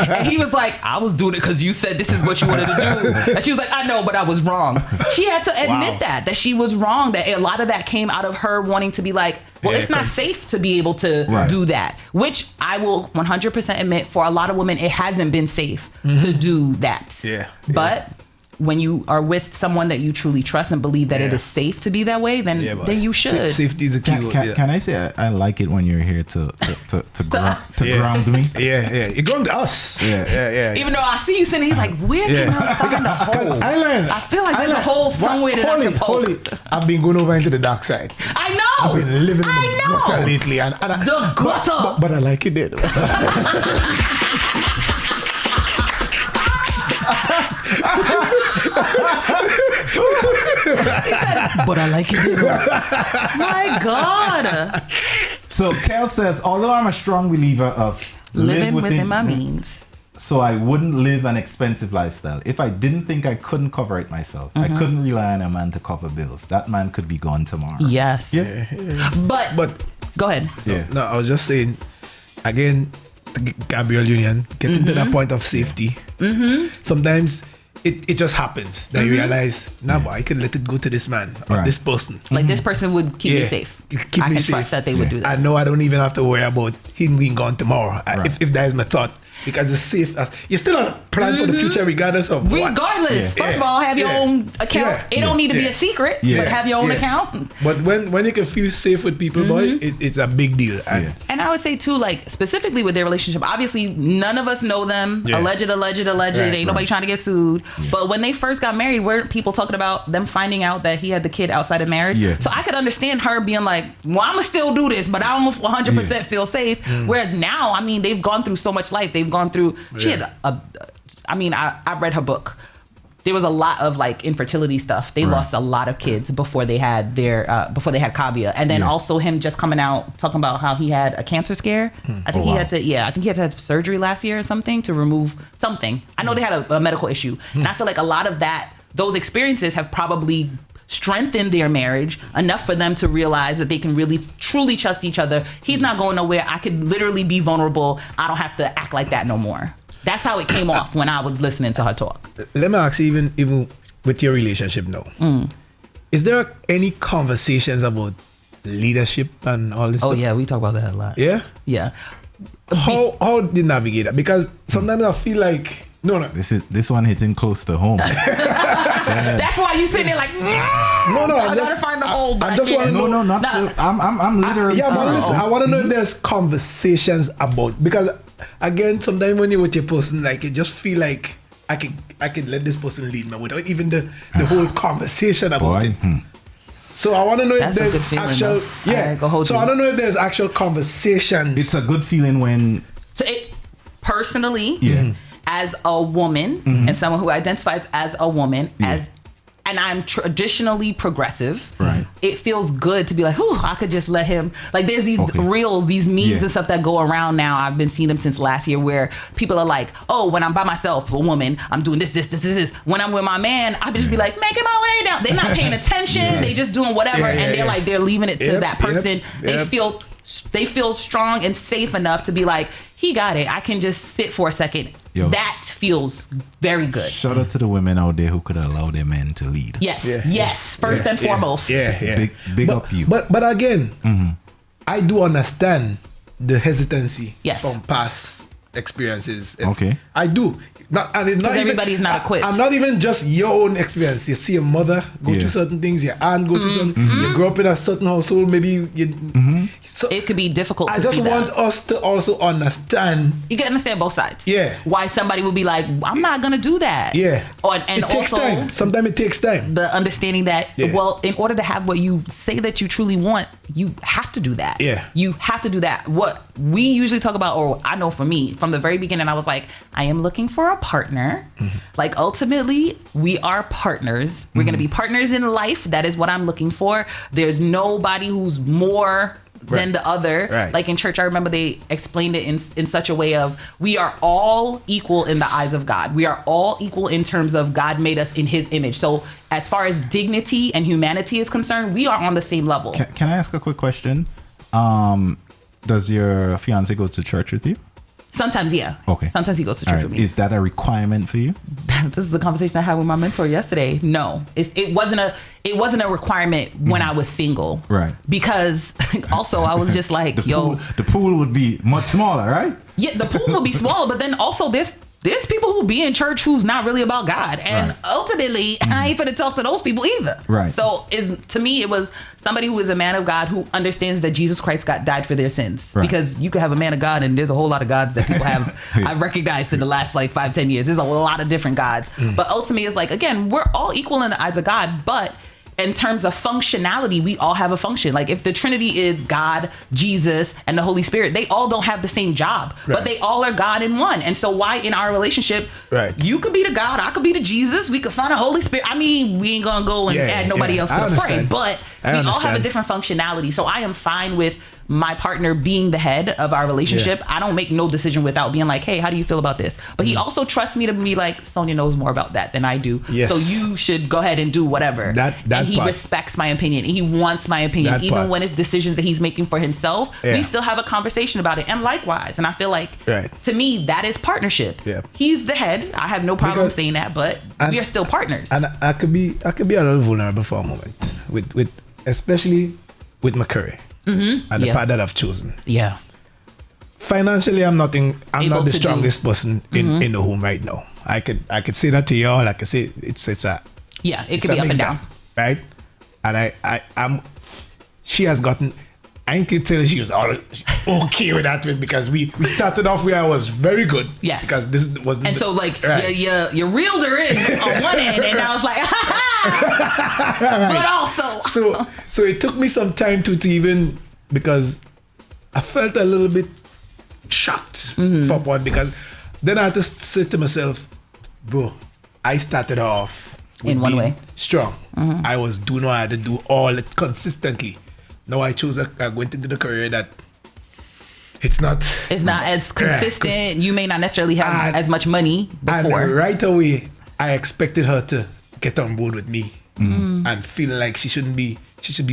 And he was like, I was doing it because you said this is what you wanted to do. And she was like, I know, but I was wrong. She had to admit that she was wrong, that a lot of that came out of her wanting to be like, well, it's not safe to be able to do that, which I will 100% admit for a lot of women, it hasn't been safe to do that. But when you are with someone that you truly trust and believe that it is safe to be that way, then you should. Safety is a key. Can I say I like it when you're here to ground me? You ground us. Even though I see you sitting here like, where can I find a hole? I feel like there's a hole somewhere that I can poke. I've been going over into the dark side. I know. I've been living in the gutter lately, and the gutter. But I like it there. But I like it. My God. So Kel says, although I'm a strong believer of living within my means, so I wouldn't live an expensive lifestyle. If I didn't think I couldn't cover it myself, I couldn't rely on a man to cover bills. That man could be gone tomorrow. Yes. But go ahead. No, I was just saying, again, Gabrielle Union, getting to that point of safety. Sometimes it just happens that you realize, nah, boy, I can let it go to this man or this person. Like this person would keep me safe. Keep I me can safe. trust that they would do that. I know I don't even have to worry about him being gone tomorrow. If that is my thought. Because it's safe. You're still on a plan for the future regardless of what. First of all, have your own account. It don't need to be a secret, but have your own account. But when you can feel safe with people, boy, it's a big deal. And I would say too, like specifically with their relationship, obviously none of us know them. Alleged. Ain't nobody trying to get sued. But when they first got married, weren't people talking about them finding out that he had the kid outside of marriage? So I could understand her being like, well, I'ma still do this, but I don't 100% feel safe. Whereas now, I mean, they've gone through so much life. They've gone through, she had I read her book. There was a lot of like infertility stuff. They lost a lot of kids before they had Kavia. And then also him just coming out talking about how he had a cancer scare. I think he had to have surgery last year or something to remove something. I know they had a medical issue. And I feel like a lot of those experiences have probably strengthened their marriage enough for them to realize that they can really truly trust each other. He's not going nowhere. I could literally be vulnerable. I don't have to act like that no more. That's how it came off when I was listening to her talk. Let me ask you, even with your relationship now, is there any conversations about leadership and all this stuff? Oh yeah, we talk about that a lot. Yeah? Yeah. How do you navigate that? Because sometimes I feel like no. This one hitting close to home. That's why you sitting there like, no. I gotta find the hole. I just want to know. I'm literally. Listen, I want to know if there's conversations about, because again, sometimes when you're with your person, like you just feel like I can let this person lead me without even the whole conversation about it. So I want to know if there's actual I don't know if there's actual conversations. It's a good feeling when. So personally, as a woman and someone who identifies as a woman, and I'm traditionally progressive, it feels good to be like, I could just let him, like there's these reels, these memes and stuff that go around now. I've been seeing them since last year where people are like, oh, when I'm by myself, a woman, I'm doing this. When I'm with my man, I just be like, making my way down. They're not paying attention. They just doing whatever. And they're like, they're leaving it to that person. They feel strong and safe enough to be like, he got it. I can just sit for a second. That feels very good. Shout out to the women out there who could allow their men to lead. Yes. First and foremost. Big up you. But again, I do understand the hesitancy from past experiences. I do. Because everybody's not equipped. I'm not even just your own experience. You see a mother go through certain things, your aunt go through certain. You grow up in a certain household, maybe so it could be difficult to see. I just want us to also understand. You can understand both sides. Yeah. Why somebody would be like, I'm not gonna do that. Yeah. And it takes also time. Sometimes it takes time. The understanding that well, in order to have what you say that you truly want, you have to do that. Yeah. You have to do that. What we usually talk about, or I know for me, from the very beginning, I was like, I am looking for a partner. Like ultimately, we are partners. We're gonna be partners in life. That is what I'm looking for. There's nobody who's more than the other. Like in church, I remember they explained it in such a way of, we are all equal in the eyes of God. We are all equal in terms of God made us in his image. So as far as dignity and humanity is concerned, we are on the same level. Can I ask a quick question? Does your fiance go to church with you? Sometimes, yeah. Okay. Sometimes he goes to church with me. Is that a requirement for you? This is a conversation I had with my mentor yesterday. No, it wasn't a requirement when I was single. Right. Because also I was just like, the pool would be much smaller, right? Yeah, the pool would be smaller, but then also there's people who be in church who's not really about God. And ultimately, I ain't finna talk to those people either. Right. So to me, it was somebody who is a man of God who understands that Jesus Christ died for their sins. Right. Because you could have a man of God and there's a whole lot of gods that people have I've recognized in the last like 5-10 years. There's a lot of different gods. But ultimately, it's like, again, we're all equal in the eyes of God, but in terms of functionality, we all have a function. Like if the Trinity is God, Jesus, and the Holy Spirit, they all don't have the same job, but they all are God in one. And so why in our relationship, you could be the God, I could be the Jesus, we could find a Holy Spirit. I mean, we ain't gonna go and add nobody else to the fray, but we all have a different functionality. So I am fine with my partner being the head of our relationship, I don't make no decision without being like, hey, how do you feel about this? But he also trusts me to be like, Sonia knows more about that than I do. Yes. So you should go ahead and do whatever. And he respects my opinion. He wants my opinion. Even when it's decisions that he's making for himself, we still have a conversation about it. And likewise. And I feel like, to me, that is partnership. He's the head. I have no problem saying that, but we are still partners. And I could be a little vulnerable for a moment, with especially with McCurry and the path that I've chosen. Yeah. Financially, I'm not the strongest person in the home right now. I could say that to y'all. I could say it's a it could be up and down, right? And I'm she has gotten. I can tell she was all okay with that because we started off where I was very good. Yes. Because this wasn't. And so like you reeled her in on one end, and I was like, but also. So it took me some time to even, because I felt a little bit shocked for one, because then I had to say to myself, bro, I started off in one way strong. I was doing what I had to do all it consistently. Now I chose going into the career that it's not as consistent. You may not necessarily have as much money before. And right away, I expected her to get on board with me and feel like she should be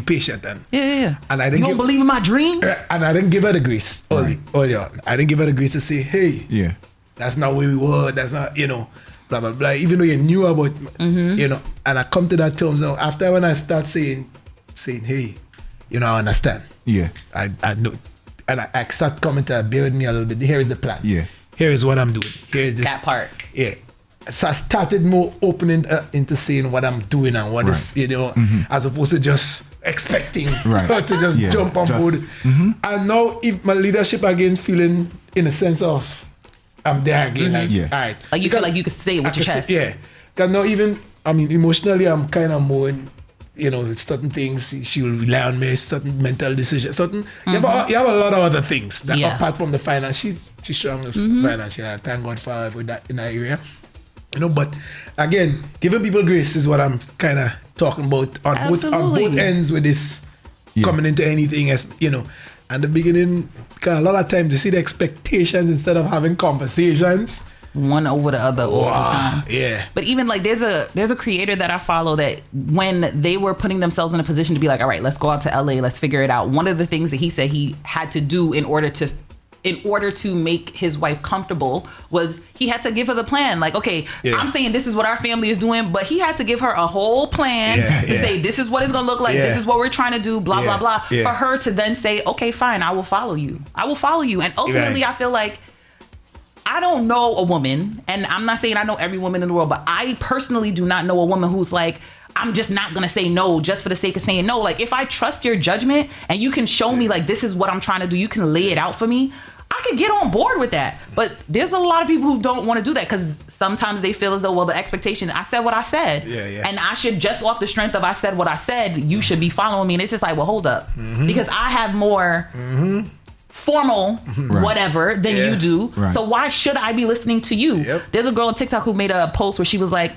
patient and And I didn't don't believe in my dreams. And I didn't give her the grace early on. I didn't give her the grace to say, hey, that's not where we were. That's not, blah blah blah. Even though you knew about, and I come to that terms now. After when I start saying, hey. I understand. Yeah. I know. And I start coming to bear with me a little bit. Here is the plan. Yeah. Here is what I'm doing. Here is this. That part. Yeah. So I started more opening into saying what I'm doing and what is, as opposed to just expecting her to just jump on board. And now if my leadership again feeling in a sense of I'm there again. All right. Like you feel like you could say it with your chest. Because now even, emotionally I'm kind of more certain things she will rely on me, certain mental decisions, certain you have a lot of other things that apart from the finance. She's strong with finance, and thank God for her with that in that area. But again, giving people grace is what I'm kind of talking about on both ends with this coming into anything as and the beginning, because a lot of times you see the expectations instead of having conversations. One over the other all the time. Yeah. But even like there's a creator that I follow that when they were putting themselves in a position to be like, all right, let's go out to LA, let's figure it out. One of the things that he said he had to do in order to make his wife comfortable was he had to give her the plan. Like, okay, I'm saying this is what our family is doing, but he had to give her a whole plan to say this is what it's gonna look like, this is what we're trying to do, blah blah blah. For her to then say, okay, fine, I will follow you. And ultimately I feel like I don't know a woman, and I'm not saying I know every woman in the world, but I personally do not know a woman who's like, I'm just not gonna say no just for the sake of saying no. Like, if I trust your judgment and you can show me like this is what I'm trying to do, you can lay it out for me, I could get on board with that. But there's a lot of people who don't want to do that because sometimes they feel as though, well, the expectation, I said what I said. And I should, just off the strength of I said what I said, you should be following me. And it's just like, well, hold up. Because I have more formal whatever than you do. So why should I be listening to you? There's a girl on TikTok who made a post where she was like,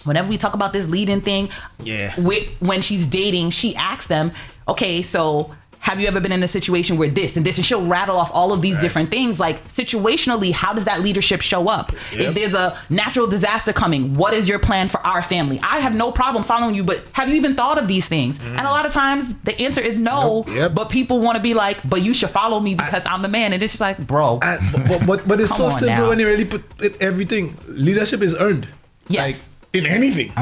whenever we talk about this lead-in thing, when she's dating, she asks them, okay, so have you ever been in a situation where this and this, and she'll rattle off all of these different things. Like, situationally, how does that leadership show up? If there's a natural disaster coming, what is your plan for our family? I have no problem following you, but have you even thought of these things? And a lot of times the answer is no, but people want to be like, but you should follow me because I'm the man. And it's just like, bro. But it's so simple now. When you really put it, everything. Leadership is earned. Yes. Like, in anything.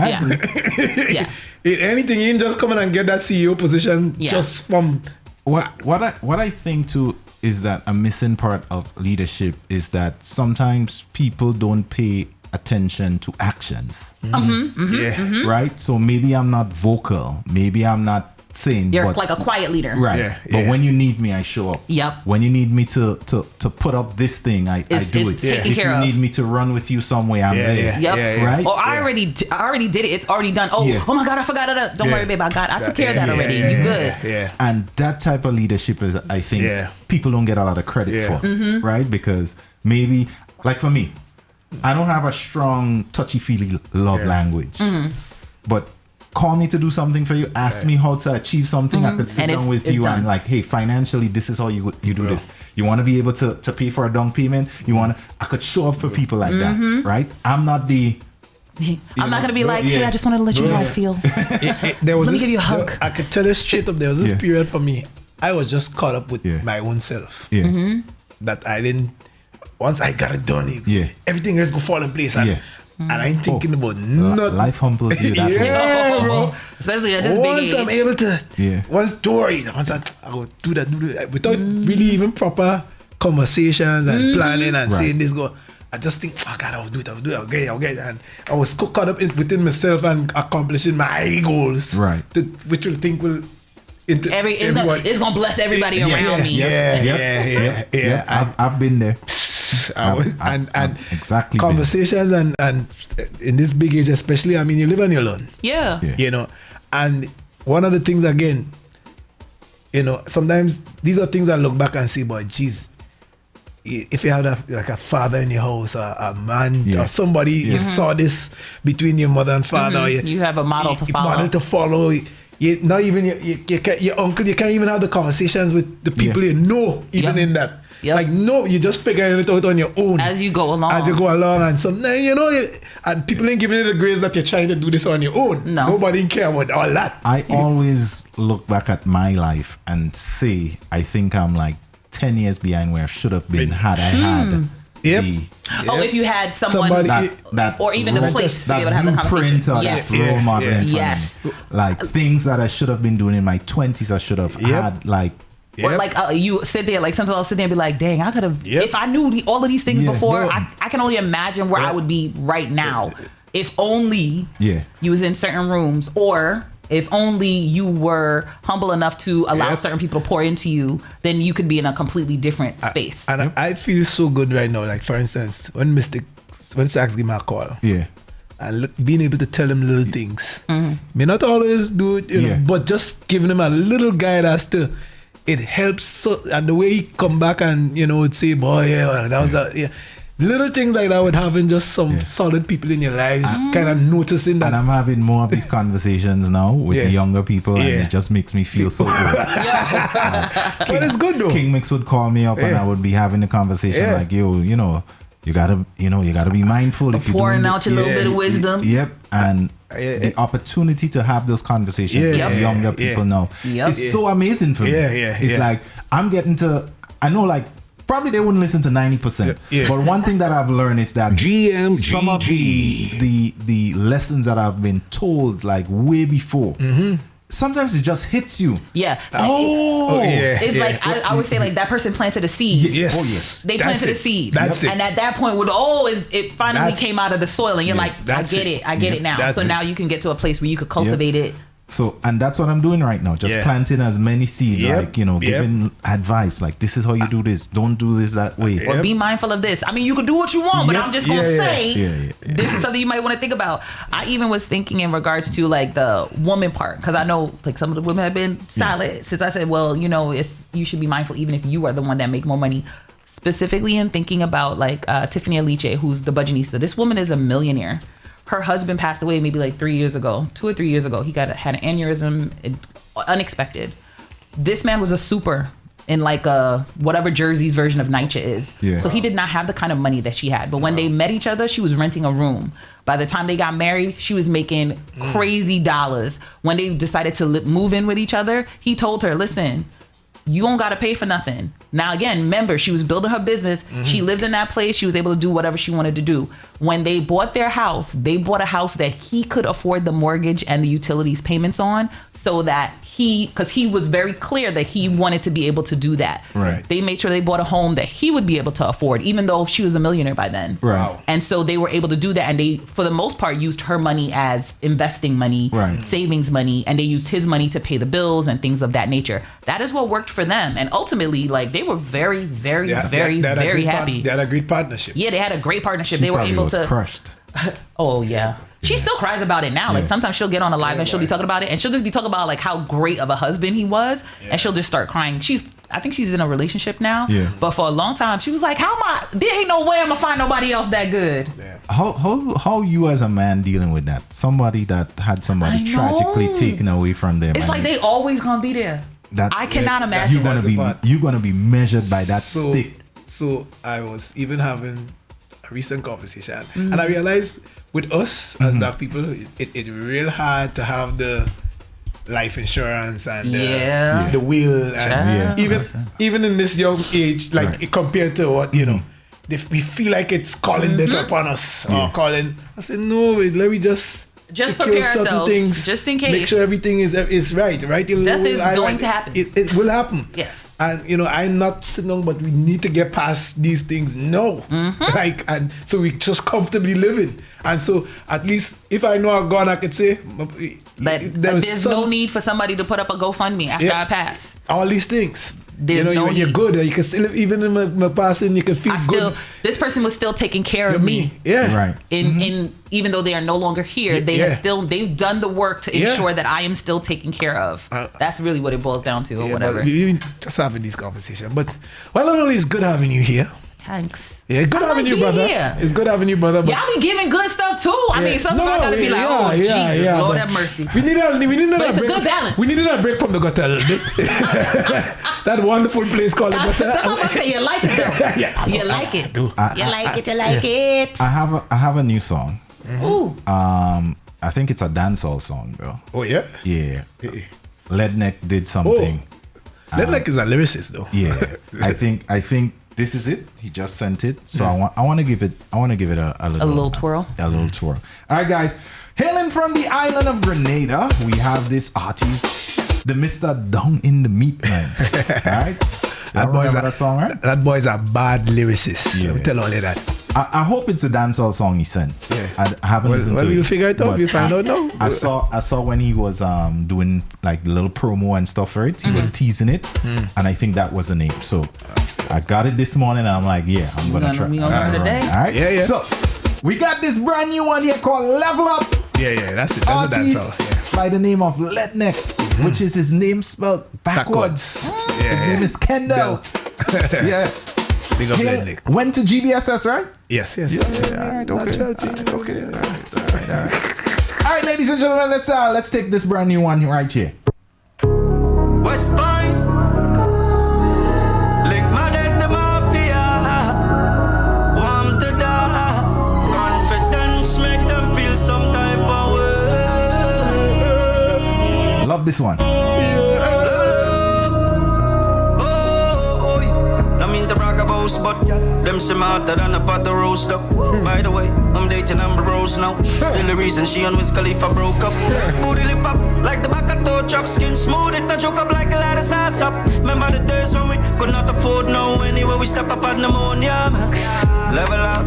In anything, you ain't just come in and get that CEO position just from... What I think too is that a missing part of leadership is that sometimes people don't pay attention to actions. Right? So maybe I'm not vocal. Maybe I'm not saying you're like a quiet leader. Right. But when you need me, I show up. When you need me to put up this thing, I do it. If you need me to run with you somewhere, I'm there. Right? Or I already did it. It's already done. Oh my God, I forgot it. Don't worry, babe. I took care of that already. You good. And that type of leadership is, I think, people don't get a lot of credit for. Right? Because maybe, like for me, I don't have a strong touchy-feely love language. But call me to do something for you, ask me how to achieve something. I could sit down with you and like, hey, financially, this is how you do this. You want to be able to pay for a down payment. I could show up for people like that, right? I'm not the. I'm not gonna be like, hey, I just wanted to let you know how I feel. There was Let me give you a hug. I could tell you straight up. There was this period for me. I was just caught up with my own self. That I didn't. Once I got it done, everything else go fall in place. And I ain't thinking about nothing. Life humbles you that way. Bro. Especially at this Once big age. I'm able to, once I go do that without really even proper conversations and planning and saying this go. I just think, oh God, I'll do it, okay. And I was caught up within myself and accomplishing my goals. Right. Which will think will it's gonna bless everybody around me. Yeah. I've been there. And exactly conversations and in this big age especially, I mean, you live on your own. Yeah. You know, and one of the things again, you know, sometimes these are things I look back and see, boy, geez, if you had a father in your house, a man or somebody, you saw this between your mother and father. You have a model to follow. Model to follow. Not even your uncle, you can't even have the conversations with the people you know, even in that. Like, no, you're just figuring it out on your own. As you go along. And sometimes, you know, and people ain't giving you the grace that you're trying to do this on your own. No. Nobody care about all that. I always look back at my life and say, I think I'm like 10 years behind where I should have been had I had if you had someone that or even the place to be able to have the conversation. That role model in front of me. Like things that I should have been doing in my 20s, I should have had like. Or like you sit there, like sometimes I'll sit there and be like, dang, I could have, if I knew all of these things before, I can only imagine where I would be right now. If only you was in certain rooms, or if only you were humble enough to allow certain people to pour into you, then you could be in a completely different space. And I feel so good right now. Like, for instance, when Sax give me a call. And being able to tell him little things. May not always do it, you know, but just giving him a little guide as to, it helps. So, and the way he come back and, you know, would say, boy, that was little things like that with having just some solid people in your lives, kind of noticing that. And I'm having more of these conversations now with the younger people, and it just makes me feel so good. But it's good though. King Mix would call me up and I would be having a conversation like, yo, you know, you gotta be mindful if you're pouring out your little bit of wisdom. And the opportunity to have those conversations with younger people now is so amazing for me. It's like I'm getting to, I know, like, probably they wouldn't listen to 90%. But one thing that I've learned is that some of the lessons that I've been told, like, way before, sometimes it just hits you. It's like I would say, like, that person planted a seed. They planted a seed. And at that point, it finally came out of the soil, and you're like, I get it now. So now you can get to a place where you could cultivate it. So, and that's what I'm doing right now. Just planting as many seeds, like, you know, giving advice, like, this is how you do this. Don't do this that way. Or be mindful of this. I mean, you can do what you want, but I'm just going to say, this is something you might want to think about. I even was thinking in regards to, like, the woman part, because I know, like, some of the women have been silent since I said, well, you know, you should be mindful even if you are the one that make more money. Specifically in thinking about, like, Tiffany Aliche, who's the Budgetnista. This woman is a millionaire. Her husband passed away maybe like 2 or 3 years ago. He had an aneurysm, unexpected. This man was a super in like a whatever Jersey's version of NYCHA is. So he did not have the kind of money that she had. But when they met each other, she was renting a room. By the time they got married, she was making crazy dollars. When they decided to move in with each other, he told her, listen, you don't got to pay for nothing. Now, again, remember, she was building her business. She lived in that place. She was able to do whatever she wanted to do. When they bought their house, they bought a house that he could afford the mortgage and the utilities payments on, so that because he was very clear that he wanted to be able to do that. They made sure they bought a home that he would be able to afford, even though she was a millionaire by then. And so they were able to do that. And they, for the most part, used her money as investing money, savings money, and they used his money to pay the bills and things of that nature. That is what worked for them. And ultimately, like, they were very, very, very happy. They had a great partnership. Yeah, they had a great partnership. They were able to. Crushed. Oh yeah. She still cries about it now. Like, sometimes she'll get on a live and she'll be talking about it, and she'll just be talking about, like, how great of a husband he was, and she'll just start crying. She's I think she's in a relationship now. Yeah. But for a long time, she was like, there ain't no way I'm gonna find nobody else that good. Yeah. How you as a man dealing with that? Somebody that had somebody tragically taken away from them. It's like they always gonna be there. I cannot imagine. You're gonna be measured by that stick. So I was even having a recent conversation, and I realized with us as black people, it's real hard to have the life insurance and the will, and even in this young age, like compared to what we feel like it's calling death upon us or calling. I said no, let me just prepare ourselves things, just in case. Make sure everything is right. Death is going to happen. It will happen. Yes. And I'm not sitting on, but we need to get past these things. No, and so we just comfortably living. And so at least if I know I'm gone, I could say. But there's no need for somebody to put up a GoFundMe after I pass. All these things. There's you're good. You can still, even in my passing, you can feel good. This person was still taking care of me. Yeah. Right. In even though they are no longer here, they've done the work to ensure that I am still taken care of. That's really what it boils down to, or whatever. We just having these conversations. But not only it's good having you here. Thanks. Yeah, good having you, brother. Here. It's good having you, brother. But y'all be giving good stuff too. I mean, sometimes I gotta be like, Jesus, Lord have mercy. We need a it's a good balance. We needed a break from the gutter a little bit. That wonderful place called the gutter. That's what I'm saying. You like it though. You like it. You like it. I have a new song. Ooh. I think it's a dancehall song though. Oh yeah. Yeah. Ledneck did something. Ledneck is a lyricist though. Yeah. I think this is it. He just sent it, so I want to give it a little twirl. A little twirl. All right, guys. Hailing from the island of Grenada, we have this artist, the Mr. Down in the Meat Man. All right. That song, right? That boy's a bad lyricist. Yeah. Let me tell all of that. I hope it's a dancehall song he sent. Yeah. I haven't listened to it. Well, you'll figure it out. You'll find out now. I saw when he was doing like the little promo and stuff for it. He was teasing it, and I think that was the name. So I got it this morning, and I'm like, I'm gonna try. We gonna learn today. All right. Yeah. So we got this brand new one here called Level Up. Yeah. That's it. That's a dancehall. By the name of Ledneck, which is his name spelled backwards. His name is Kendall. Yeah. Big up Ledneck. Went to GBSS, right? Yes. All right. Okay. All right, ladies and gentlemen, let's take this brand new one right here. West Point, link my dead the mafia, warm to die, confidence make them feel some type of way. Love this one. But them smarter than a pot of roast up. By the way, I'm dating Amber Rose now. Still the reason she and Wiz Khalifa broke up. Booty lip up like the back of tow truck. Skin smooth, it not choke up like a lot of sauce up. Remember the days when we could not afford no anywhere we step up at pneumonia. Level up.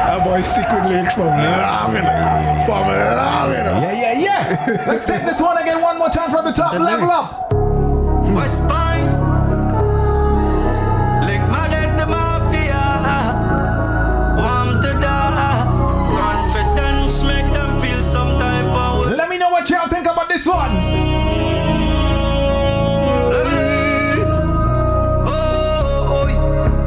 That boy sick with lyrics from long. Yeah. Let's take this one again one more time from the top. Level up. West Point, link my dead the mafia, warm to die, confidence make them feel some type of way. Let me know what y'all think about this one.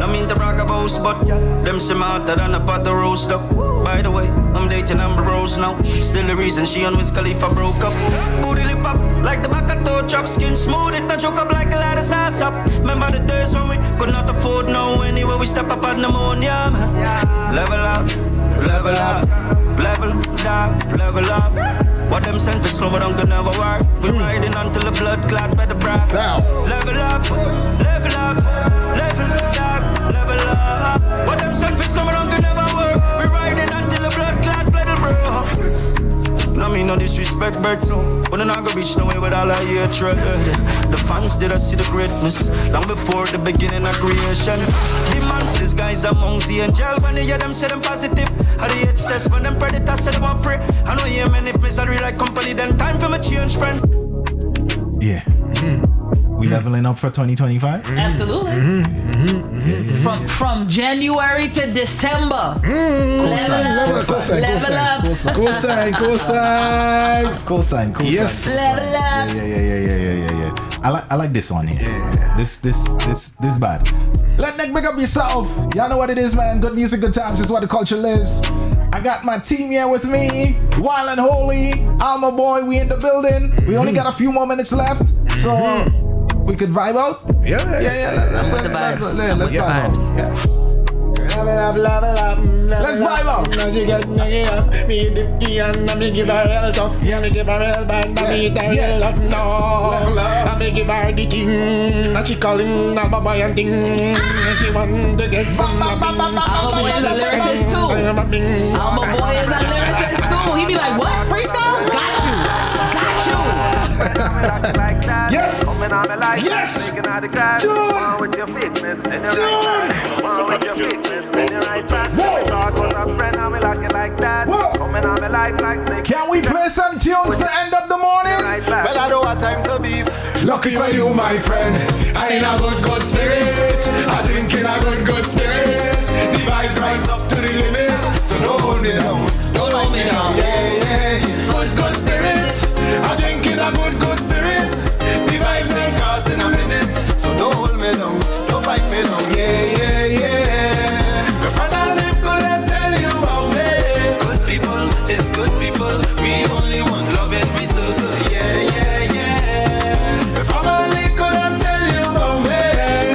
I mean to brag about, but them smarter than a pot of roast up. By the way, I'm dating Amber Rose now. Still the reason she and Wiz Khalifa broke up. Booty lip up like the back of tow truck. Skin smooth, it not choke up like a lot of sauce up. Remember the days when we could not afford no anywhere we step up at pneumonia. Level up, level up, level up, level up. What them sent for slow, but don't could never work. We riding until the blood clot by the brag. Level up, level up, level up, level up. What them sent for slow, but don't could never work. We riding until the blood clot by the bro. No me no disrespect, birds. But I'm not gonna reach nowhere with all our hatred. The fans did I see the greatness long before the beginning of creation. The monsters guys amongst the angels. When they hear them say them positive, how they hate test when them predators say they want pray. I know you man if misery like company, then time for me change friend. Yeah. We leveling up for 2025? Absolutely. From January to December. Level up. Cosine. Yes. Level up. Yeah. I like this one here. Yeah. This bad. Let Nick big up yourself. Y'all know what it is, man. Good music, good times is what the culture lives. I got my team here with me. Wild and Holy, Alma Boy, we in the building. We only got a few more minutes left, so we could vibe out. Yeah. I'm with the vibes. Let's vibe out. Let's vibe out. Me give her real tough, yeah, me give her real bad, but me eat her real love, no. I me give her the king, and she calling a boy and thing. She want to get some loving. I'm a boy is a lyricist too. He be like, what? Freestyle? Got you. Yes. June. Can we play some tunes to end up the morning? Well, I don't have time to beef. Lucky for you, my friend. I in a good spirits. I drink in a good spirits. The vibes right up to the limits. So don't hold me down. Don't hold me down. Yeah. Good spirits. I drink in a good spirits. The vibes ain't crossing a limits. So don't hold me down. Don't fight me down. Yeah. My friend, I live good and tell you about me. Good people is good people. We only want love in we circle. Yeah. My family good and tell you about me.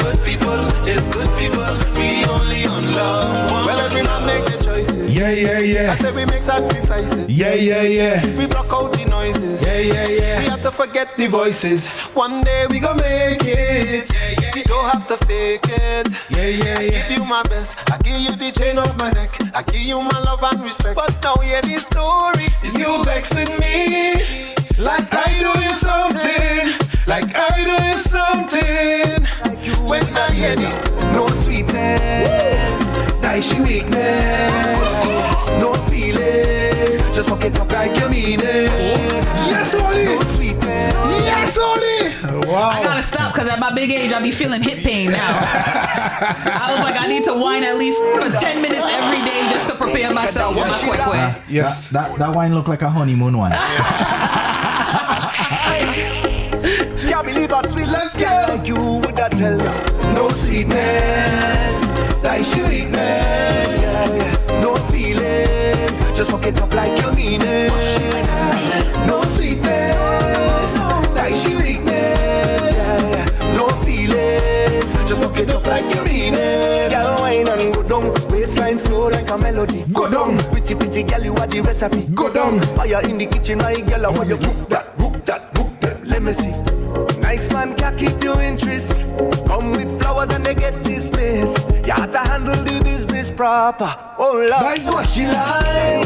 Good people is good people. We only want love. Well, every man make the choices. Yeah. I said we make sacrifices. Yeah. We block out the noises. Yeah. We have to forget the voices. One day we gon' make it. You don't have to fake it. Yeah. I give you my best. I give you the chain of my neck. I give you my love and respect. But now hear the story. Is you vex with me? Like I do you something. When I hear the no sweetness, die she weakness. No feelings, just walk it up like you mean it. Yes, Oli. No sweetness. Yes, Oli. Wow. I gotta stop because at my big age I be feeling hip pain now. I was like, I need to whine at least for 10 minutes every day just to prepare myself for my quick. Yes. That wine look like a honeymoon wine. Can't believe how sweet. Let's go. Like you would I tell ya. No sweetness, like she weakness. Yeah. No feelings, just walk it up like you mean it. No sweetness, like she weakness. Yeah. No feelings, just walk it up like you mean it. Girl, wine and go down, waistline flow like a melody. Go down, pretty girl, you are the recipe. Go down, fire in the kitchen, my girl, I want you cook that. Let me see. Nice man can keep your interest. Come with flowers and they get dismissed. You have to handle the business proper. Oh Lord, that's what she like.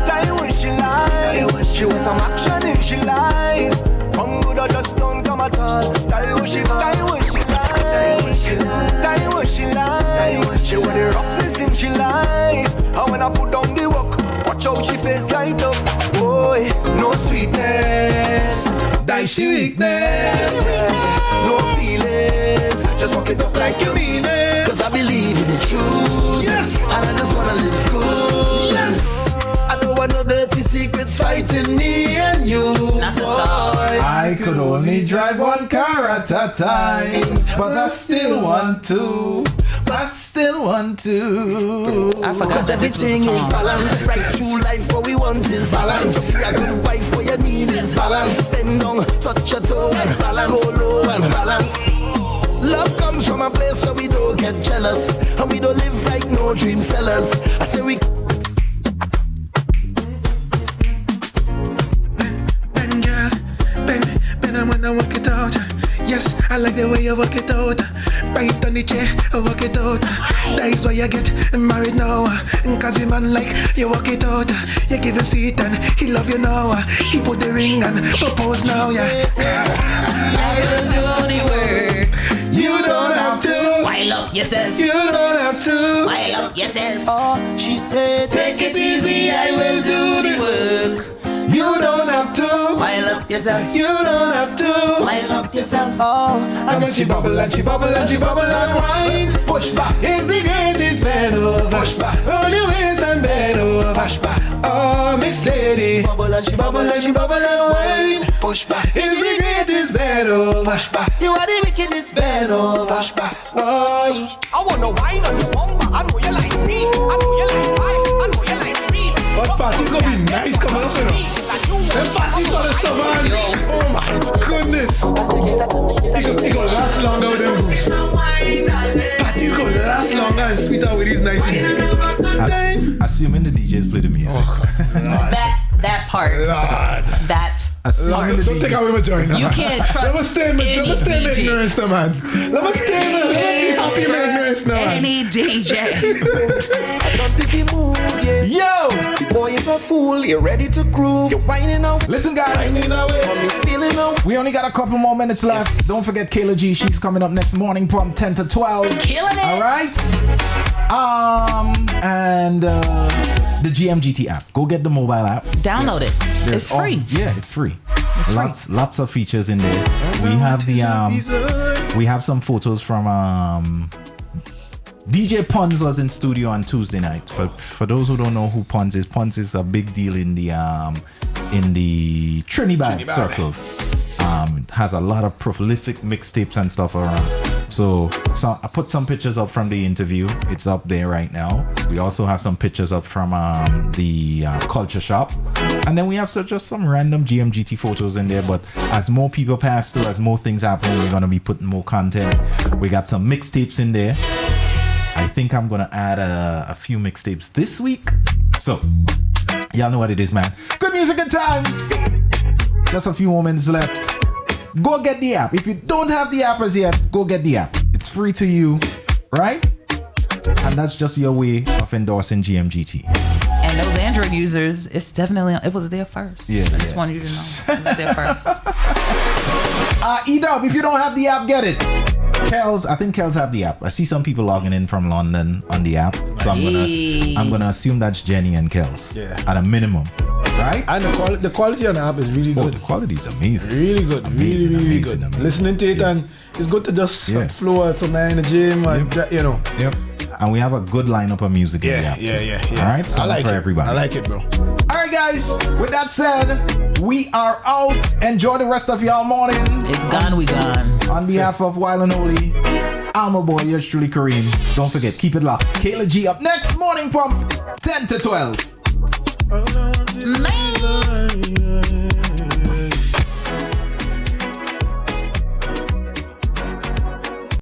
Tell what she like. She wants some action in she life. Come good or just don't come at all. Tell what she like. Tell what she like. She want the roughness in she life. And when I put down the work, watch how she face light up. Boy, no sweetness. Die she weakness. No feelings. Just walk it up like you mean it. Cause I believe in the truth. Yes. And I just wanna live good. Yes. I don't want no dirty secrets fighting me and you. Not at all. I could only drive one car at a time, but I still want to. I forgot that everything is balance. Right through life, what we want is balance. Be a good wife, what you need is balance. Bend down, touch your toe and balance. Go low and balance. Love comes from a place where we don't get jealous, and we don't live like no dream sellers. I say we. Ben girl, Ben, I wanna work it out. Yes, I like the way you work it out. Right on the chair, work it out. That is why you get married now. Cause your man like you work it out. You give him seat and he love you now. He put the ring and propose now, yeah. I don't do the work. You don't have to. Wild up yourself. You don't have to. Wild up yourself. Oh, she said, take it easy, I will do the work. You don't have to wild up yourself. You don't have to wild up yourself. Oh, and then she bubble and she bubble and she bubble and wine. Push back is the greatest bend over. Push back, roll your waist and bend over. Push back, oh Miss Lady. Bubble and she bubble and she bubble and wine. Push back is the greatest bend over. Push back, you are the wickedest bend over. Push back, oh. I wanna wine on your bumper. I know you like speed. I know you like vibes. I know you like speed. But party's gonna be nice coming up, you know. Them party's gonna survive. Oh my goodness. It gonna last longer with them groups. Party's gonna last longer and sweeter with these nice music. Assuming the DJs play the music. Oh, that part. Lord. That. Lord, don't take away my joy now. You can't trust Let me stay in ignorance now, man. Let me stay in happy in ignorance now, man. Any DJ. I don't pick the mood, yeah. Yo! The boy is a fool, you're ready to groove. You're whining out. Listen, guys. Whining away. Feeling out. We only got a couple more minutes left. Yes. Don't forget Kayla G. She's coming up next morning from 10 to 12. Killing it. All right. And the GMGT app. Go get the mobile app. Download it. It's free. It's free. It's lots of features in there. We have we have some photos from DJ Pons was in studio on Tuesday night. For those who don't know who Pons is a big deal in the Trinidad circles. Has a lot of prolific mixtapes and stuff around. So I put some pictures up from the interview. It's up there right now. We also have some pictures up from the culture shop. And then we have just some random GMGT photos in there. But as more people pass through, as more things happen, we're going to be putting more content. We got some mixtapes in there. I think I'm going to add a few mixtapes this week. So y'all know what it is, man. Good music and times. Just a few more minutes left. Go get the app. If you don't have the app as yet, go get the app. It's free to you, right? And that's just your way of endorsing GMGT. And those Android users, it was there first. Yeah, I just wanted you to know it was there first. E-Dub, if you don't have the app, get it. I think Kels have the app. I see some people logging in from London on the app, so I'm gonna assume that's Jenny and Kels. Yeah. At a minimum, right? And the quality on the app is really good. The quality is amazing. Really good. Really good. Amazing. Listening to it and it's good to just flow tonight in the gym, you know. Yep. And we have a good lineup of music in the app. Yeah. All right, so I like for it. everybody. I like it, bro. All right, guys. With that said, we are out. Enjoy the rest of y'all morning. It's gone, we gone. On behalf of Wild and Holy, I'm a boy, yours truly, Kareem. Don't forget, keep it locked. Kayla G up next morning from 10 to 12. Man.